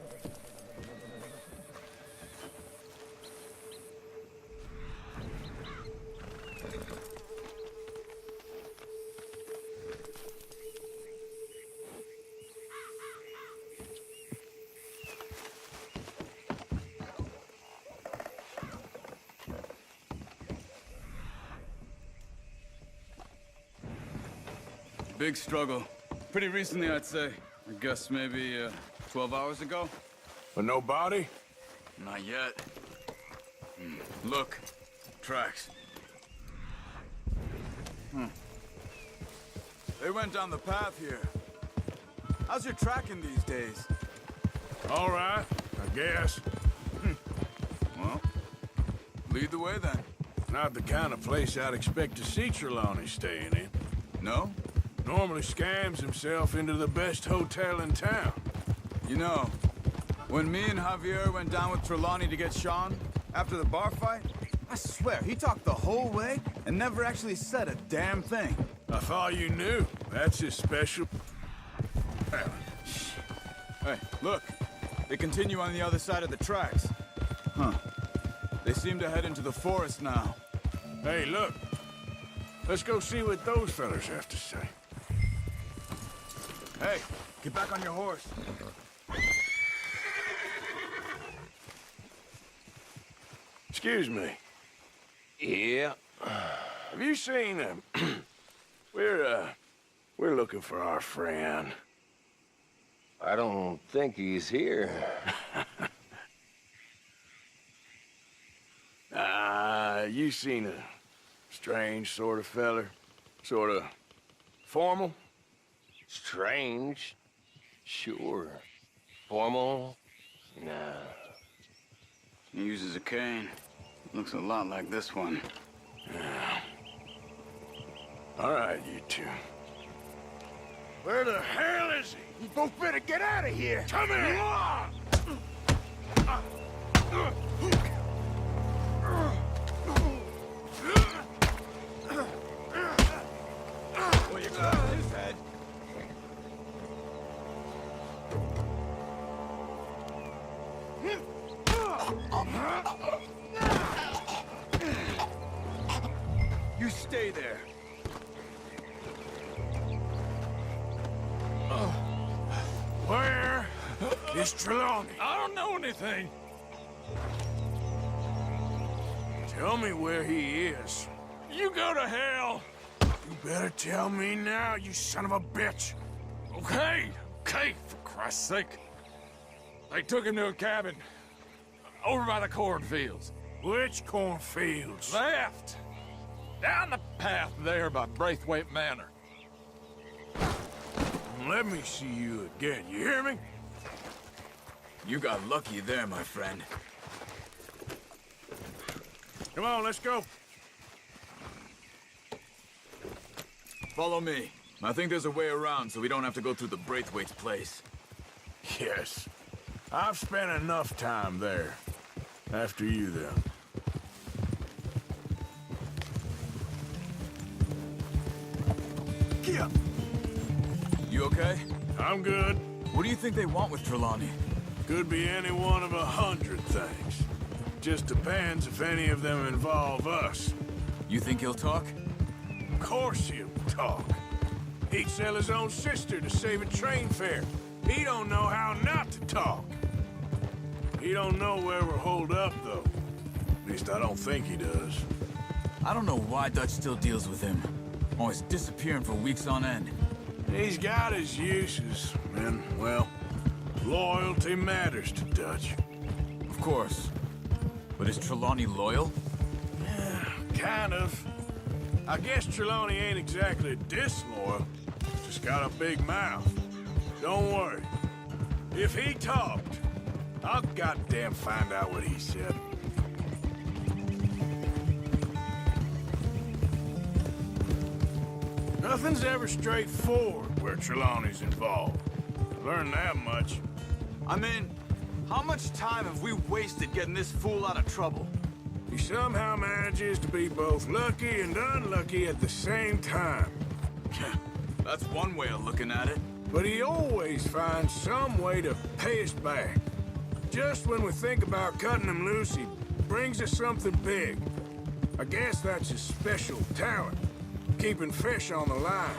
Big struggle. Pretty recently, I'd say. I guess maybe 12 hours ago? But no body? Not yet. Look. Tracks. They went down the path here. How's your tracking these days? All right, I guess. Well, lead the way then. Not the kind of place I'd expect to see Trelawney staying in. No? Normally scams himself into the best hotel in town. You know, when me and Javier went down with Trelawney to get Sean, after the bar fight, I swear, he talked the whole way and never actually said a damn thing. I thought you knew. That's his special... Hey, look. They continue on the other side of the tracks. Huh. They seem to head into the forest now. Hey, look. Let's go see what those fellas have to say. Hey, get back on your horse. Excuse me. Yeah. Have you seen him? We're looking for our friend. I don't think he's here. You seen a strange sort of feller? Sort of formal? Strange? Sure. Formal? Nah. He uses a cane. Looks a lot like this one. Yeah. All right, you two. Where the hell is he? You both better get out of here! Come here! Well, you got his head. You stay there. Where is Trelawney? I don't know anything. Tell me where he is. You go to hell. You better tell me now, you son of a bitch. Okay, for Christ's sake. They took him to a cabin over by the cornfields. Which cornfields? Left. Down the path there by Braithwaite Manor. Let me see you again, you hear me? You got lucky there, my friend. Come on, let's go. Follow me. I think there's a way around so we don't have to go through the Braithwaite's place. Yes. I've spent enough time there. After you, then. You okay? I'm good. What do you think they want with Trelawney? Could be any one of 100 things. Just depends if any of them involve us. You think he'll talk? Of course he'll talk. He'd sell his own sister to save a train fare. He don't know how not to talk. He don't know where we're holed up, though. At least I don't think he does. I don't know why Dutch still deals with him. Always disappearing for weeks on end. He's got his uses, and, well, loyalty matters to Dutch. Of course. But is Trelawney loyal? Yeah, kind of. I guess Trelawney ain't exactly disloyal. Just got a big mouth. Don't worry. If he talked, I'll goddamn find out what he said. Nothing's ever straightforward where Trelawney's involved. Learned that much. I mean, how much time have we wasted getting this fool out of trouble? He somehow manages to be both lucky and unlucky at the same time. That's one way of looking at it. But he always finds some way to pay us back. Just when we think about cutting him loose, he brings us something big. I guess that's his special talent, keeping fish on the line.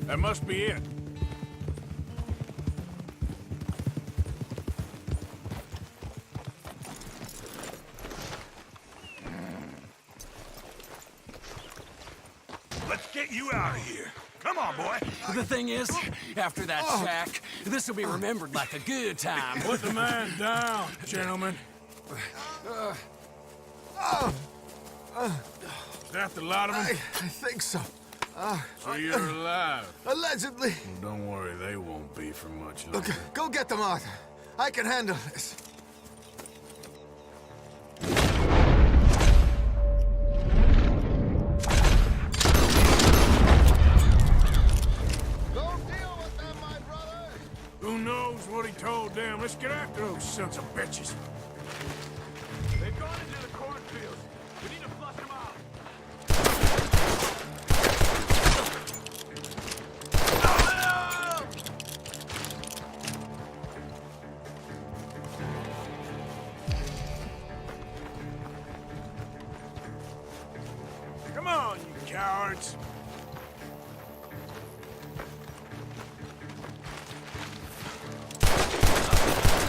That must be it. Let's get you out of here. Come on, boy. The thing is, after that shack, this will be remembered like a good time. Put the man down, gentlemen. Is that the lot of them? I think so. So you're alive? Allegedly. Well, don't worry, they won't be for much longer. Look, go get them, Arthur. I can handle this. Who knows what he told them? Let's get after those sons of bitches. They've gone into the cornfields. We need to flush them out. Come on, you cowards.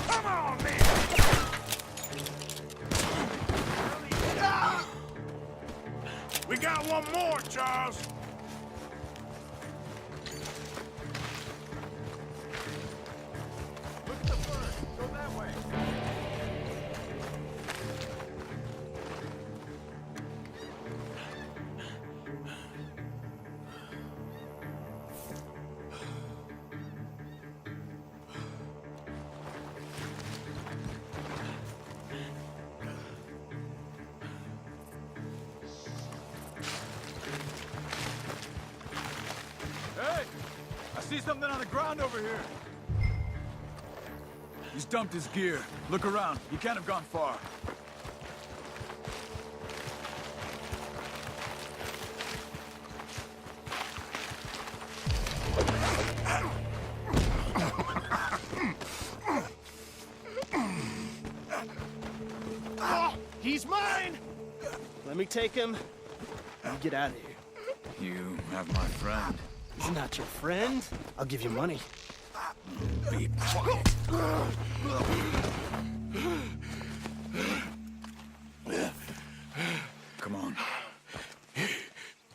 Come on, man! We got one more, Charles. Look at the bird. Go that way. Hey! I see something on the ground over here. He's dumped his gear. Look around. He can't have gone far. He's mine! Let me take him and get out of here. You have my friend. He's not your friend. I'll give you money. Be quiet. Come on.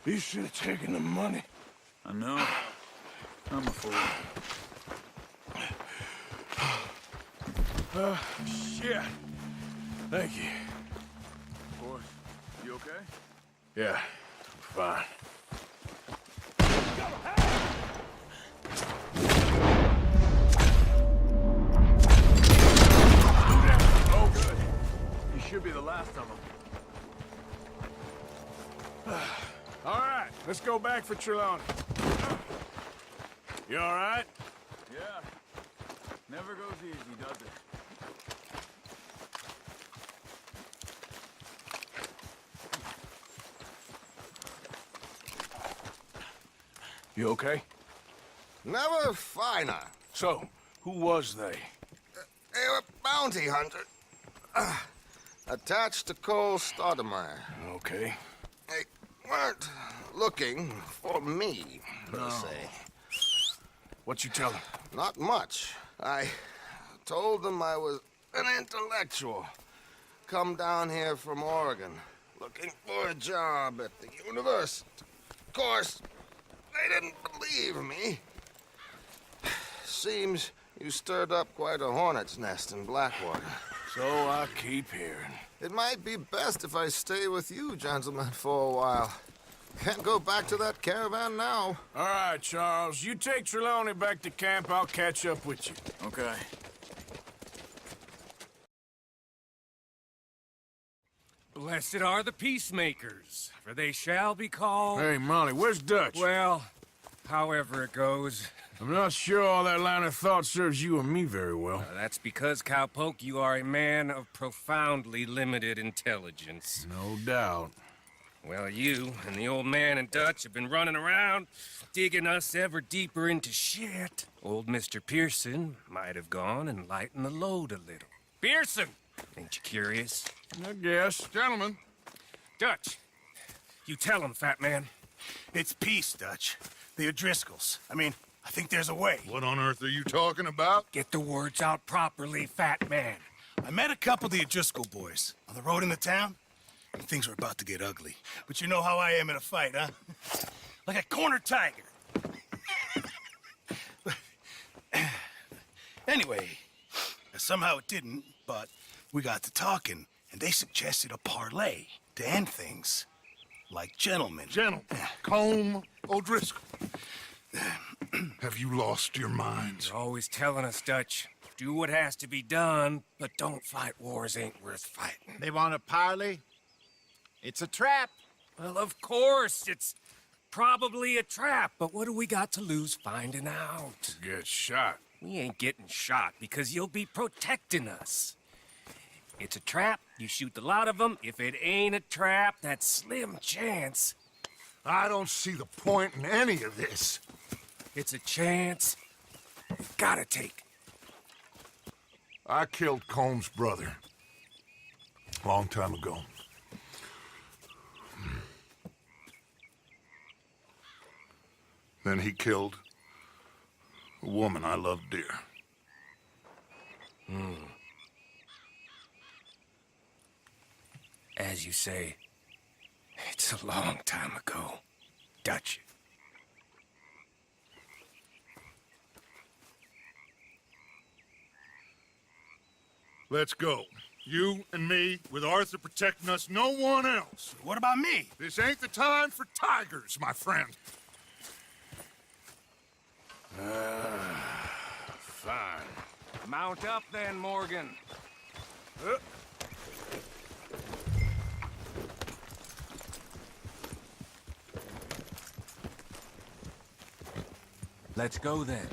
You should have taken the money. I know. I'm a fool. Shit. Thank you. Of course. You okay? Yeah, fine. Oh, good. You should be the last of them. let's go back for Trelawney. You all right? Yeah. Never goes easy, does it? You okay? Never finer. So, who was they? They were bounty hunters. Attached to Cole Stoudemire. Okay. They weren't looking for me, per se. What you tell them? Not much. I told them I was an intellectual. Come down here from Oregon, looking for a job at the university. Of course, they didn't believe me. Seems you stirred up quite a hornet's nest in Blackwater. So I keep hearing. It might be best if I stay with you, gentlemen, for a while. Can't go back to that caravan now. All right, Charles. You take Trelawney back to camp. I'll catch up with you. Okay. Blessed are the peacemakers, for they shall be called... Hey, Molly, where's Dutch? Well, however it goes. I'm not sure all that line of thought serves you and me very well. That's because, Cowpoke, you are a man of profoundly limited intelligence. No doubt. Well, you and the old man and Dutch have been running around, digging us ever deeper into shit. Old Mr. Pearson might have gone and lightened the load a little. Pearson! Ain't you curious? I guess. Gentlemen. Dutch, you tell him, fat man. It's peace, Dutch. The O'Driscolls. I think there's a way. What on earth are you talking about? Get the words out properly, fat man. I met a couple of the O'Driscoll boys on the road into town, and things were about to get ugly. But you know how I am in a fight, huh? Like a cornered tiger. Anyway, somehow it didn't, but we got to talking, and they suggested a parlay to end things. Like gentlemen. Gentlemen. Combe O'Driscoll. Have you lost your minds? You're always telling us, Dutch. Do what has to be done, but don't fight wars ain't worth fighting. They want a parley? It's a trap. Well, of course, it's probably a trap, but what do we got to lose finding out? Get shot. We ain't getting shot because you'll be protecting us. It's a trap, you shoot the lot of them. If it ain't a trap, that's slim chance. I don't see the point in any of this. It's a chance you gotta take. I killed Combs' brother. Long time ago. Then he killed a woman I loved dear. As you say, it's a long time ago, Dutch. Let's go. You and me, with Arthur protecting us, no one else. What about me? This ain't the time for tigers, my friend. Fine. Mount up then, Morgan. Let's go then.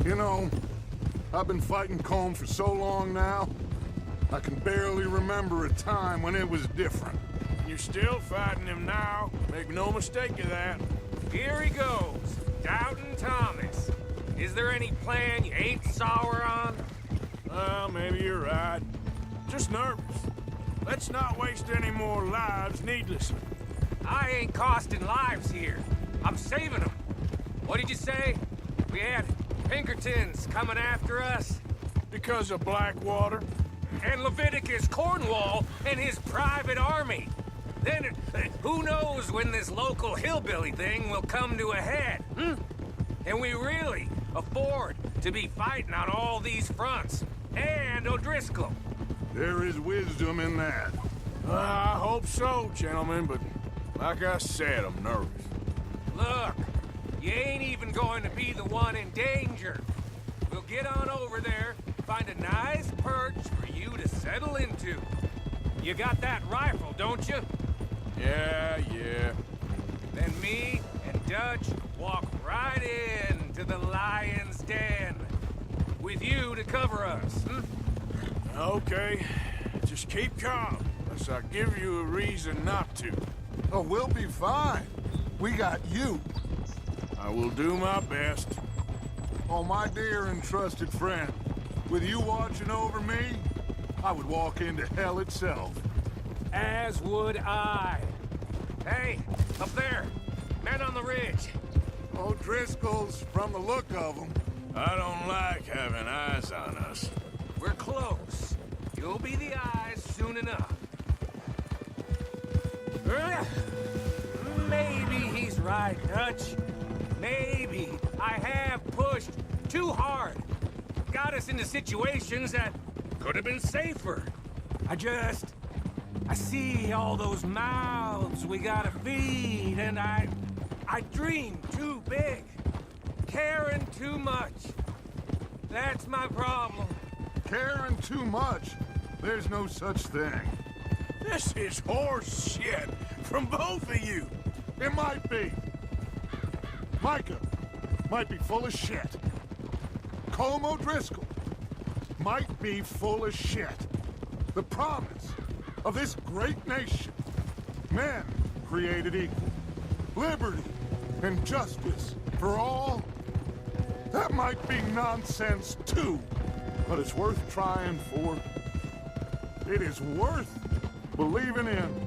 You know, I've been fighting Combs for so long now, I can barely remember a time when it was different. You're still fighting him now. Make no mistake of that. Here he goes, Doubting Thomas. Is there any plan you ain't sour on? Well, maybe you're right. Just nervous. Let's not waste any more lives needlessly. I ain't costing lives here. I'm saving them. What did you say? We had Pinkertons coming after us? Because of Blackwater? And Leviticus Cornwall and his private army. Then, who knows when this local hillbilly thing will come to a head, And we really afford to be fighting on all these fronts. And O'Driscoll. There is wisdom in that. I hope so, gentlemen, but Like I said, I'm nervous. Look, you ain't even going to be the one in danger. We'll get on over there, find a nice perch for you to settle into. You got that rifle, don't you? Yeah. Then me and Dutch walk right in to the lion's den. With you to cover us, Okay. Just keep calm, unless I give you a reason not to. Oh, we'll be fine. We got you. I will do my best. Oh, my dear and trusted friend, with you watching over me, I would walk into hell itself. As would I. Hey, up there. Men on the ridge. O'Driscoll's, from the look of them. I don't like having eyes on us. We're close. You'll be the eyes soon enough. Maybe he's right, Dutch. Maybe I have pushed too hard. Got us into situations that could have been safer. I see all those mouths we gotta feed, and I dream too big. Caring too much. That's my problem. Caring too much? There's no such thing. This is horse shit from both of you. It might be. Micah might be full of shit. Colm O'Driscoll might be full of shit. The promise of this great nation. Men created equal. Liberty and justice for all. That might be nonsense too, but it's worth trying for. It is worth believing in.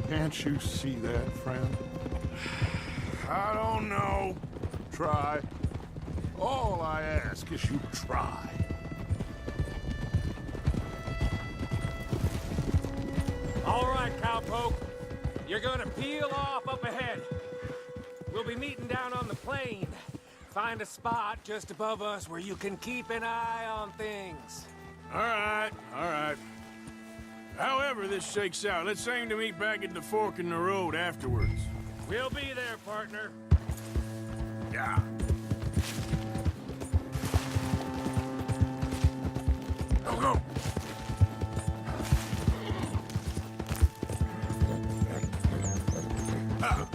Can't you see that, friend? I don't know. Try. All I ask is you try. All right, cowpoke. You're gonna peel off up ahead. We'll be meeting down on the plain. Find a spot just above us where you can keep an eye on things. All right. However this shakes out, let's aim to meet back at the fork in the road afterwards. We'll be there, partner. Yeah. Go. Ah.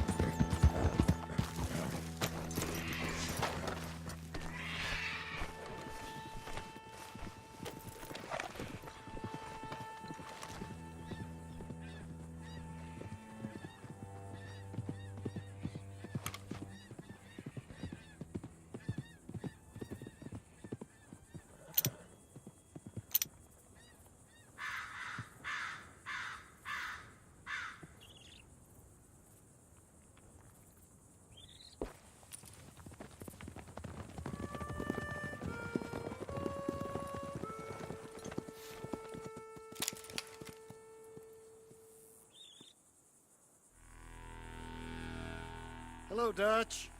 Hello, Dutch.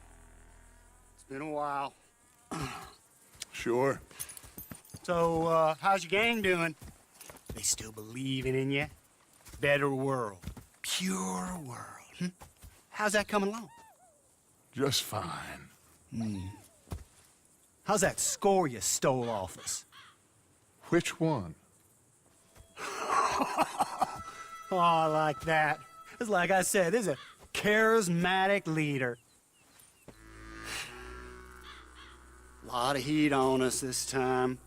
It's been a while. Sure. So, how's your gang doing? They still believing in you? Better world. Pure world. How's that coming along? Just fine. How's that score you stole off us? Which one? Oh, I like that. It's like I said, this is a charismatic leader. Lot of heat on us this time.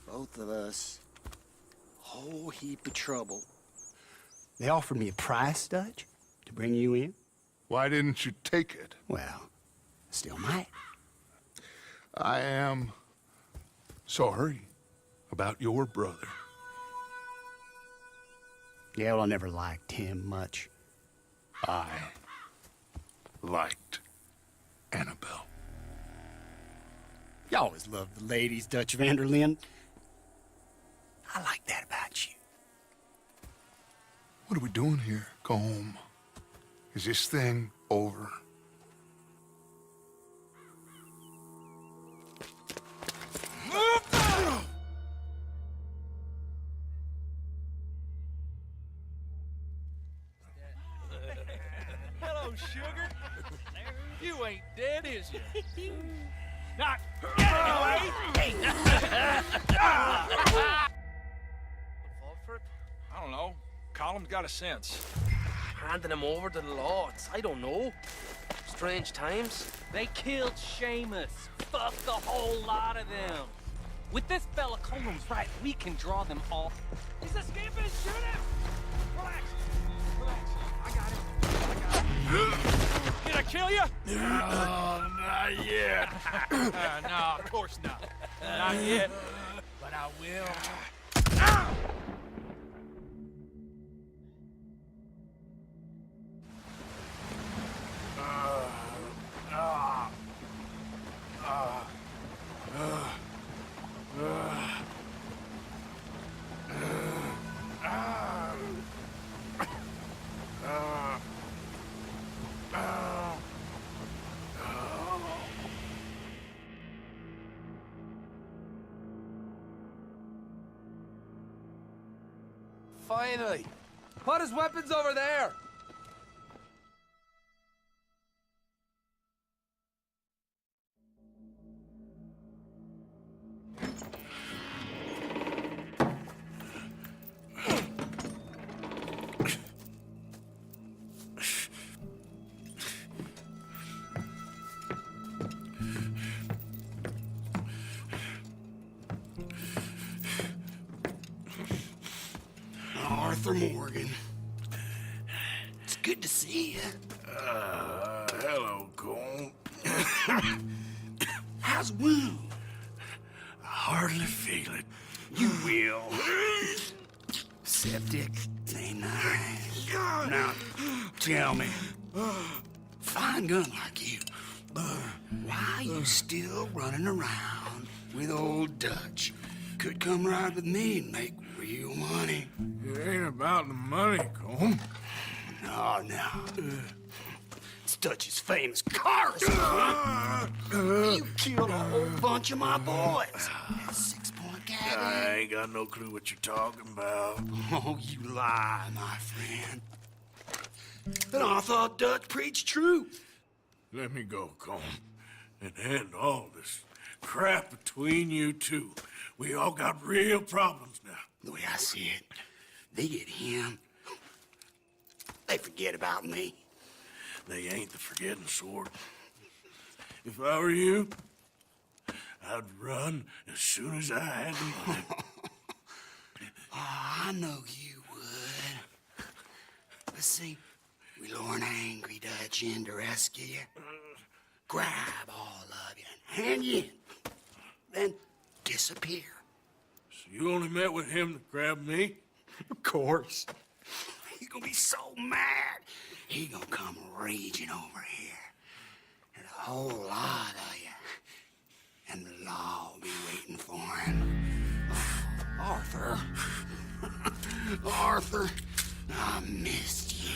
Both of us. Whole heap of trouble. They offered me a price, Dutch, to bring you in. Why didn't you take it? Well, still might. I am sorry about your brother. Yeah, well, I never liked him much. I liked Annabelle. You always loved the ladies, Dutch Vanderlyn. I like that about you. What are we doing here? Go home. Is this thing over? sugar. You ain't dead, is you? Not anyway. I don't know. Column's got a sense. Handing him over to the lords. I don't know. Strange times. They killed Seamus. Fuck the whole lot of them. With this fella Colum's right, we can draw them off. He's escaping! Shoot him! Relax. Relax. I got him. Did I kill you? Oh, not yet. No, of course not. Not yet. But I will. Finally. Put his weapons over there. Arthur Morgan. It's good to see you. Hello, Cole. How's the wound? I hardly feel it. You will. Septic ain't nice. Now, tell me, fine gun like you, why you still running around with old Dutch? Could come right with me and make real money. It ain't about the money, Cole. No. It's Dutch's famous car. You killed a whole bunch of my boys. 6-point cabin. I ain't got no clue what you're talking about. Oh, you lie, my friend. And I thought Dutch preached truth. Let me go, Cole, and end all this crap between you two. We all got real problems now. The way I see it, they get him, they forget about me. They ain't the forgetting sort. If I were you, I'd run as soon as I had the money. I know you would. But see, we lure an angry Dutch in to rescue you, grab all of you and hand you in, then disappear. So you only met with him to grab me? Of course. He's gonna be so mad. He gonna come raging over here. And a whole lot of you. And the law will be waiting for him. Arthur. Arthur, I missed you.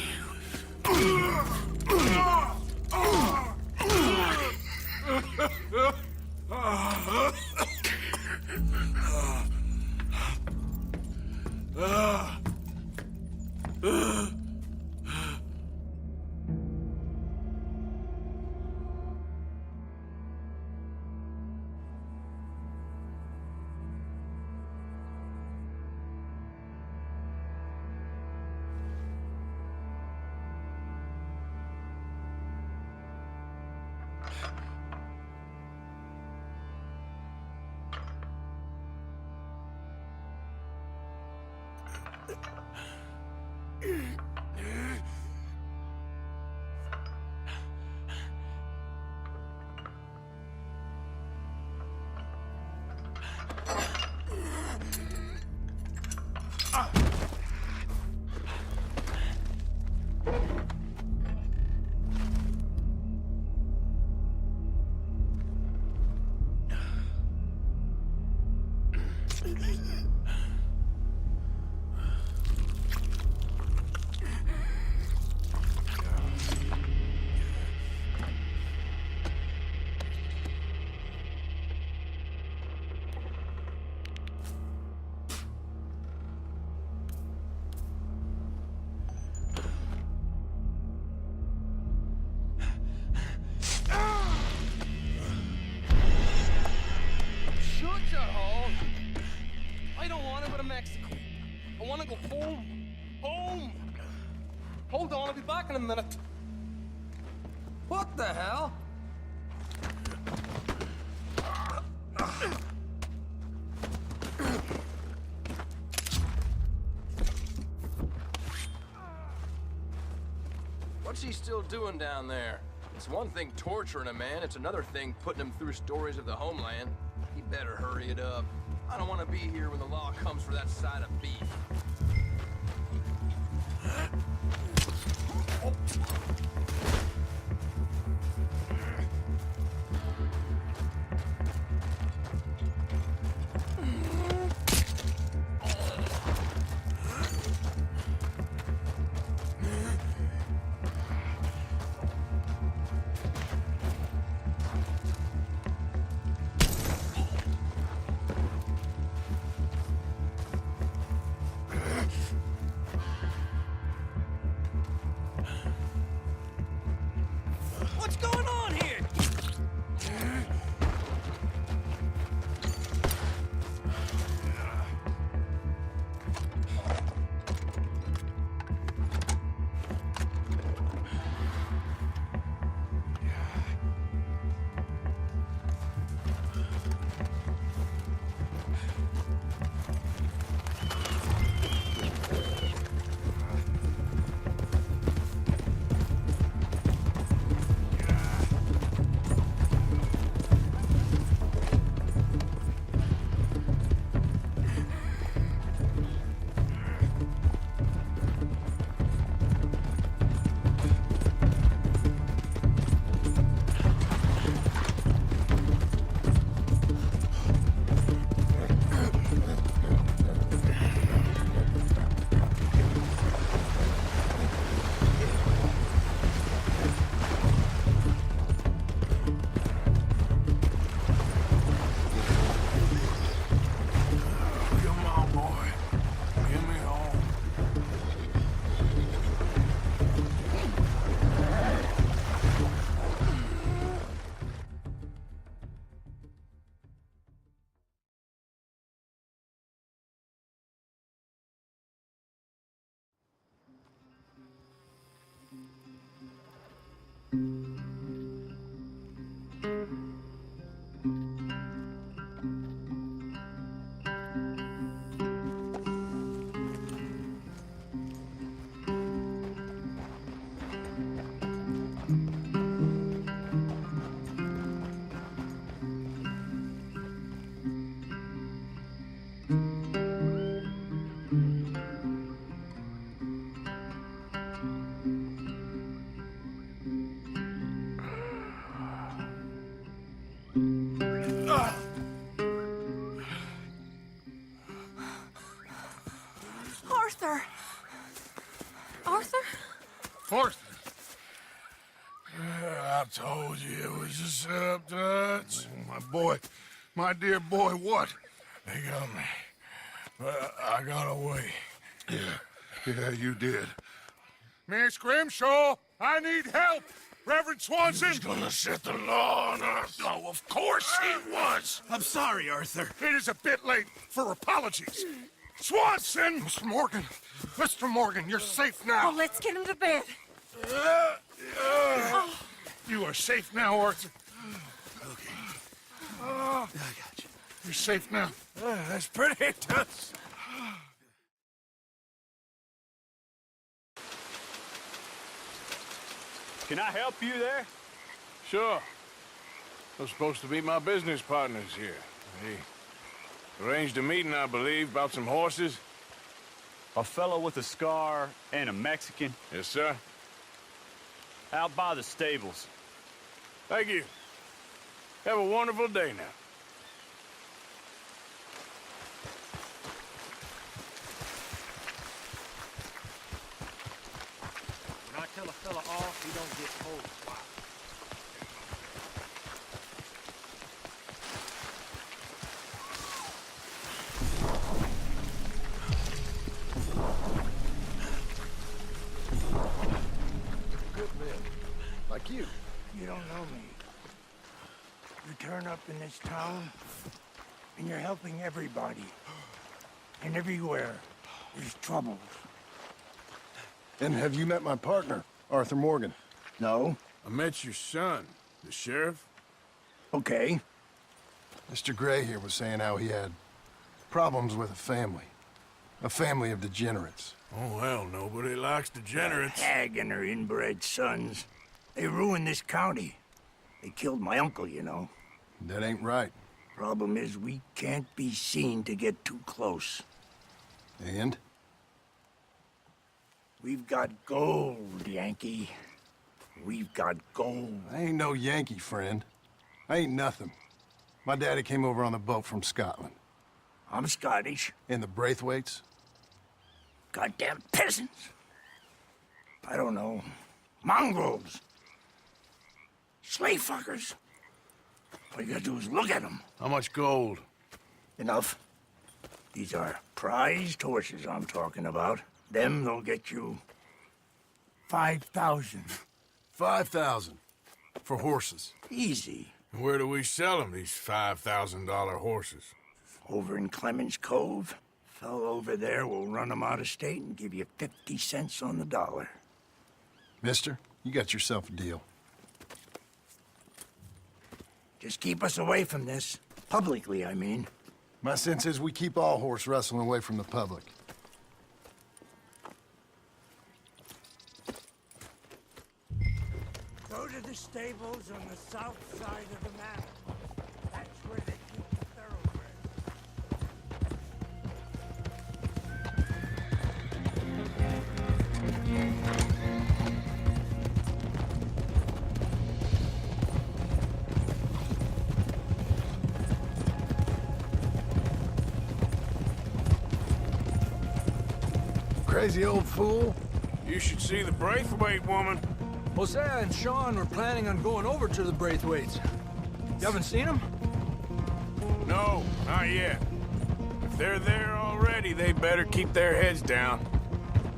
I don't want to go to Mexico. I want to go home. Home! Hold on, I'll be back in a minute. What the hell? What's he still doing down there? It's one thing torturing a man, it's another thing putting him through stories of the homeland. He better hurry it up. I don't want to be here when the law comes for that side of beef. What's going on here? Come on, boy. Get me home. Arthur! Arthur? Arthur. I told you it was a setup, Dutch. My boy, my dear boy, what? They got me. But I got away. Yeah, you did. Miss Grimshaw, I need help! Reverend Swanson! He's gonna set the law on us. Oh, of course he was! I'm sorry, Arthur. It is a bit late for apologies. Swanson! Mr. Morgan, you're safe now. Oh, let's get him to bed. You are safe now, Arthur. Okay. I got you. You're safe now. That's pretty tough. Can I help you there? Sure. They're supposed to be my business partners here. They arranged a meeting, I believe, about some horses. A fellow with a scar and a Mexican. Yes, sir. Out by the stables. Thank you. Have a wonderful day now. When I tell a fella off, he don't get told twice. Good live. Like you. You don't know me. You turn up in this town, and you're helping everybody. And everywhere, there's troubles. And have you met my partner, Arthur Morgan? No? I met your son, the sheriff. Okay. Mr. Gray here was saying how he had problems with a family of degenerates. Oh, well, nobody likes degenerates. Hag and her inbred sons. They ruined this county. They killed my uncle, you know. That ain't right. Problem is, we can't be seen to get too close. And? We've got gold, Yankee. We've got gold. I ain't no Yankee, friend. I ain't nothing. My daddy came over on the boat from Scotland. I'm Scottish. And the Braithwaites? Goddamn peasants. I don't know. Mongrels. Slave fuckers. All you gotta do is look at them. How much gold? Enough. These are prized horses I'm talking about. Them, they'll get you 5,000. 5,000 for horses. Easy. Where do we sell them, these $5,000 horses? Over in Clemens Cove. Fellow over there will run them out of state and give you 50 cents on the dollar. Mister, you got yourself a deal. Just keep us away from this. Publicly, I mean. My sense is we keep all horse wrestling away from the public. Go to the stables on the south side of the manor. That's where they keep the thoroughbreds. Crazy old fool. You should see the Braithwaite woman. Hosea and Sean were planning on going over to the Braithwaites. You haven't seen them? No, not yet. If they're there already, they better keep their heads down.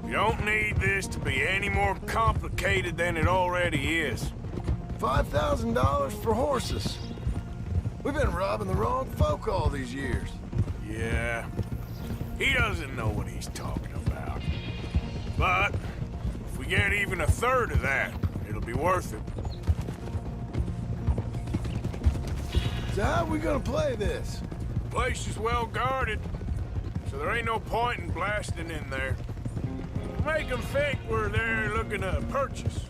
We don't need this to be any more complicated than it already is. $5,000 for horses. We've been robbing the wrong folk all these years. Yeah, he doesn't know what he's talking about. But if we get even a third of that, it'll be worth it. So how are we gonna play this? The place is well guarded, so there ain't no point in blasting in there. Make them think we're there looking to purchase.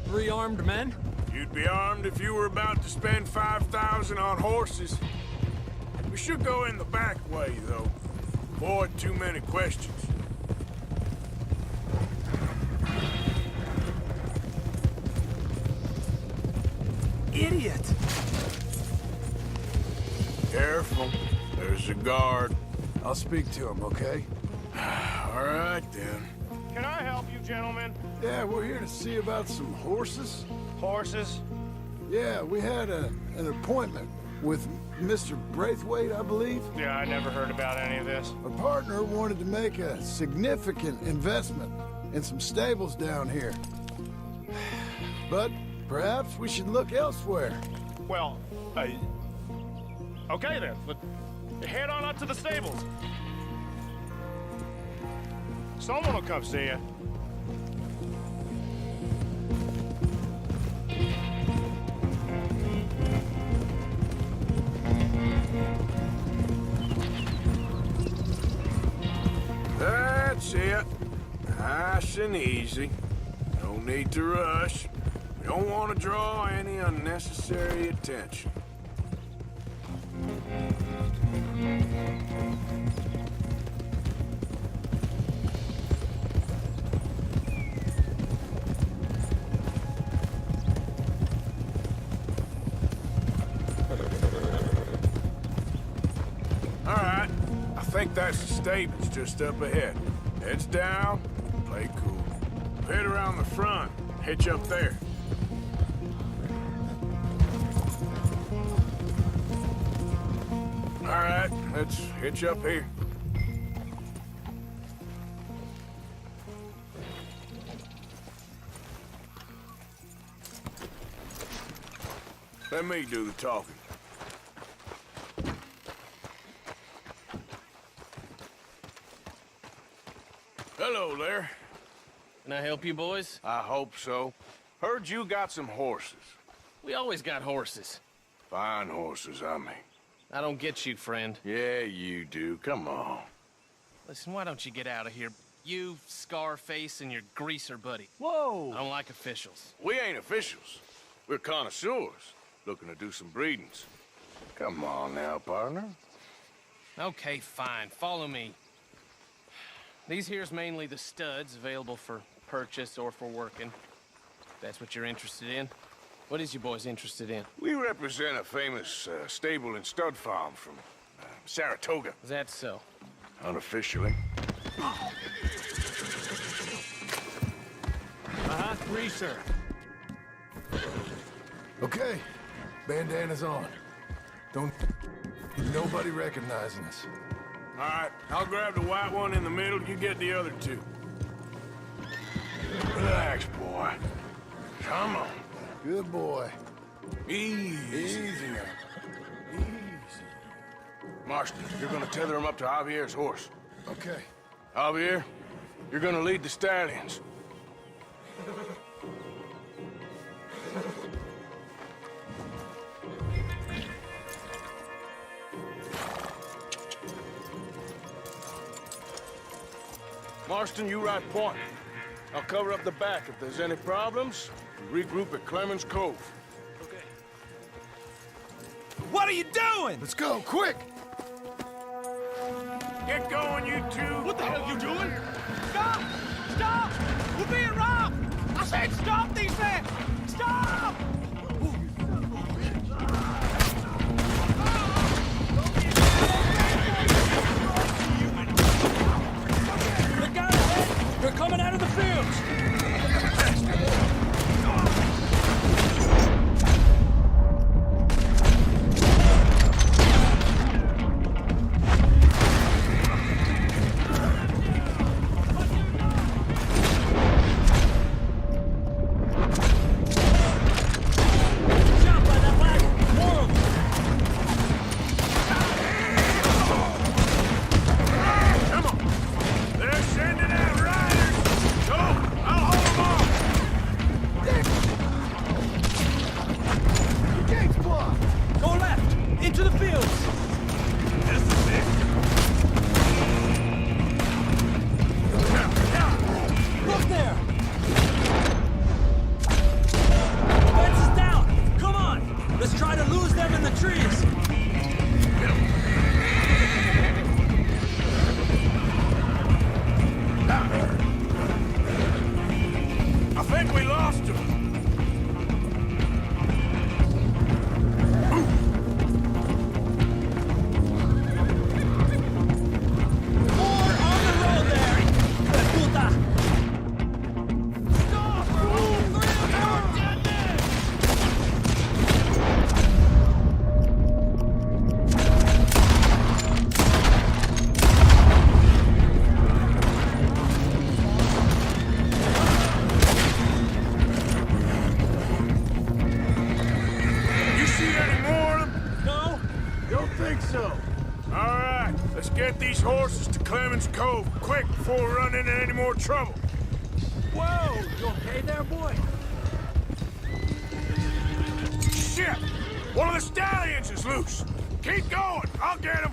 3 armed men? You'd be armed if you were about to spend 5,000 on horses. We should go in the back way, though. Avoid too many questions. Idiot! Careful. There's a guard. I'll speak to him, okay? All right, then. Can I help you, gentlemen? Yeah, we're here to see about some horses. Horses? Yeah, we had an appointment with Mr. Braithwaite, I believe. Yeah, I never heard about any of this. Our partner wanted to make a significant investment in some stables down here. But perhaps we should look elsewhere. Well, okay then. Head on up to the stables. Someone will come see you. That's it. Nice and easy. No need to rush. We don't want to draw any unnecessary attention. All right. I think that's the stables just up ahead. Heads down, play cool. Head around the front, hitch up there. All right, let's hitch up here. Let me do the talking. Hello there. Can I help you, boys? I hope so. Heard you got some horses. We always got horses. Fine horses, I mean. I don't get you, friend. Yeah, you do. Come on. Listen, why don't you get out of here? You, Scarface, and your greaser buddy. Whoa! I don't like officials. We ain't officials. We're connoisseurs, looking to do some breedings. Come on now, partner. Okay, fine. Follow me. These here's mainly the studs available for purchase or for working. If that's what you're interested in. What is you boys interested in? We represent a famous stable and stud farm from Saratoga. Is that so? Unofficially. Greaser. Okay, bandana's on. Don't... Nobody recognizing us. All right, I'll grab the white one in the middle. You get the other two. Relax, boy. Come on. Good boy. Easy. Easy now. Easy. Marston, you're gonna tether him up to Javier's horse. Okay. Javier, you're gonna lead the stallions. Marston, you ride point. I'll cover up the back. If there's any problems, regroup at Clemens Cove. Okay. What are you doing? Let's go, quick! Get going, you two! What the hell you doing? Stop! Stop! We're being robbed! I said stop these men! Stop! Look out ahead! They're coming out of the fields! Cove, quick, before we run into any more trouble. Whoa! You okay there, boy? Shit! One of the stallions is loose. Keep going. I'll get him.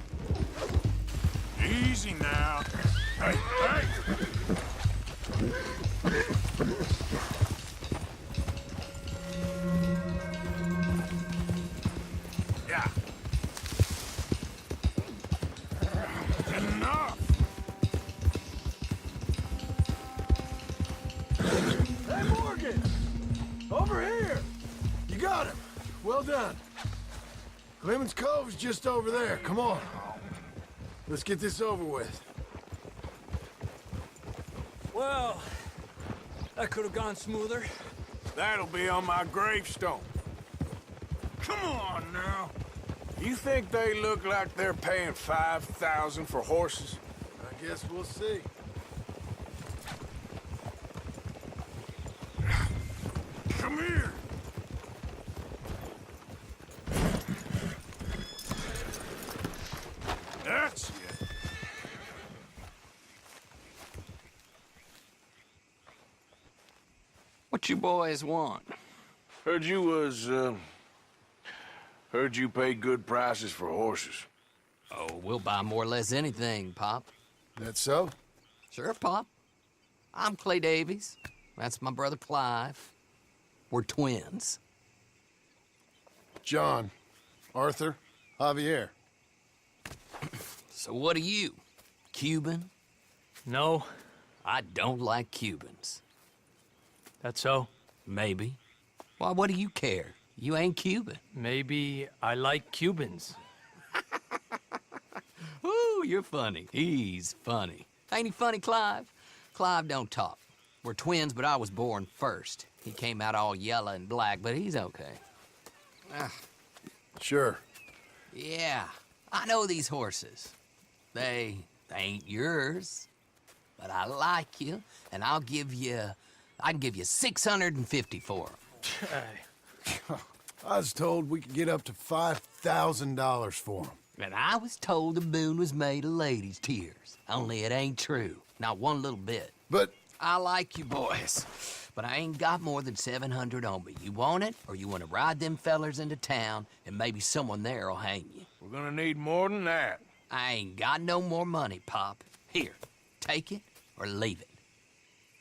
Easy now. Hey, hey! Yeah. Enough! Hey, Morgan! Over here! You got him. Well done. Clemens Cove's just over there. Come on. Let's get this over with. Well, that could have gone smoother. That'll be on my gravestone. Come on now. You think they look like they're paying $5,000 for horses? I guess we'll see. Come here. That's it. What you boys want? Heard you pay good prices for horses. Oh, we'll buy more or less anything, Pop. That so? Sure, Pop. I'm Clay Davies. That's my brother Clive. We're twins. John, Arthur, Javier. So what are you? Cuban? No. I don't like Cubans. That so? Maybe. Why, what do you care? You ain't Cuban. Maybe I like Cubans. Ooh, you're funny. He's funny. Ain't he funny, Clive? Clive don't talk. We're twins, but I was born first. He came out all yellow and black, but he's okay. Sure. Yeah, I know these horses. They ain't yours. But I like you, and I can give you 650 for them. I was told we could get up to $5,000 for them. And I was told the moon was made of ladies' tears. Only it ain't true. Not one little bit. But I like you boys, but I ain't got more than 700 on me. You want it, or you want to ride them fellers into town, and maybe someone there'll hang you? We're gonna need more than that. I ain't got no more money, Pop. Here, take it or leave it.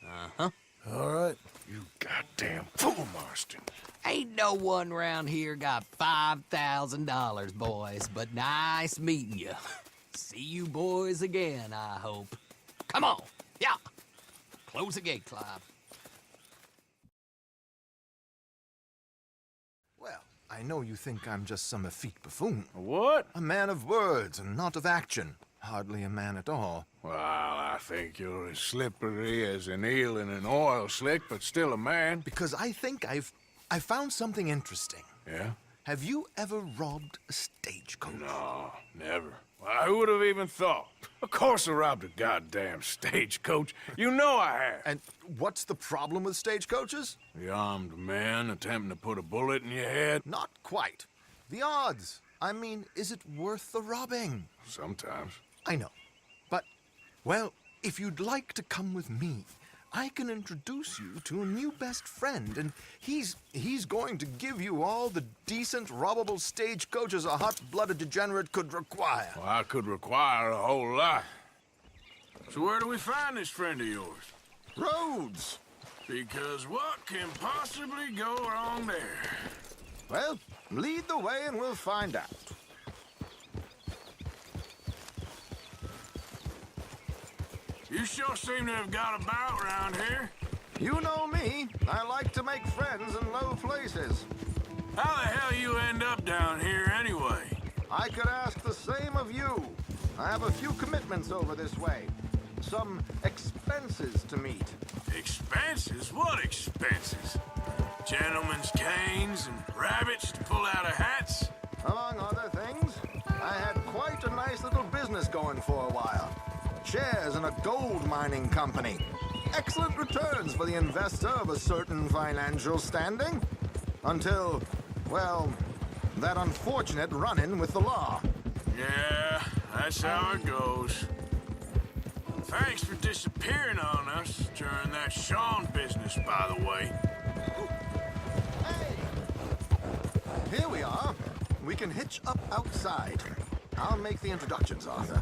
Uh-huh. All right. You goddamn fool, Marston. Ain't no one round here got $5,000, boys, but nice meeting you. See you boys again, I hope. Come on, yeah. Close the gate, Clive. Well, I know you think I'm just some effete buffoon. What? A man of words and not of action. Hardly a man at all. Well, I think you're as slippery as an eel in an oil slick, but still a man. Because I think I found something interesting. Yeah? Have you ever robbed a stagecoach? No, never. Well, who would have even thought? Of course I robbed a goddamn stagecoach. You know I have. And what's the problem with stagecoaches? The armed man attempting to put a bullet in your head? Not quite. The odds. I mean, is it worth the robbing? Sometimes. I know. But, well, if you'd like to come with me, I can introduce you to a new best friend, and he's going to give you all the decent, robbable stagecoaches a hot-blooded degenerate could require. Well, I could require a whole lot. So where do we find this friend of yours? Roads. Because what can possibly go wrong there? Well, lead the way and we'll find out. You sure seem to have got about around here. You know me. I like to make friends in low places. How the hell you end up down here anyway? I could ask the same of you. I have a few commitments over this way. Some expenses to meet. Expenses? What expenses? Gentlemen's canes and rabbits to pull out of hats? Among other things, I had quite a nice little business going for a while. Shares in a gold mining company. Excellent returns for the investor of a certain financial standing. Until, well, that unfortunate run-in with the law. Yeah, that's how it goes. Thanks for disappearing on us during that Sean business, by the way. Hey! Here we are. We can hitch up outside. I'll make the introductions, Arthur.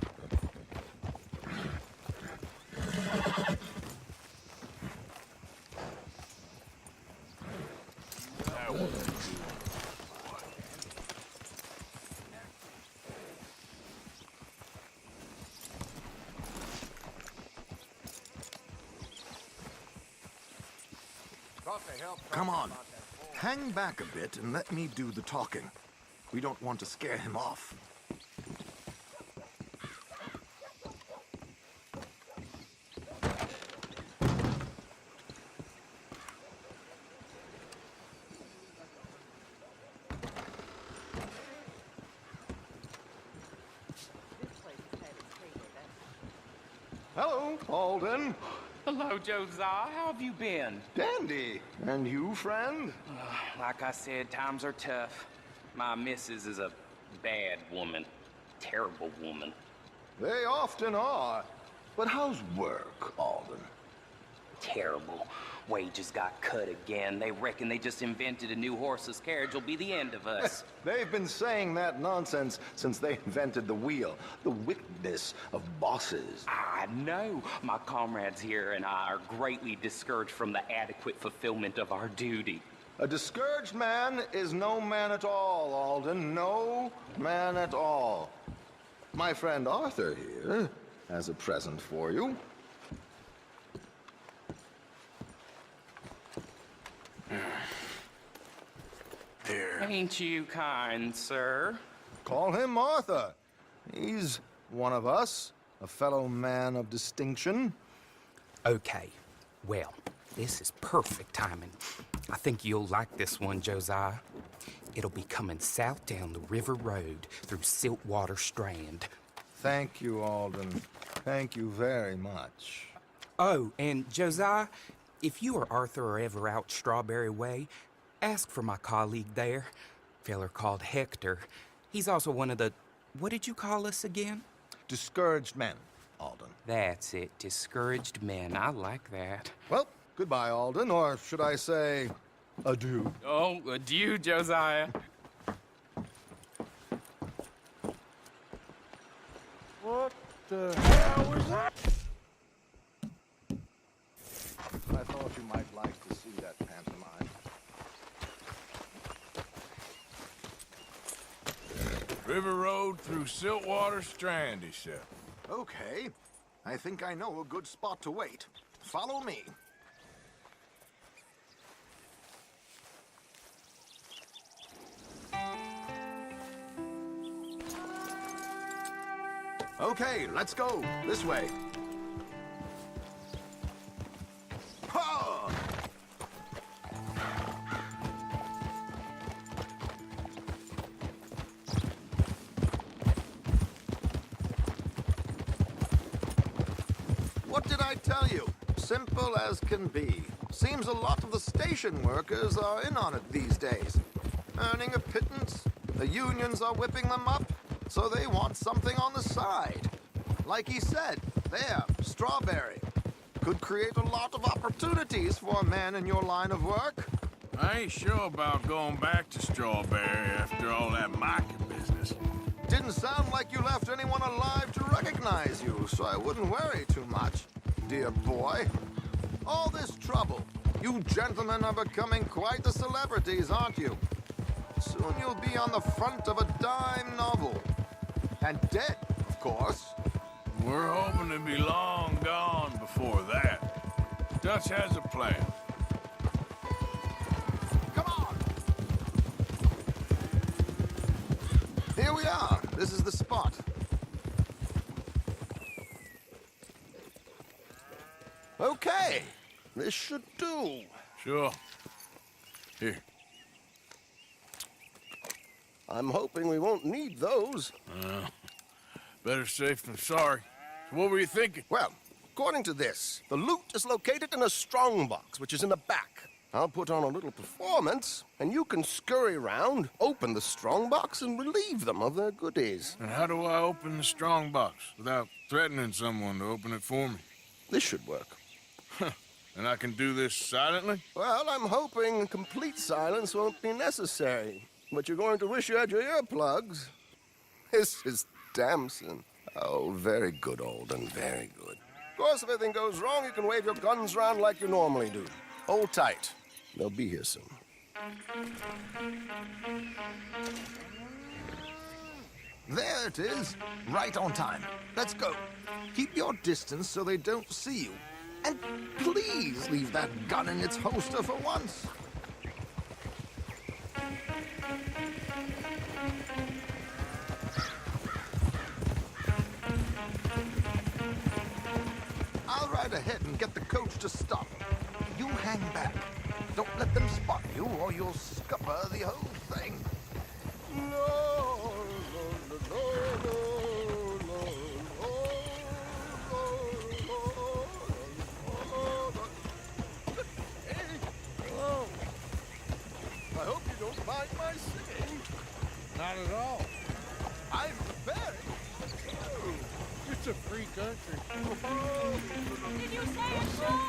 Come on. Hang back a bit and let me do the talking. We don't want to scare him off. Hello, Alden. Hello, Josiah. How have you been? Dandy. And you, friend? Like I said, times are tough. My missus is a bad woman. Terrible woman. They often are. But how's work, Alden? Terrible. Wages got cut again. They reckon they just invented a new horseless carriage will be the end of us. They've been saying that nonsense since they invented the wheel. The wickedness of bosses. I know. My comrades here and I are greatly discouraged from the adequate fulfillment of our duty. A discouraged man is no man at all, Alden. No man at all. My friend Arthur here has a present for you. Here. Ain't you kind, sir? Call him Arthur. He's one of us, a fellow man of distinction. Okay, well, this is perfect timing. I think you'll like this one, Josiah. It'll be coming south down the river road through Siltwater Strand. Thank you, Alden. Thank you very much. Oh, and Josiah, if you or Arthur are ever out Strawberry Way, ask for my colleague there, feller called Hector. He's also one of the... What did you call us again? Discouraged men, Alden. That's it, discouraged men. I like that. Well, goodbye, Alden, or should I say, adieu. Oh, adieu, Josiah. What the hell was that? I thought you might like to see that pantomime. River Road through Siltwater Strand, he said. Okay. I think I know a good spot to wait. Follow me. Okay, let's go. This way. Ha! What did I tell you? Simple as can be. Seems a lot of the station workers are in on it these days. Earning a pittance. The unions are whipping them up, so they want something on the side. Like he said, there, Strawberry. Could create a lot of opportunities for a man in your line of work. I ain't sure about going back to Strawberry after all that Micah business. Didn't sound like you left anyone alive to recognize you, so I wouldn't worry too much, dear boy. All this trouble. You gentlemen are becoming quite the celebrities, aren't you? Soon you'll be on the front of a dime novel. And dead, of course. We're hoping to be long gone before that. Dutch has a plan. Come on! Here we are. This is the spot. Okay. This should do. Sure. Here. I'm hoping we won't need those. Better safe than sorry. So what were you thinking? Well, according to this, the loot is located in a strongbox, which is in the back. I'll put on a little performance, and you can scurry around, open the strongbox, and relieve them of their goodies. And how do I open the strongbox without threatening someone to open it for me? This should work. And I can do this silently? Well, I'm hoping complete silence won't be necessary. But you're going to wish you had your earplugs. This is Damson. Oh, very good, Alden, very good. Of course, if anything goes wrong, you can wave your guns around like you normally do. Hold tight. They'll be here soon. There it is. Right on time. Let's go. Keep your distance so they don't see you. And please leave that gun in its holster for once. I'll ride ahead and get the coach to stop. You hang back. Don't let them spot you or you'll scupper the whole thing. I hope you don't mind my singing. Not at all. I'm preparing. It's a free country. Did you say a show?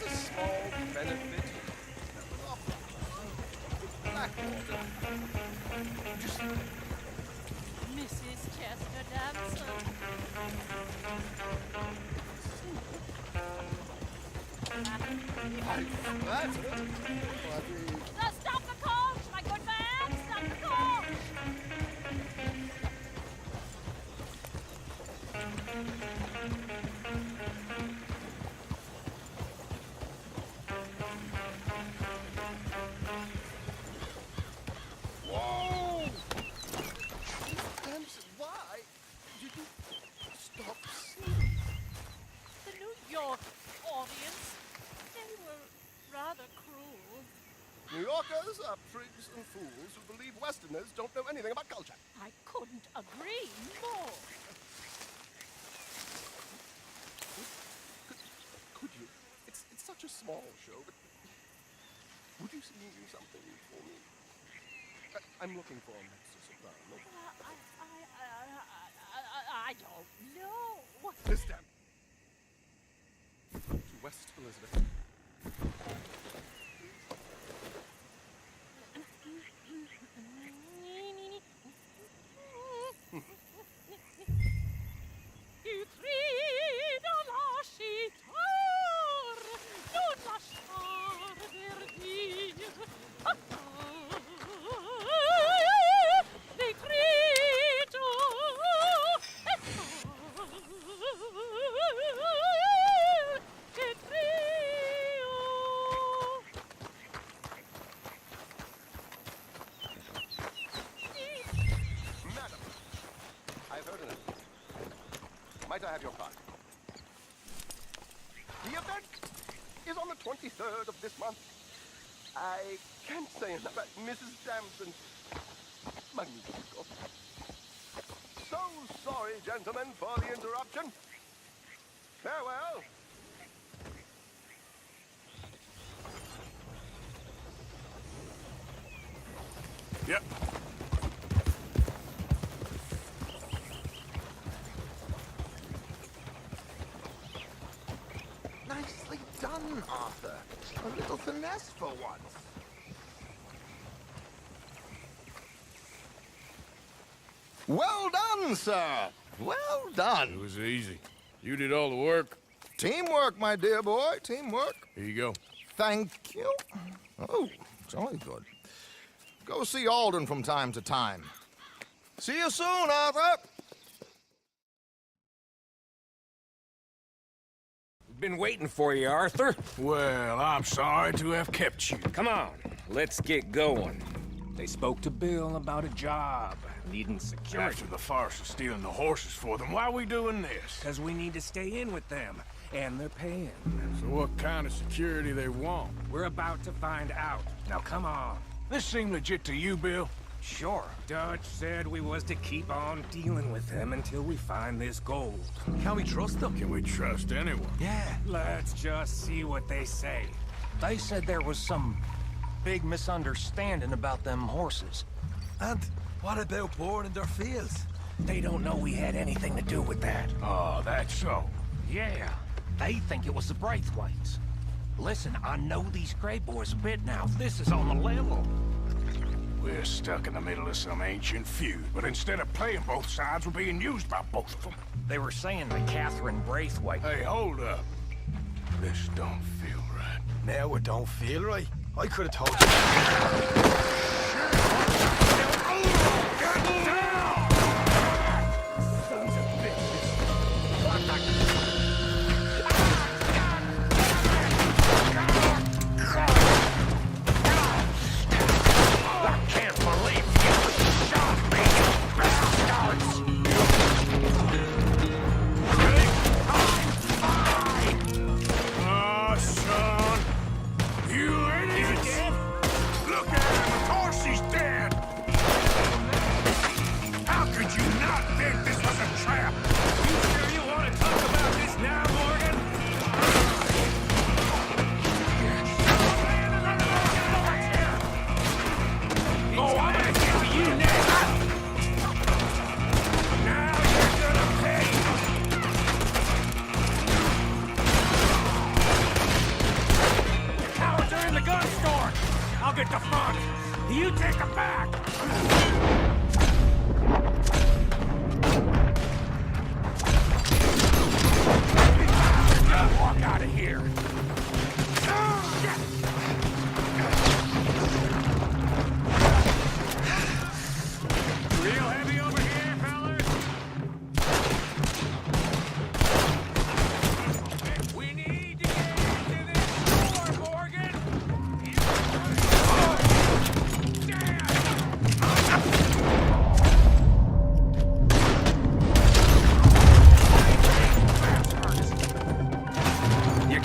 a small benefit. Blackwater. Just... Mrs. Chester Damson. That's it. Stop the coach, my good man! Stop the coach! Whoa! Damson, why did you stop singing? The New York audience, they were rather cruel. New Yorkers are prigs and fools who believe Westerners don't know anything about culture. I couldn't agree more. Could you? It's such a small show, but would you sing something for me? I'm looking for a mezzo-soprano. I don't know. Miss Dam. To West Elizabeth. I trido lascitar, non lasciar verdir. Decreto et trio. Madam, I've heard enough. Might I have your card? The event is on the 23rd of this month. I can't say enough about Mrs. Damson. Magnifico. So sorry, gentlemen, for the interruption. Farewell. Yep. Nicely done, Arthur. A little finesse for once. Well done, sir. Well done. It was easy. You did all the work. Teamwork, my dear boy. Teamwork. Here you go. Thank you. Oh, jolly good. Go see Alden from time to time. See you soon, Arthur. Been waiting for you, Arthur. Well, I'm sorry to have kept you. Come on, let's get going. They spoke to Bill about a job, needing security. After the farce of stealing the horses for them, why are we doing this? Because we need to stay in with them, and they're paying. So what kind of security they want? We're about to find out. Now come on. This seem legit to you, Bill? Sure. Dutch said we was to keep on dealing with them until we find this gold. Can we trust them? Can we trust anyone? Yeah. Let's just see what they say. They said there was some big misunderstanding about them horses. And what about boring in their fields? They don't know we had anything to do with that. Oh, that's so. Yeah. They think it was the Braithwaites. Listen, I know these Grey boys a bit now. This is on the level. We're stuck in the middle of some ancient feud, but instead of playing both sides, we're being used by both of them. They were saying that Catherine Braithwaite... Hey, hold up. This don't feel right. Now it don't feel right. I could have told you. Get down! Sons of bitches. What the... I can't believe you shot me, you bastards! Oh, son! You idiot! Look at him!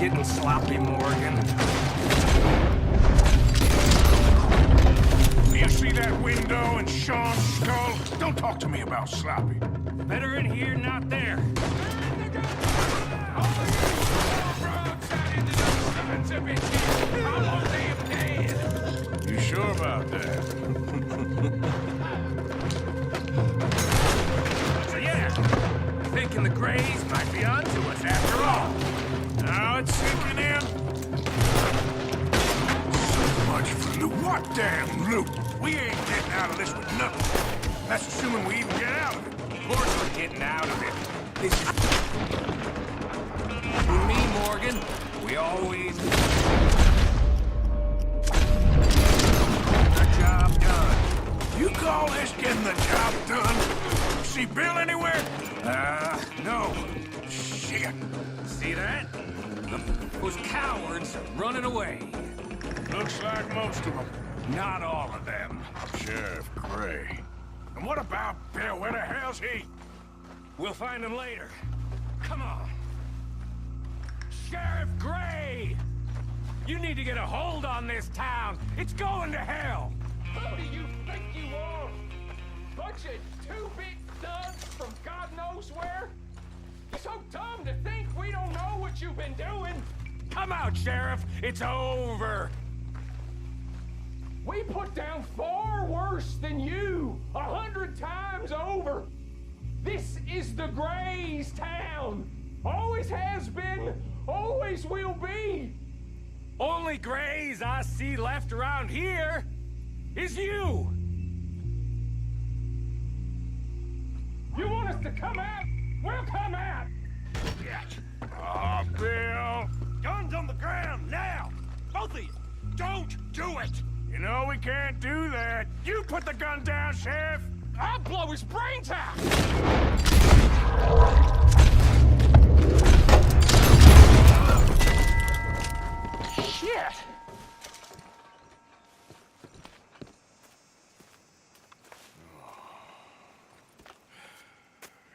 getting sloppy, Morgan. You see that window and Sean's skull? Don't talk to me about sloppy. Better in here, not there. You sure about that? So yeah, thinking the Greys might be onto us after all. Now it's sinking in. So much for loot. What damn loot? We ain't getting out of this with nothing. That's assuming we even get out of it. Of course we're getting out of it. This is... For me, Morgan, we always... The job done. You call this getting the job done? See Bill anywhere? No. Shit. See that? Those cowards are running away. Looks like most of them. Not all of them. Sheriff Gray. And what about Bill? Where the hell's he? We'll find him later. Come on. Sheriff Gray! You need to get a hold on this town. It's going to hell. Who do you think you are? Bunch of two-bit thugs from God knows where? You're so dumb to think we don't know what you've been doing. Come out, Sheriff. It's over. We put down far worse than you, 100 times over. This is the Greys' town. Always has been, always will be. Only Greys I see left around here is you. You want us to come out? We'll come out. Oh, Bill. Guns on the ground, now. Both of you. Don't do it. You know we can't do that. You put the gun down, Sheriff. I'll blow his brains out. Shit.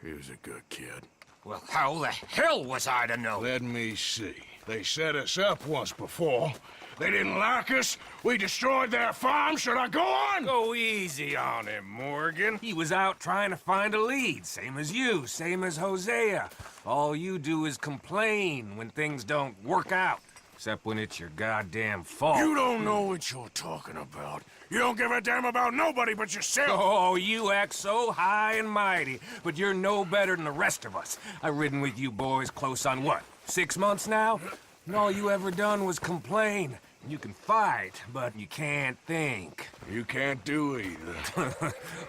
He was a good kid. Well, how the hell was I to know? Let me see. They set us up once before. They didn't like us. We destroyed their farm. Should I go on? Go easy on him, Morgan. He was out trying to find a lead. Same as you, same as Hosea. All you do is complain when things don't work out. Except when it's your goddamn fault. You don't know what you're talking about. You don't give a damn about nobody but yourself. Oh, you act so high and mighty, but you're no better than the rest of us. I've ridden with you boys close on what, 6 months now? And all you ever done was complain. You can fight, but you can't think. You can't do either.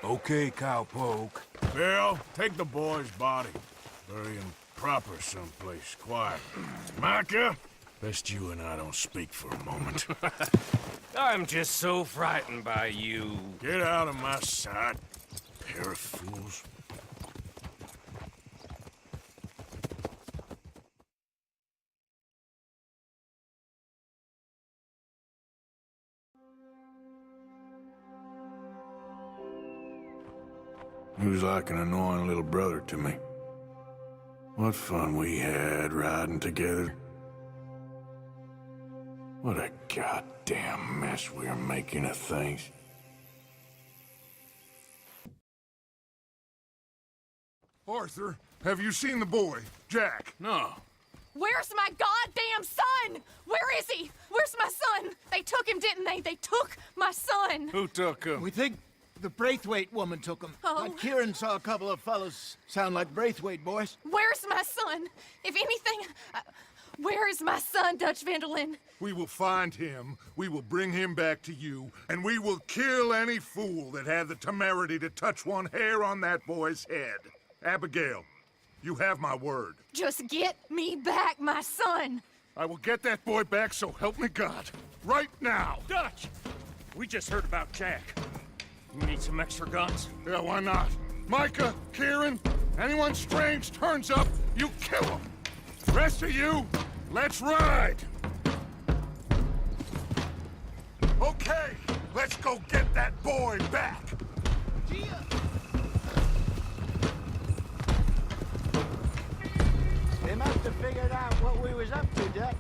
Okay, cowpoke. Bill, take the boy's body. Bury him proper someplace quiet. Micah, best you and I don't speak for a moment. I'm just so frightened by you. Get out of my sight, pair of fools. He was like an annoying little brother to me. What fun we had riding together. What a goddamn mess we are making of things. Arthur, have you seen the boy, Jack? No. Where's my goddamn son? Where is he? Where's my son? They took him, didn't they? They took my son. Who took him? We think the Braithwaite woman took him. Oh. Kieran saw a couple of fellows sound like Braithwaite boys. Where's my son? If anything, where is my son, Dutch Vanderlyn? We will find him, we will bring him back to you, and we will kill any fool that had the temerity to touch one hair on that boy's head. Abigail, you have my word. Just get me back, my son. I will get that boy back, so help me God. Right now. Dutch! We just heard about Jack. You need some extra guns? Yeah, why not? Micah, Kieran, anyone strange turns up, you kill him. Rest of you, let's ride. Okay, let's go get that boy back. Stay out have figured out what we was up to, Dutch.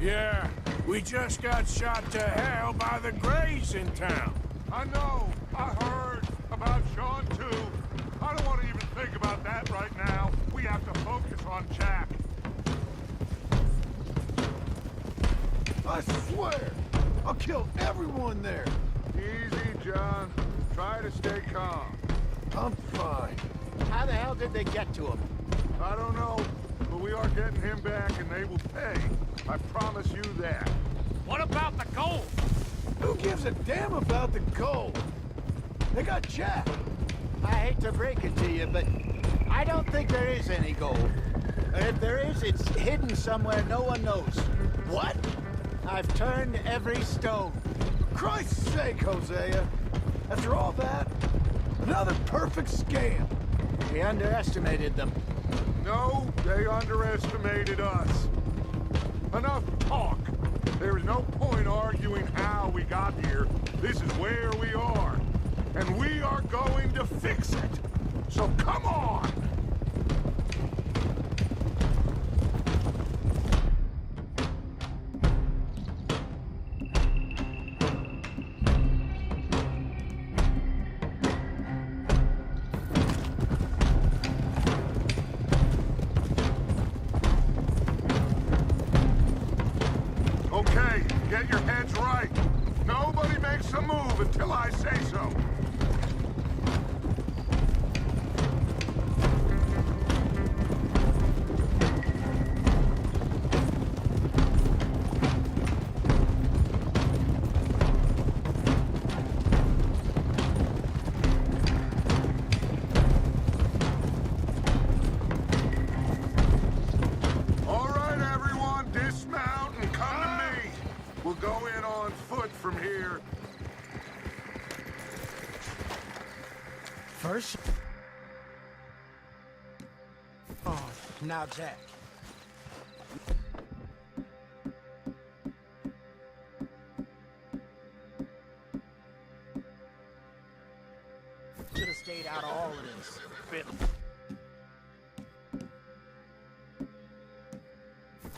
Yeah, we just got shot to hell by the Greys in town. I know. I heard about Sean, too. I don't want to even think about that right now. We have to focus on Jack. I swear, I'll kill everyone there. Easy, John. Try to stay calm. I'm fine. How the hell did they get to him? I don't know, but we are getting him back and they will pay. I promise you that. What about the gold? Who gives a damn about the gold? They got Jack. I hate to break it to you, but I don't think there is any gold. And if there is, it's hidden somewhere no one knows. What? I've turned every stone. Christ's sake, Hosea. After all that, another perfect scam. We underestimated them. No, they underestimated us. Enough talk. There is no point arguing how we got here. This is where we are. And we are going to fix it. So come on! Okay, get your heads right. Nobody makes a move until I say so. All right, everyone, dismount and come to me. We'll go in on foot from here. First? Oh, now Jack. Should have stayed out of all of this.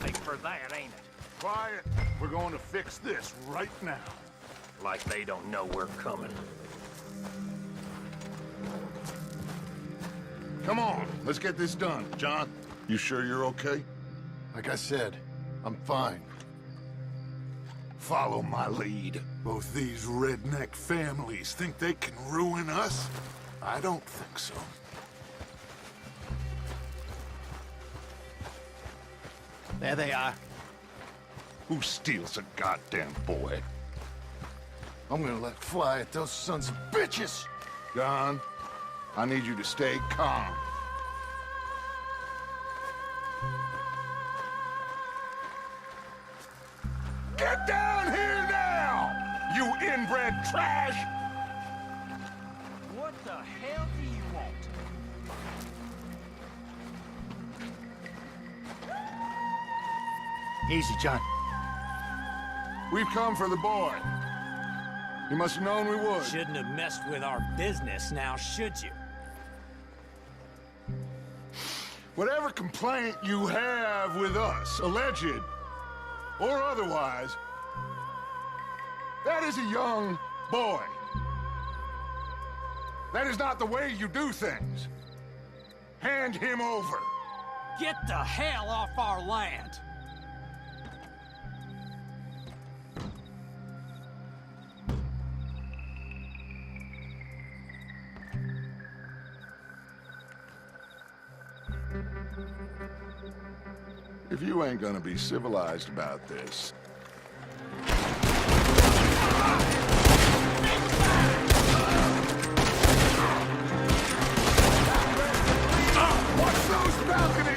Pay for that, ain't it? Quiet. We're going to fix this right now. Like they don't know we're coming. Come on, let's get this done. John, you sure you're okay? Like I said, I'm fine. Follow my lead. Both these redneck families think they can ruin us? I don't think so. There they are. Who steals a goddamn boy? I'm gonna let fly at those sons of bitches! John, I need you to stay calm. Get down here now, you inbred trash! What the hell do you want? Easy, John. We've come for the boy. You must have known we would. Shouldn't have messed with our business now, should you? Whatever complaint you have with us, alleged or otherwise, that is a young boy. That is not the way you do things. Hand him over. Get the hell off our land! If you ain't gonna be civilized about this... Watch those balconies!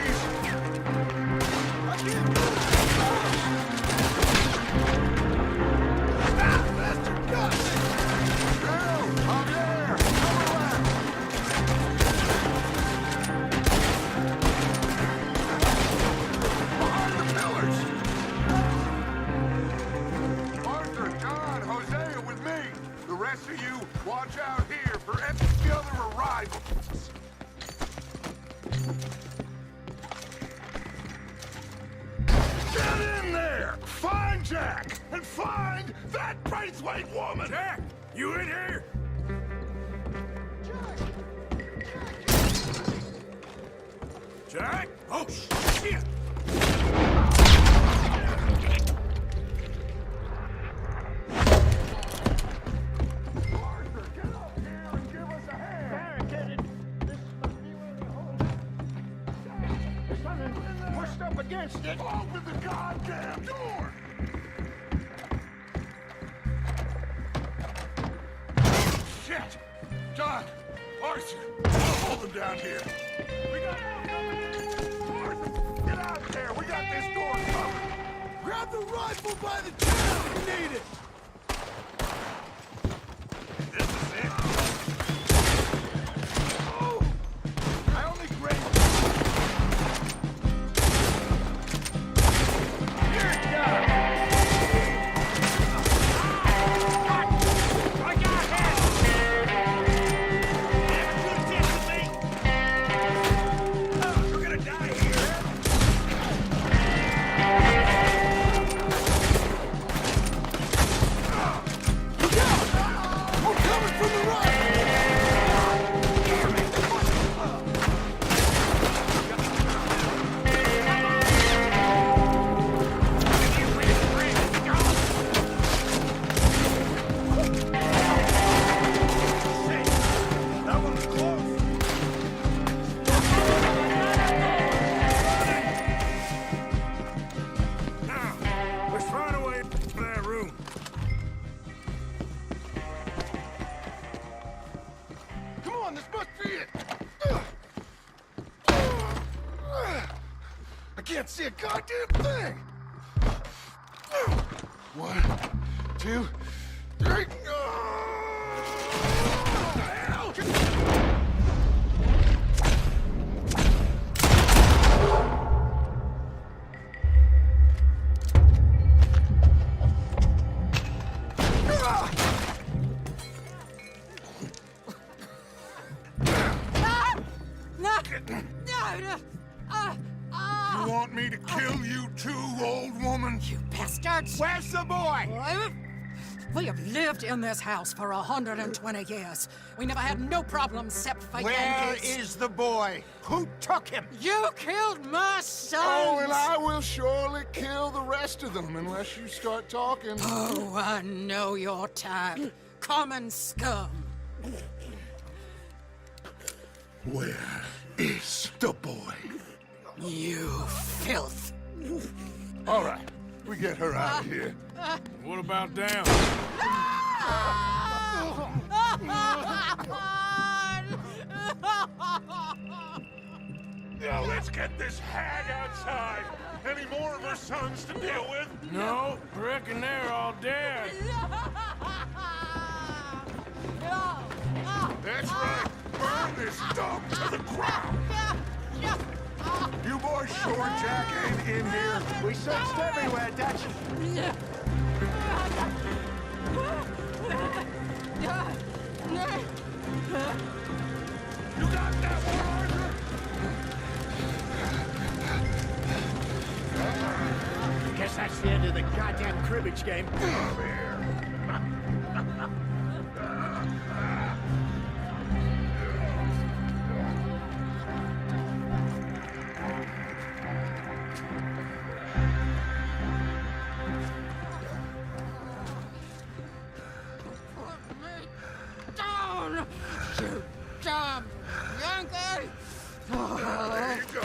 Watch out here for any other arrivals. find that Braithwaite woman! Jack, you in here? Jack? Oh, shit! Pushed up against it. Open the goddamn door! Shit! John! Arthur! Hold them down here. We got... Arthur, get out there! We got this door covered! Grab the rifle by the tail if you need it! This is it. Oh! I only grazed... You're done! I got him! Never could have tested me! Oh, we're gonna die here! We're coming from the right! That one's close. Now, let's find a way to that room. Come on, this must be it! I can't see a goddamn thing! 1, 2, 3... What the hell? You want me to kill you too, old woman? You bastards! Where's the boy? We have lived in this house for 120 years. We never had no problems except for Where Yankees. is the boy? Who took him? You killed my son! Oh, and I will surely kill the rest of them unless you start talking. Oh, I know your type. Common scum. Where is the boy? You filth. All right, we get her out of here. What about down? Now let's get this hag outside. Any more of her sons to deal with? No, I reckon they're all dead. That's right. Burn this dump to the ground. You boys sure Jack ain't in here? We searched everywhere, Dutch. You got that one, Arthur? Guess that's the end of the goddamn cribbage game. Come here. Down! You dumb Yankee! There you go.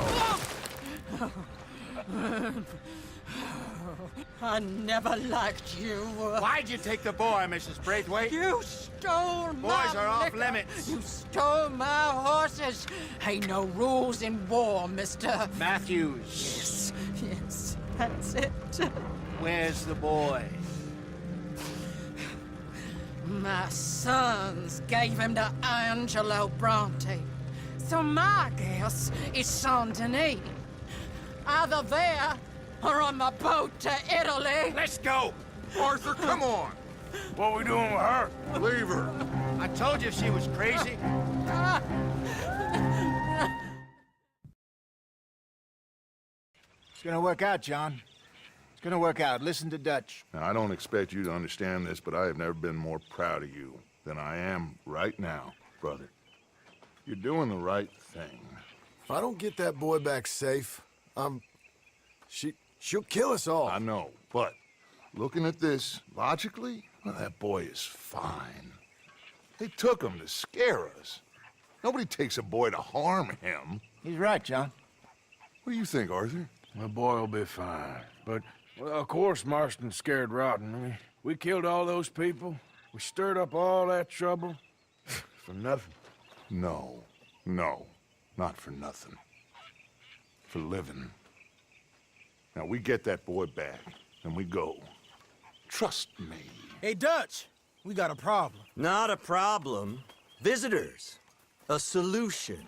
I never liked you. Why'd you take the boy, Mrs. Braithwaite? You stole my Boys are off liquor. limits. You stole my horses. Ain't no rules in war, mister. Matthews. Yes, that's it. Where's the boy? My sons gave him to Angelo Bronte. So my guess is Saint-Denis. Either there or on the boat to Italy. Let's go! Arthur, come on. What are we doing with her? Leave her. I told you she was crazy. It's gonna work out, John. It's Gonna work out. Listen to Dutch. Now, I don't expect you to understand this, but I have never been more proud of you than I am right now, brother. You're doing the right thing. If I don't get that boy back safe, she'll kill us all. I know, but looking at this logically, well, that boy is fine. They took him to scare us. Nobody takes a boy to harm him. He's right, John. What do you think, Arthur? The boy will be fine. But, well, of course Marston's scared rotten. I mean, we killed all those people. We stirred up all that trouble. For nothing? No, not for nothing. For living. Now, we get that boy back, and we go. Trust me. Hey, Dutch, we got a problem. Not a problem. Visitors. A solution.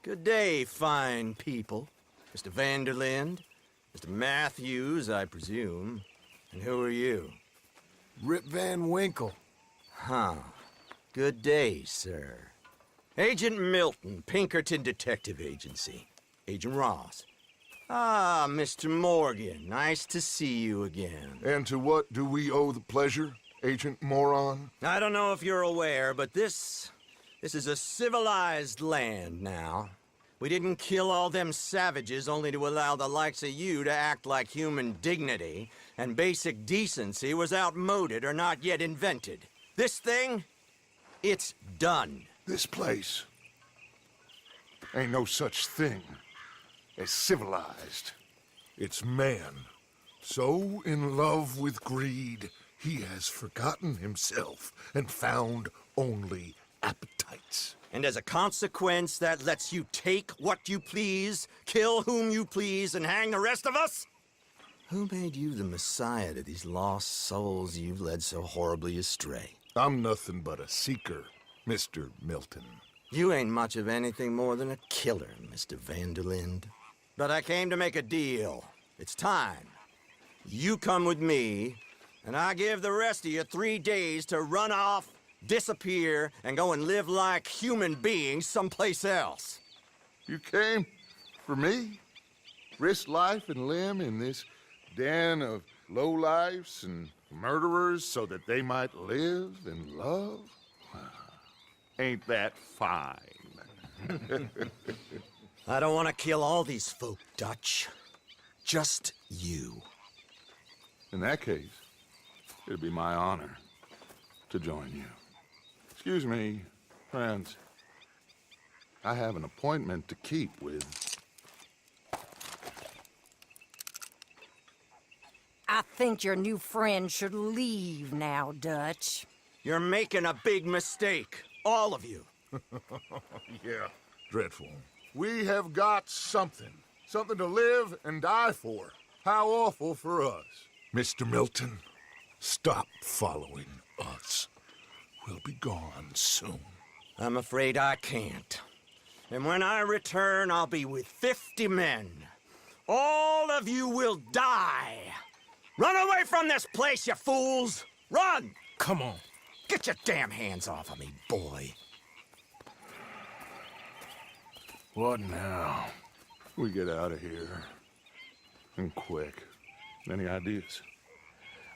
Good day, fine people. Mr. Vanderlind, Mr. Matthews, I presume. And who are you? Rip Van Winkle. Huh. Good day, sir. Agent Milton, Pinkerton Detective Agency. Agent Ross. Ah, Mr. Morgan, nice to see you again. And to what do we owe the pleasure, Agent Moron? I don't know if you're aware, but this is a civilized land now. We didn't kill all them savages only to allow the likes of you to act like human dignity, and basic decency was outmoded or not yet invented. This thing, it's done. This place ain't no such thing as civilized. It's man, so in love with greed, he has forgotten himself and found only appetites. And as a consequence, that lets you take what you please, kill whom you please, and hang the rest of us? Who made you the messiah to these lost souls you've led so horribly astray? I'm nothing but a seeker, Mr. Milton. You ain't much of anything more than a killer, Mr. Vanderlind. But I came to make a deal. It's time. You come with me, and I give the rest of you 3 days to run off, disappear, and go and live like human beings someplace else. You came for me? Risk life and limb in this den of lowlifes and murderers so that they might live and love? Ain't that fine? I don't want to kill all these folk, Dutch. Just you. In that case, it'd be my honor to join you. Excuse me, friends. I have an appointment to keep with... I think your new friend should leave now, Dutch. You're making a big mistake. All of you. Yeah, dreadful. We have got something. Something to live and die for. How awful for us. Mr. Milton, stop following us. We'll be gone soon. I'm afraid I can't. And when I return, I'll be with 50 men. All of you will die. Run away from this place, you fools! Run! Come on. Get your damn hands off of me, boy. What now? We get out of here. And quick. Any ideas?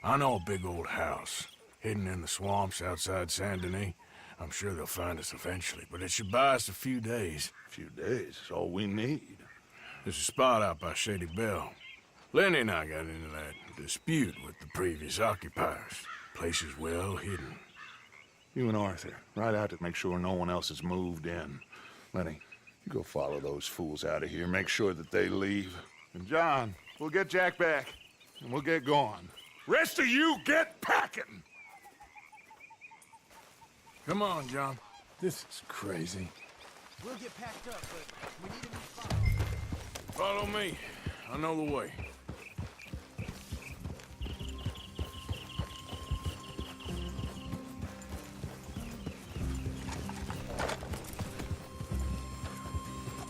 I know a big old house, hidden in the swamps outside Saint Denis. I'm sure they'll find us eventually, but it should buy us a few days. A few days is all we need. There's a spot out by Shady Bell. Lenny and I got into that dispute with the previous occupiers. Place is well hidden. You and Arthur, ride out to make sure no one else has moved in. Lenny, you go follow those fools out of here, make sure that they leave. And John, we'll get Jack back, and we'll get going. Rest of you, get packing! Come on, John. This is crazy. We'll get packed up, but we need a new spot. Follow me. I know the way.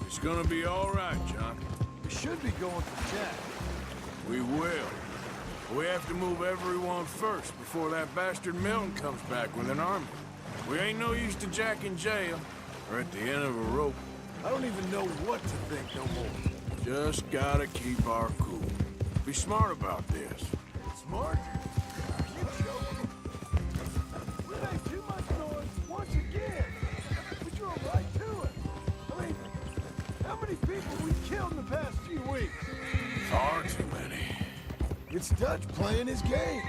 It's gonna be all right, John. We should be going for Jack. We will. We have to move everyone first before that bastard Milton comes back with an army. We ain't no use to Jack in jail or at the end of a rope. I don't even know what to think no more. Just gotta keep our cool. Be smart about this. Smart? Are you joking? We made too much noise once again. We drove right to it. I mean, how many people we killed in the past few weeks? Far too many. It's Dutch playing his games.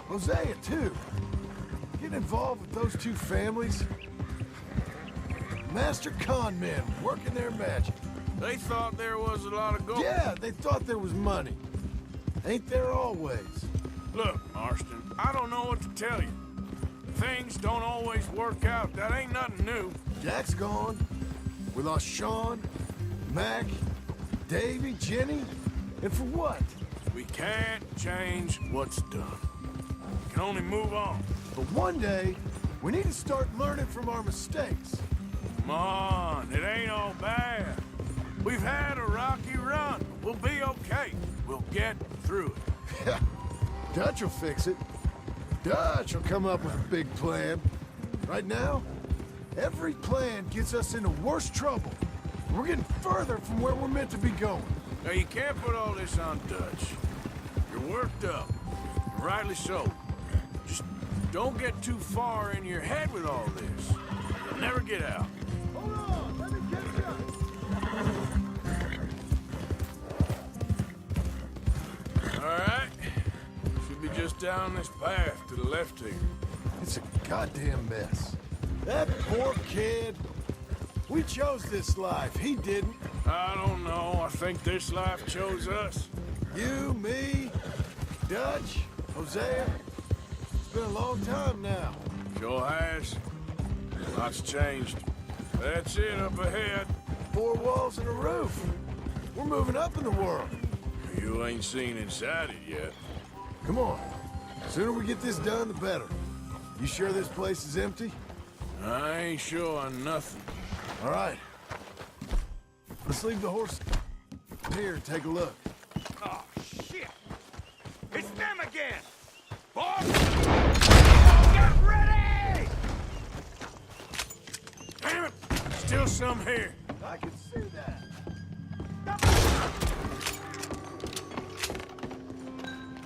Hosea, too. Getting involved with those two families. Master con men working their magic. They thought there was a lot of gold. Yeah, they thought there was money. Ain't there always? Look, Marston, I don't know what to tell you. Things don't always work out. That ain't nothing new. Jack's gone. We lost Sean, Mac, Davy, Jenny. And for what? We can't change what's done. We can only move on. But one day, we need to start learning from our mistakes. Come on, it ain't all bad. We've had a rocky run. We'll be okay. We'll get through it. Yeah, Dutch will fix it. Dutch will come up with a big plan. Right now, every plan gets us into worse trouble. We're getting further from where we're meant to be going. Now, you can't put all this on Dutch. You're worked up, and rightly so. Just don't get too far in your head with all this. You'll never get out. Hold on, let me catch up. All right. Should be just down this path to the left here. It's a goddamn mess. That poor kid. We chose this life. He didn't. I don't know. I think this life chose us. You, me, Dutch, Hosea. It's been a long time now. Sure has. Lots changed. That's it up ahead. 4 walls and a roof. We're moving up in the world. You ain't seen inside it yet. Come on. The sooner we get this done, the better. You sure this place is empty? I ain't sure on nothing. All right. Let's leave the horse here and take a look. Oh, shit! It's them again! Boss! Get ready! Damn it! Still some here. I can see that.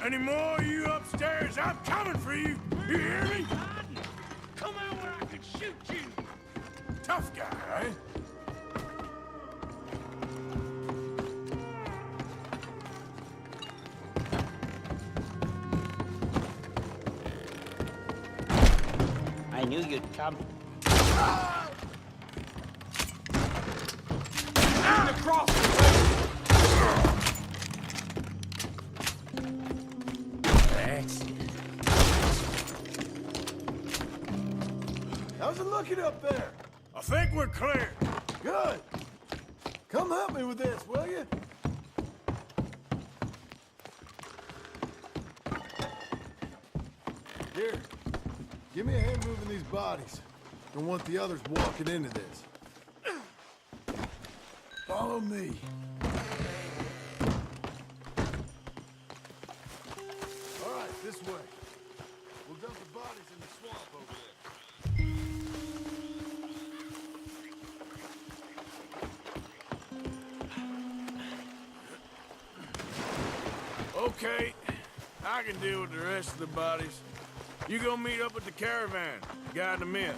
Any more of you upstairs? I'm coming for you. You hear me? Come out where I can shoot you! Tough guy, right? I knew you'd come. And across Thanks. How's it looking up there? I think we're clear. Good. Come help me with this, will you? Here. Give me a hand moving these bodies. Don't want the others walking into this. Follow me. All right, this way. We'll dump the bodies in the swamp over there. Okay. I can deal with the rest of the bodies. You go meet up with the caravan. Guide them in.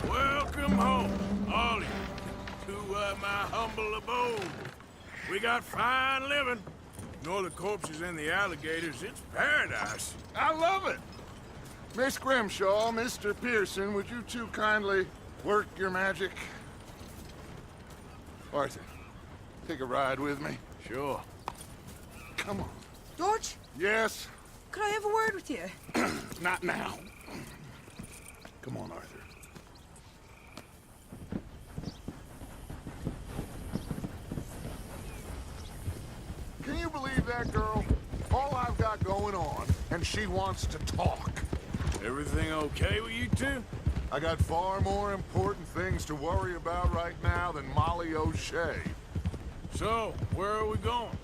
Welcome home, all of you, to my humble abode. We got fine living. Ignore the corpses and the alligators, it's paradise. I love it. Miss Grimshaw, Mr. Pearson, would you two kindly work your magic? Arthur, take a ride with me. Sure. Come on. George? Yes? Could I have a word with you? Not now. Come on, Arthur. Can you believe that girl? All I've got going on, and she wants to talk. Everything okay with you two? I got far more important things to worry about right now than Molly O'Shea. So, where are we going?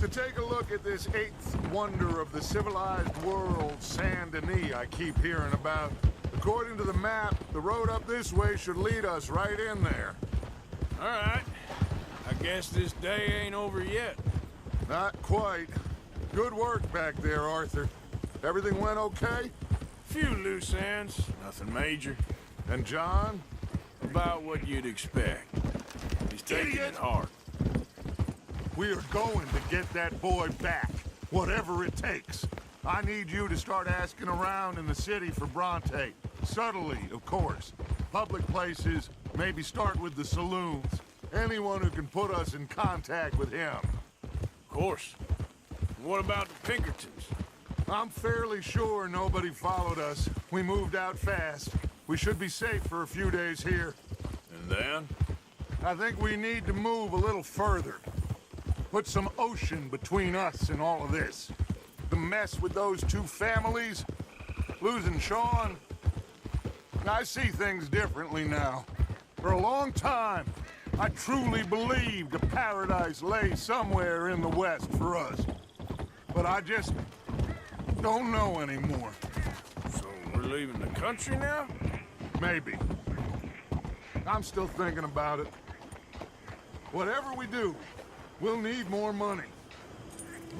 To take a look at this eighth wonder of the civilized world, Saint Denis, I keep hearing about. According to the map, the road up this way should lead us right in there. All right. I guess this day ain't over yet. Not quite. Good work back there, Arthur. Everything went okay? Few loose ends, nothing major. And John? About what you'd expect. He's taking it hard. We are going to get that boy back, whatever it takes. I need you to start asking around in the city for Bronte. Subtly, of course. Public places, maybe start with the saloons. Anyone who can put us in contact with him. Of course. What about the Pinkertons? I'm fairly sure nobody followed us. We moved out fast. We should be safe for a few days here. And then? I think we need to move a little further. Put some ocean between us and all of this. The mess with those two families, losing Sean. I see things differently now. For a long time, I truly believed a paradise lay somewhere in the West for us. But I just don't know anymore. So we're leaving the country now? Maybe. I'm still thinking about it. Whatever we do, we'll need more money.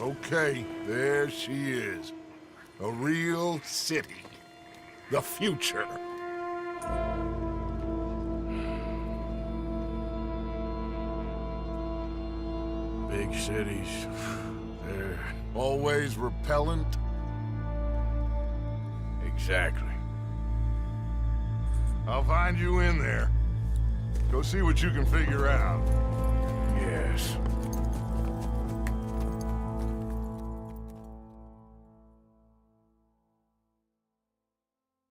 Okay, there she is. A real city. The future. Big cities. They're always repellent. Exactly. I'll find you in there. Go see what you can figure out. Yes.